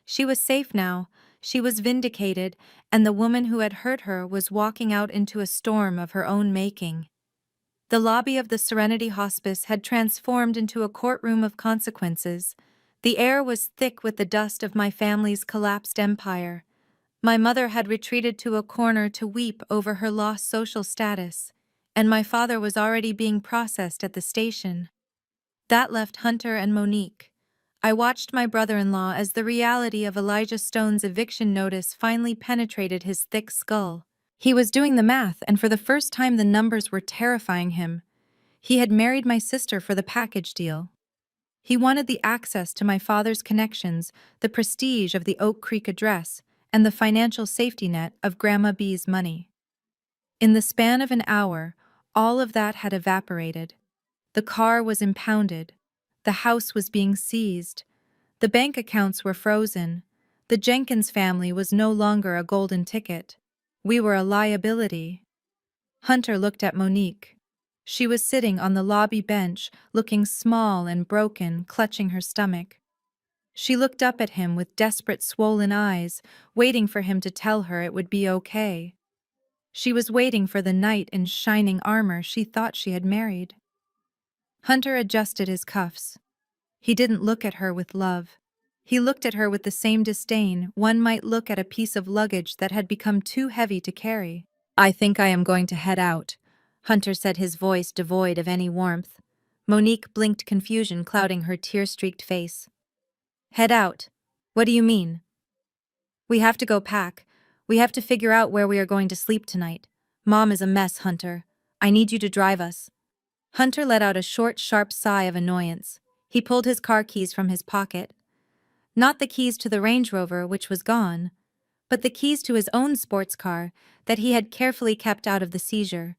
She was safe now, she was vindicated, and the woman who had hurt her was walking out into a storm of her own making. The lobby of the Serenity Hospice had transformed into a courtroom of consequences. The air was thick with the dust of my family's collapsed empire. My mother had retreated to a corner to weep over her lost social status, and my father was already being processed at the station. That left Hunter and Monique. I watched my brother-in-law as the reality of Elijah Stone's eviction notice finally penetrated his thick skull. He was doing the math, and for the first time the numbers were terrifying him. He had married my sister for the package deal. He wanted the access to my father's connections, the prestige of the Oak Creek address, and the financial safety net of Grandma B's money. In the span of an hour, all of that had evaporated. The car was impounded. The house was being seized. The bank accounts were frozen. The Jenkins family was no longer a golden ticket. We were a liability. Hunter looked at Monique. She was sitting on the lobby bench, looking small and broken, clutching her stomach. She looked up at him with desperate, swollen eyes, waiting for him to tell her it would be okay. She was waiting for the knight in shining armor she thought she had married. Hunter adjusted his cuffs. He didn't look at her with love. He looked at her with the same disdain one might look at a piece of luggage that had become too heavy to carry. I think I am going to head out, Hunter said, his voice devoid of any warmth. Monique blinked confusion clouding her tear-streaked face. Head out. What do you mean? We have to go pack. We have to figure out where we are going to sleep tonight. Mom is a mess, Hunter. I need you to drive us. Hunter let out a short, sharp sigh of annoyance. He pulled his car keys from his pocket. Not the keys to the Range Rover, which was gone, but the keys to his own sports car that he had carefully kept out of the seizure.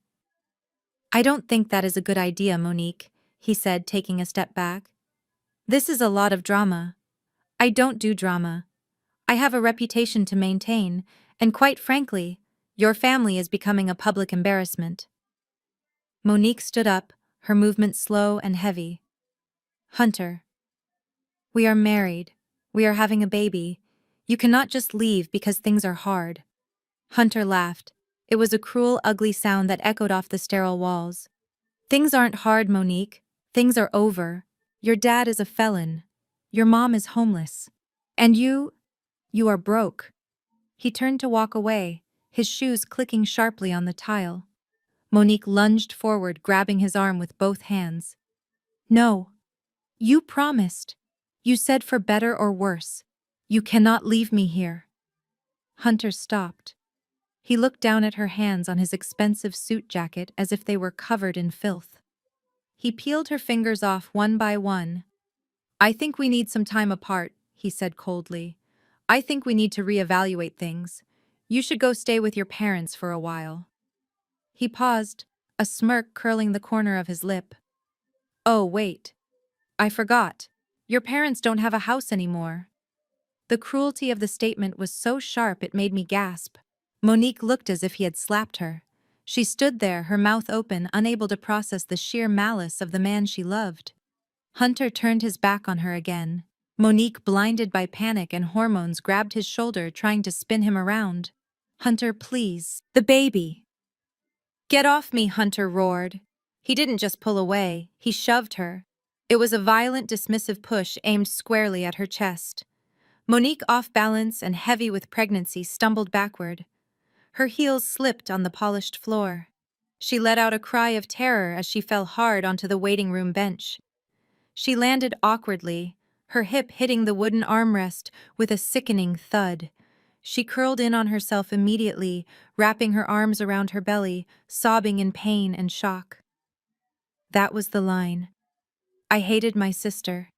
I don't think that is a good idea, Monique, he said, taking a step back. This is a lot of drama. I don't do drama. I have a reputation to maintain, and quite frankly, your family is becoming a public embarrassment. Monique stood up, her movement slow and heavy. Hunter. We are married. We are having a baby. You cannot just leave because things are hard. Hunter laughed. It was a cruel, ugly sound that echoed off the sterile walls. Things aren't hard, Monique. Things are over. Your dad is a felon. Your mom is homeless. And you are broke. He turned to walk away, his shoes clicking sharply on the tile. Monique lunged forward, grabbing his arm with both hands. No. You promised. You said for better or worse. You cannot leave me here. Hunter stopped. He looked down at her hands on his expensive suit jacket as if they were covered in filth. He peeled her fingers off one by one. I think we need some time apart, he said coldly. I think we need to reevaluate things. You should go stay with your parents for a while. He paused, a smirk curling the corner of his lip. Oh, wait. I forgot. Your parents don't have a house anymore. The cruelty of the statement was so sharp it made me gasp. Monique looked as if he had slapped her. She stood there, her mouth open, unable to process the sheer malice of the man she loved. Hunter turned his back on her again. Monique, blinded by panic and hormones, grabbed his shoulder, trying to spin him around. Hunter, please. The baby. Get off me, Hunter roared. He didn't just pull away, he shoved her. It was a violent, dismissive push aimed squarely at her chest. Monique, off balance and heavy with pregnancy, stumbled backward. Her heels slipped on the polished floor. She let out a cry of terror as she fell hard onto the waiting room bench. She landed awkwardly, her hip hitting the wooden armrest with a sickening thud. She curled in on herself immediately, wrapping her arms around her belly, sobbing in pain and shock. That was the line. I hated my sister.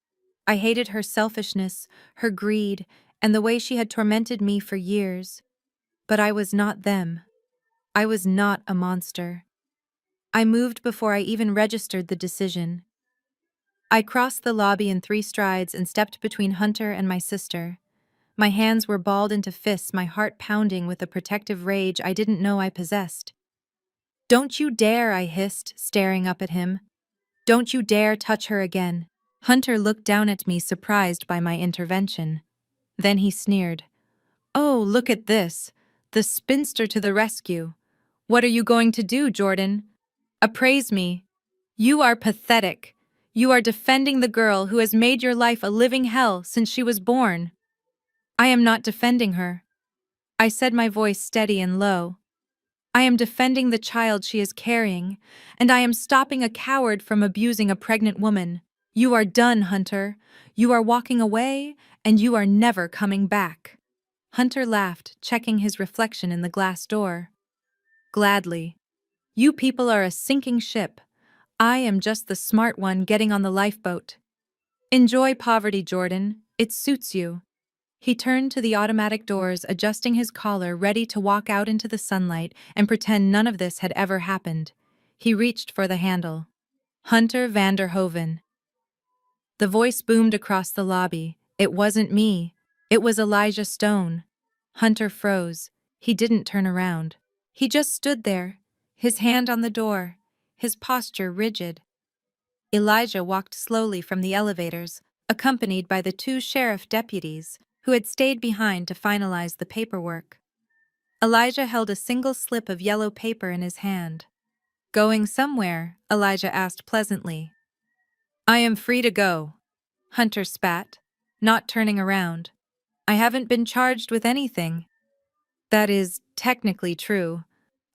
I hated her selfishness, her greed, and the way she had tormented me for years. But I was not them. I was not a monster. I moved before I even registered the decision. I crossed the lobby in 3 strides and stepped between Hunter and my sister. My hands were balled into fists, my heart pounding with a protective rage I didn't know I possessed. Don't you dare, I hissed, staring up at him. Don't you dare touch her again. Hunter looked down at me, surprised by my intervention. Then he sneered. Oh, look at this. The spinster to the rescue. What are you going to do, Jordan? Appraise me. You are pathetic. You are defending the girl who has made your life a living hell since she was born. I am not defending her. I said, my voice steady and low. I am defending the child she is carrying, and I am stopping a coward from abusing a pregnant woman. You are done, Hunter. You are walking away, and you are never coming back. Hunter laughed, checking his reflection in the glass door. Gladly. You people are a sinking ship. I am just the smart one getting on the lifeboat. Enjoy poverty, Jordan. It suits you. He turned to the automatic doors, adjusting his collar, ready to walk out into the sunlight and pretend none of this had ever happened. He reached for the handle. Hunter Vanderhoven. The voice boomed across the lobby. It wasn't me. It was Elijah Stone. Hunter froze. He didn't turn around. He just stood there, his hand on the door, his posture rigid. Elijah walked slowly from the elevators, accompanied by the 2 sheriff deputies, who had stayed behind to finalize the paperwork. Elijah held a single slip of yellow paper in his hand. Going somewhere? Elijah asked pleasantly. I am free to go. Hunter spat, not turning around. I haven't been charged with anything. That is technically true.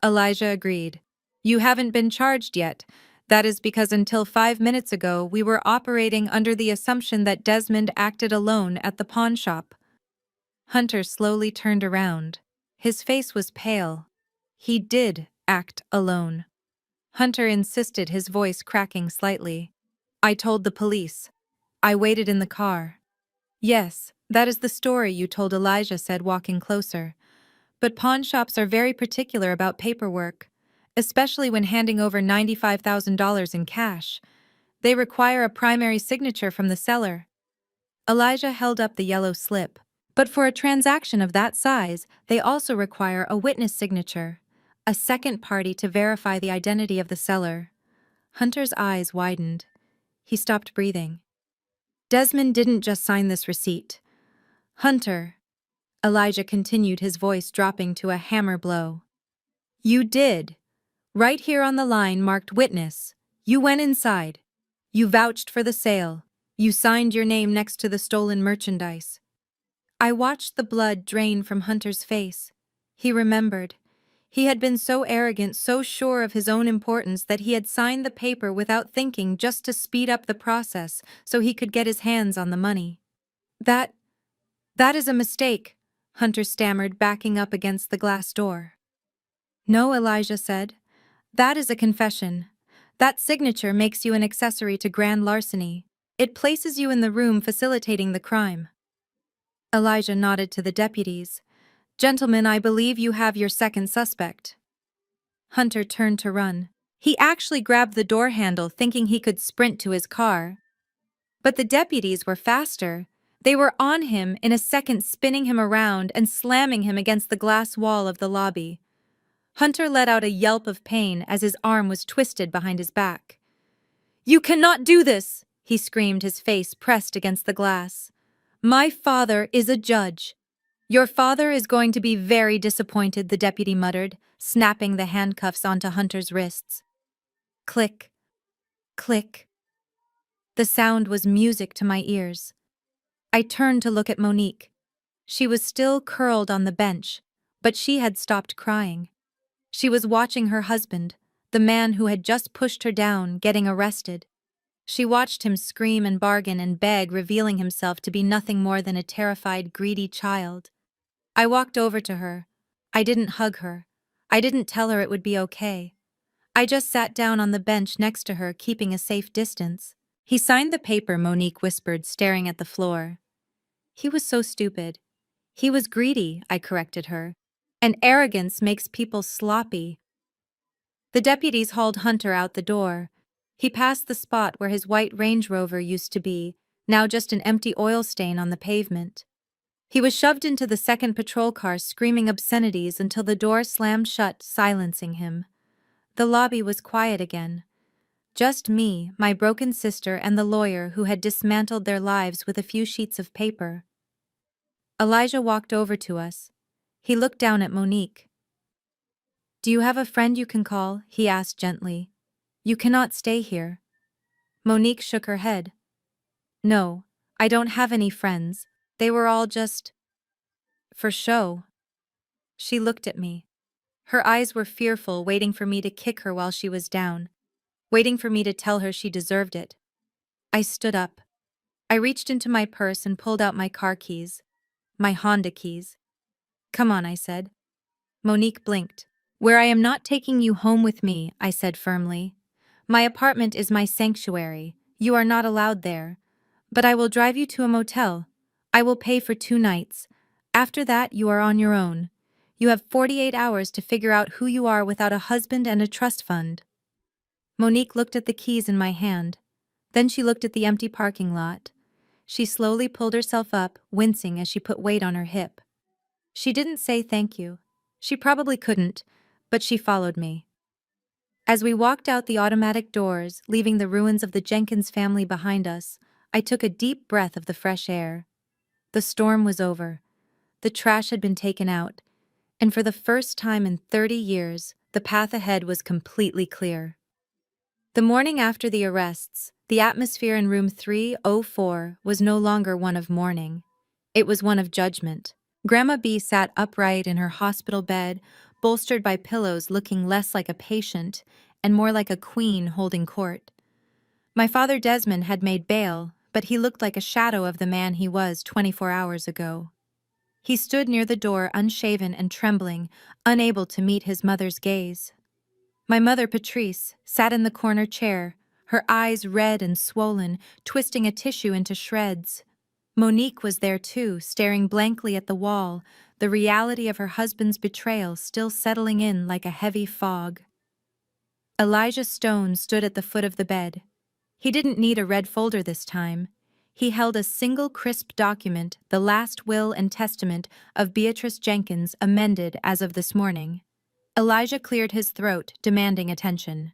Elijah agreed. You haven't been charged yet. That is because until 5 minutes ago, we were operating under the assumption that Desmond acted alone at the pawn shop. Hunter slowly turned around. His face was pale. He did act alone. Hunter insisted, his voice cracking slightly. I told the police. I waited in the car. Yes, that is the story you told, Elijah said, walking closer. But pawn shops are very particular about paperwork, especially when handing over $95,000 in cash. They require a primary signature from the seller. Elijah held up the yellow slip. But for a transaction of that size, they also require a witness signature, a second party to verify the identity of the seller. Hunter's eyes widened. He stopped breathing. Desmond didn't just sign this receipt. Hunter, Elijah continued, his voice dropping to a hammer blow. You did. Right here on the line marked witness. You went inside. You vouched for the sale. You signed your name next to the stolen merchandise. I watched the blood drain from Hunter's face. He remembered. He had been so arrogant, so sure of his own importance, that he had signed the paper without thinking, just to speed up the process so he could get his hands on the money. That is a mistake, Hunter stammered, backing up against the glass door. No, Elijah said. That is a confession. That signature makes you an accessory to grand larceny. It places you in the room facilitating the crime. Elijah nodded to the deputies. Gentlemen, I believe you have your second suspect. Hunter turned to run. He actually grabbed the door handle, thinking he could sprint to his car. But the deputies were faster. They were on him in a second, spinning him around and slamming him against the glass wall of the lobby. Hunter let out a yelp of pain as his arm was twisted behind his back. You cannot do this, he screamed, his face pressed against the glass. My father is a judge. Your father is going to be very disappointed, the deputy muttered, snapping the handcuffs onto Hunter's wrists. Click, click. The sound was music to my ears. I turned to look at Monique. She was still curled on the bench, but she had stopped crying. She was watching her husband, the man who had just pushed her down, getting arrested. She watched him scream and bargain and beg, revealing himself to be nothing more than a terrified, greedy child. I walked over to her. I didn't hug her. I didn't tell her it would be okay. I just sat down on the bench next to her, keeping a safe distance. He signed the paper, Monique whispered, staring at the floor. He was so stupid. He was greedy, I corrected her. And arrogance makes people sloppy. The deputies hauled Hunter out the door. He passed the spot where his white Range Rover used to be, now just an empty oil stain on the pavement. He was shoved into the second patrol car, screaming obscenities until the door slammed shut, silencing him. The lobby was quiet again. Just me, my broken sister, and the lawyer who had dismantled their lives with a few sheets of paper. Elijah walked over to us. He looked down at Monique. Do you have a friend you can call? He asked gently. You cannot stay here. Monique shook her head. No, I don't have any friends. They were all just for show. She looked at me. Her eyes were fearful, waiting for me to kick her while she was down, waiting for me to tell her she deserved it. I stood up. I reached into my purse and pulled out my car keys, my Honda keys. Come on, I said. Monique blinked. Where I am not taking you home with me, I said firmly. My apartment is my sanctuary. You are not allowed there. But I will drive you to a motel. I will pay for 2 nights. After that, you are on your own. You have 48 hours to figure out who you are without a husband and a trust fund. Monique looked at the keys in my hand. Then she looked at the empty parking lot. She slowly pulled herself up, wincing as she put weight on her hip. She didn't say thank you. She probably couldn't, but she followed me. As we walked out the automatic doors, leaving the ruins of the Jenkins family behind us, I took a deep breath of the fresh air. The storm was over. The trash had been taken out, and for the first time in 30 years, the path ahead was completely clear. The morning after the arrests, the atmosphere in room 304 was no longer one of mourning. It was one of judgment. Grandma B sat upright in her hospital bed, bolstered by pillows, looking less like a patient and more like a queen holding court. My father Desmond had made bail, but he looked like a shadow of the man he was 24 hours ago. He stood near the door, unshaven and trembling, unable to meet his mother's gaze. My mother, Patrice, sat in the corner chair, her eyes red and swollen, twisting a tissue into shreds. Monique was there too, staring blankly at the wall, the reality of her husband's betrayal still settling in like a heavy fog. Elijah Stone stood at the foot of the bed. He didn't need a red folder this time. He held a single crisp document, the last will and testament of Beatrice Jenkins, amended as of this morning. Elijah cleared his throat, demanding attention.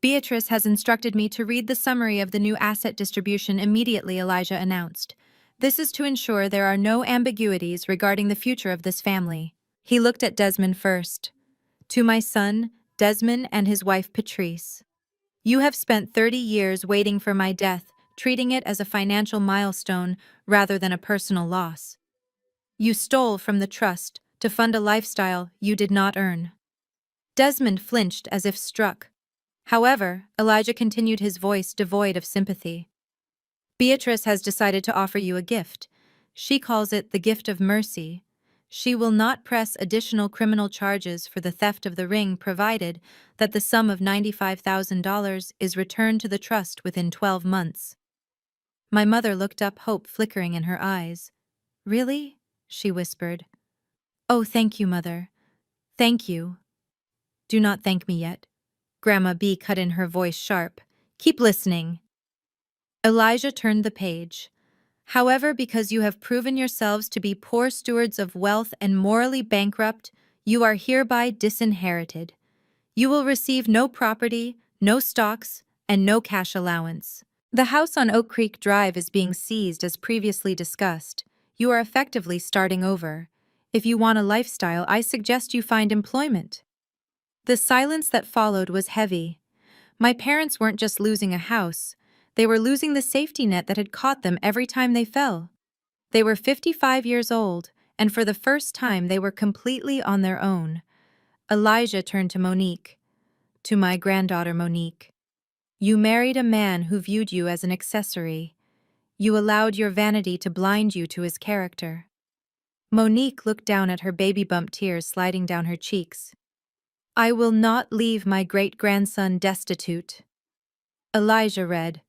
Beatrice has instructed me to read the summary of the new asset distribution immediately, Elijah announced. This is to ensure there are no ambiguities regarding the future of this family. He looked at Desmond first. To my son, Desmond, and his wife Patrice. You have spent 30 years waiting for my death, treating it as a financial milestone rather than a personal loss. You stole from the trust to fund a lifestyle you did not earn. Desmond flinched as if struck. However, Elijah continued, his voice devoid of sympathy. Beatrice has decided to offer you a gift. She calls it the gift of mercy. She will not press additional criminal charges for the theft of the ring provided that the sum of $95,000 is returned to the trust within 12 months. My mother looked up, hope flickering in her eyes. Really? She whispered. Oh, thank you, Mother. Thank you. Do not thank me yet. Grandma B cut in, her voice sharp. Keep listening. Elijah turned the page. However, because you have proven yourselves to be poor stewards of wealth and morally bankrupt, you are hereby disinherited. You will receive no property, no stocks, and no cash allowance. The house on Oak Creek Drive is being seized as previously discussed. You are effectively starting over. If you want a lifestyle, I suggest you find employment. The silence that followed was heavy. My parents weren't just losing a house. They were losing the safety net that had caught them every time they fell. They were 55 years old, and for the first time they were completely on their own. Elijah turned to Monique. To my granddaughter Monique. You married a man who viewed you as an accessory. You allowed your vanity to blind you to his character. Monique looked down at her baby bump, tears sliding down her cheeks. I will not leave my great-grandson destitute. Elijah read.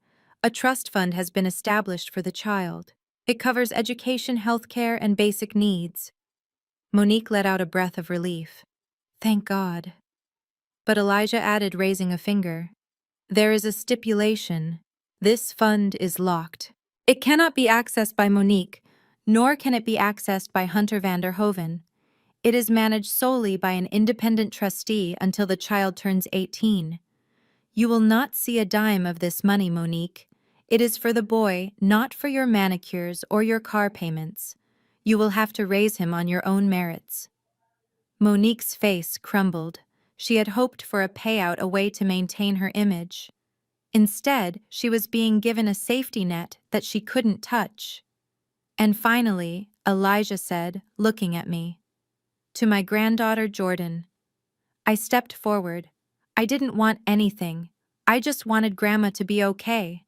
A trust fund has been established for the child. It covers education, health care, and basic needs. Monique let out a breath of relief. Thank God. But Elijah added, raising a finger. There is a stipulation. This fund is locked. It cannot be accessed by Monique, nor can it be accessed by Hunter van der Hoven. It is managed solely by an independent trustee until the child turns 18. You will not see a dime of this money, Monique. It is for the boy, not for your manicures or your car payments. You will have to raise him on your own merits. Monique's face crumbled. She had hoped for a payout, a way to maintain her image. Instead, she was being given a safety net that she couldn't touch. And finally, Elijah said, looking at me. To my granddaughter Jordan. I stepped forward. I didn't want anything. I just wanted Grandma to be okay.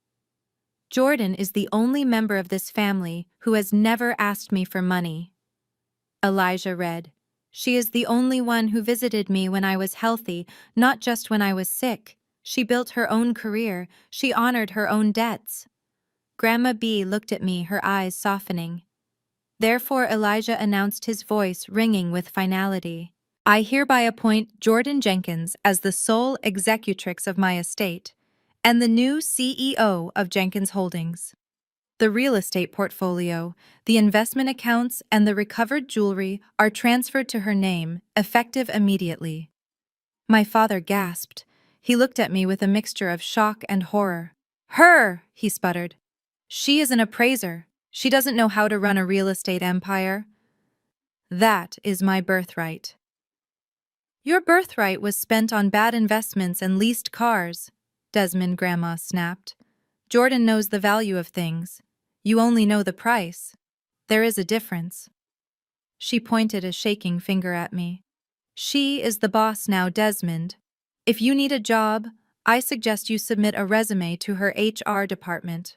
Jordan is the only member of this family who has never asked me for money. Elijah read. She is the only one who visited me when I was healthy, not just when I was sick. She built her own career. She honored her own debts. Grandma B looked at me, her eyes softening. Therefore, Elijah announced, his voice ringing with finality. I hereby appoint Jordan Jenkins as the sole executrix of my estate and the new CEO of Jenkins Holdings. The real estate portfolio, the investment accounts, and the recovered jewelry are transferred to her name, effective immediately. My father gasped. He looked at me with a mixture of shock and horror. Her, he sputtered. She is an appraiser. She doesn't know how to run a real estate empire. That is my birthright. Your birthright was spent on bad investments and leased cars, Desmond Grandma snapped. Jordan knows the value of things. You only know the price. There is a difference. She pointed a shaking finger at me. She is the boss now, Desmond. If you need a job, I suggest you submit a resume to her HR department.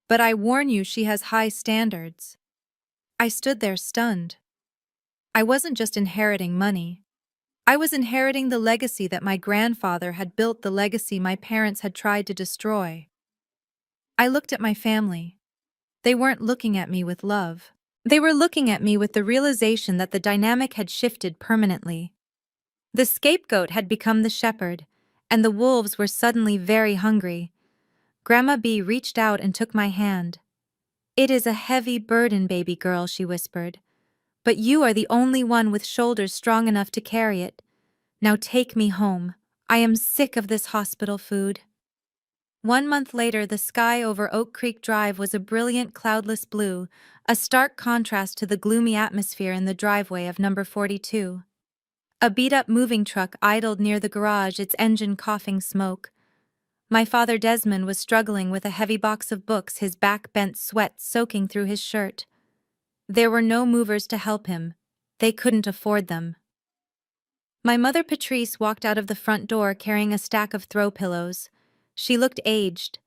But I warn you, she has high standards. I stood there stunned. I wasn't just inheriting money. I was inheriting the legacy that my grandfather had built, the legacy my parents had tried to destroy. I looked at my family. They weren't looking at me with love. They were looking at me with the realization that the dynamic had shifted permanently. The scapegoat had become the shepherd, and the wolves were suddenly very hungry. Grandma B reached out and took my hand. "It is a heavy burden, baby girl," she whispered. "But you are the only one with shoulders strong enough to carry it. Now take me home. I am sick of this hospital food." 1 month later, the sky over Oak Creek Drive was a brilliant cloudless blue, a stark contrast to the gloomy atmosphere in the driveway of number 42. A beat-up moving truck idled near the garage, its engine coughing smoke. My father Desmond was struggling with a heavy box of books, his back bent, sweat soaking through his shirt. There were no movers to help him. They couldn't afford them. My mother Patrice walked out of the front door carrying a stack of throw pillows. She looked aged.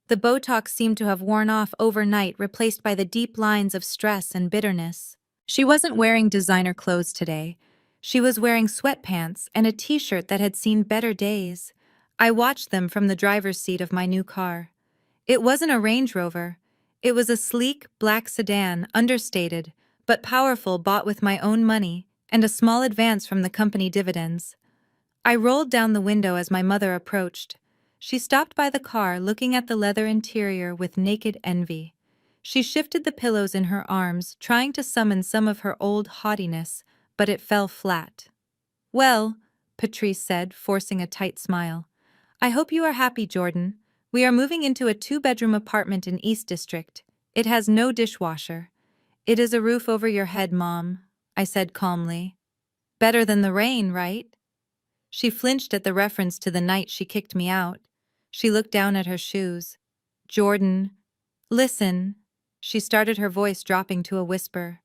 The Botox seemed to have worn off overnight, replaced by the deep lines of stress and bitterness. She wasn't wearing designer clothes today. She was wearing sweatpants and a t-shirt that had seen better days. I watched them from the driver's seat of my new car. It wasn't a Range Rover. It was a sleek, black sedan, understated, but powerful, bought with my own money and a small advance from the company dividends. I rolled down the window as my mother approached. She stopped by the car, looking at the leather interior with naked envy. She shifted the pillows in her arms, trying to summon some of her old haughtiness, but it fell flat. "Well," Patrice said, forcing a tight smile, "I hope you are happy, Jordan. We are moving into a 2-bedroom apartment in East District. It has no dishwasher. It is a roof over your head, Mom," I said calmly. "Better than the rain, right?" She flinched at the reference to the night she kicked me out. She looked down at her shoes. "Jordan, listen." She started, her voice dropping to a whisper.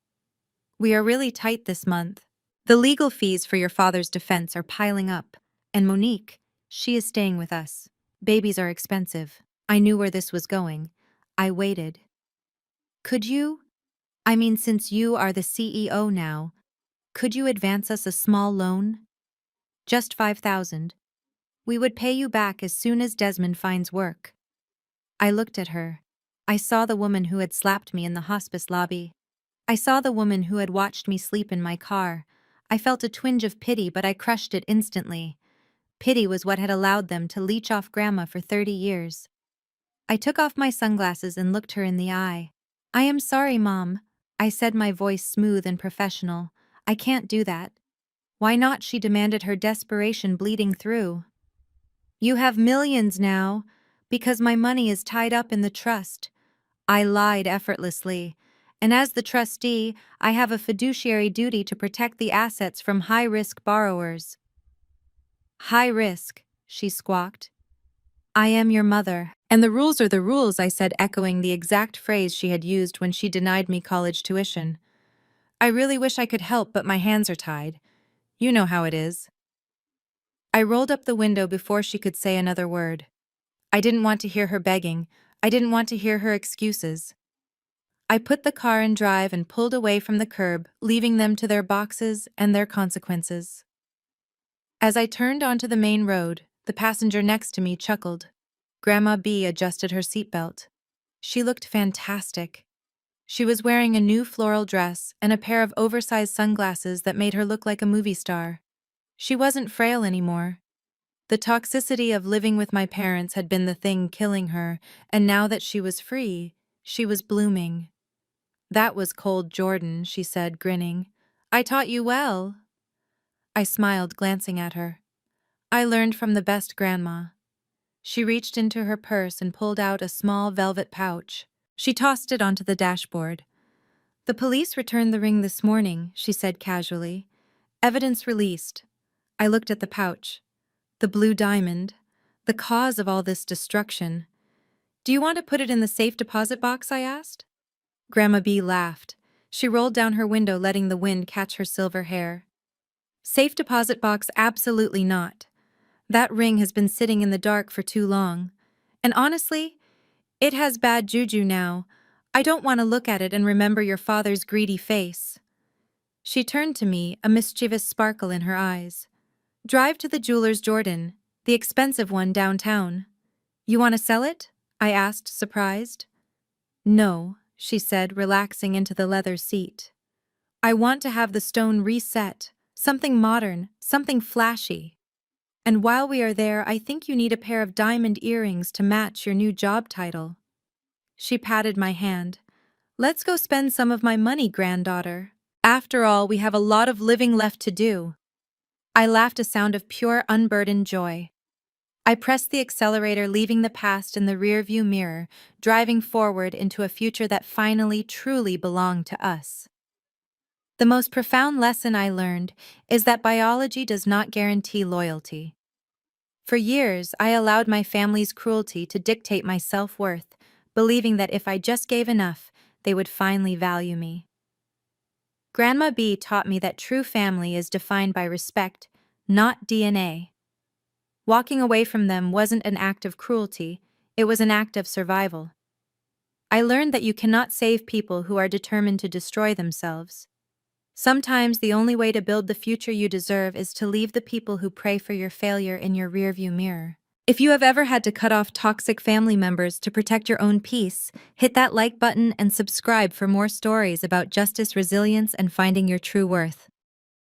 "We are really tight this month. The legal fees for your father's defense are piling up. And Monique, she is staying with us. Babies are expensive." I knew where this was going. I waited. "Could you? I mean, since you are the CEO now, could you advance us a small loan? Just 5,000. We would pay you back as soon as Desmond finds work." I looked at her. I saw the woman who had slapped me in the hospice lobby. I saw the woman who had watched me sleep in my car. I felt a twinge of pity, but I crushed it instantly. Pity was what had allowed them to leech off Grandma for 30 years. I took off my sunglasses and looked her in the eye. "I am sorry, Mom," I said, my voice smooth and professional. "I can't do that." "Why not?" she demanded, her desperation bleeding through. "You have millions now, because my money is tied up in the trust." I lied effortlessly. "And as the trustee, I have a fiduciary duty to protect the assets from high-risk borrowers." "High risk," she squawked. "I am your mother, and the rules are the rules," I said, echoing the exact phrase she had used when she denied me college tuition. "I really wish I could help, but my hands are tied. You know how it is." I rolled up the window before she could say another word. I didn't want to hear her begging. I didn't want to hear her excuses. I put the car in drive and pulled away from the curb, leaving them to their boxes and their consequences. As I turned onto the main road, the passenger next to me chuckled. Grandma B adjusted her seatbelt. She looked fantastic. She was wearing a new floral dress and a pair of oversized sunglasses that made her look like a movie star. She wasn't frail anymore. The toxicity of living with my parents had been the thing killing her, and now that she was free, she was blooming. "That was cold, Jordan," she said, grinning. "I taught you well." I smiled, glancing at her. "I learned from the best, Grandma." She reached into her purse and pulled out a small velvet pouch. She tossed it onto the dashboard. "The police returned the ring this morning," she said casually. "Evidence released." I looked at the pouch. The blue diamond. The cause of all this destruction. "Do you want to put it in the safe deposit box?" I asked. Grandma B laughed. She rolled down her window, letting the wind catch her silver hair. "Safe deposit box, absolutely not. That ring has been sitting in the dark for too long. And honestly, it has bad juju now. I don't want to look at it and remember your father's greedy face." She turned to me, a mischievous sparkle in her eyes. "Drive to the jeweler's Jordan, the expensive one downtown." "You want to sell it?" I asked, surprised. "No," she said, relaxing into the leather seat. "I want to have the stone reset, something modern, something flashy. And while we are there, I think you need a pair of diamond earrings to match your new job title." She patted my hand. "Let's go spend some of my money, granddaughter. After all, we have a lot of living left to do." I laughed, a sound of pure, unburdened joy. I pressed the accelerator, leaving the past in the rearview mirror, driving forward into a future that finally, truly belonged to us. The most profound lesson I learned is that biology does not guarantee loyalty. For years, I allowed my family's cruelty to dictate my self-worth, believing that if I just gave enough, they would finally value me. Grandma B taught me that true family is defined by respect, not DNA. Walking away from them wasn't an act of cruelty, it was an act of survival. I learned that you cannot save people who are determined to destroy themselves. Sometimes the only way to build the future you deserve is to leave the people who pray for your failure in your rearview mirror. If you have ever had to cut off toxic family members to protect your own peace, hit that like button and subscribe for more stories about justice, resilience, and finding your true worth.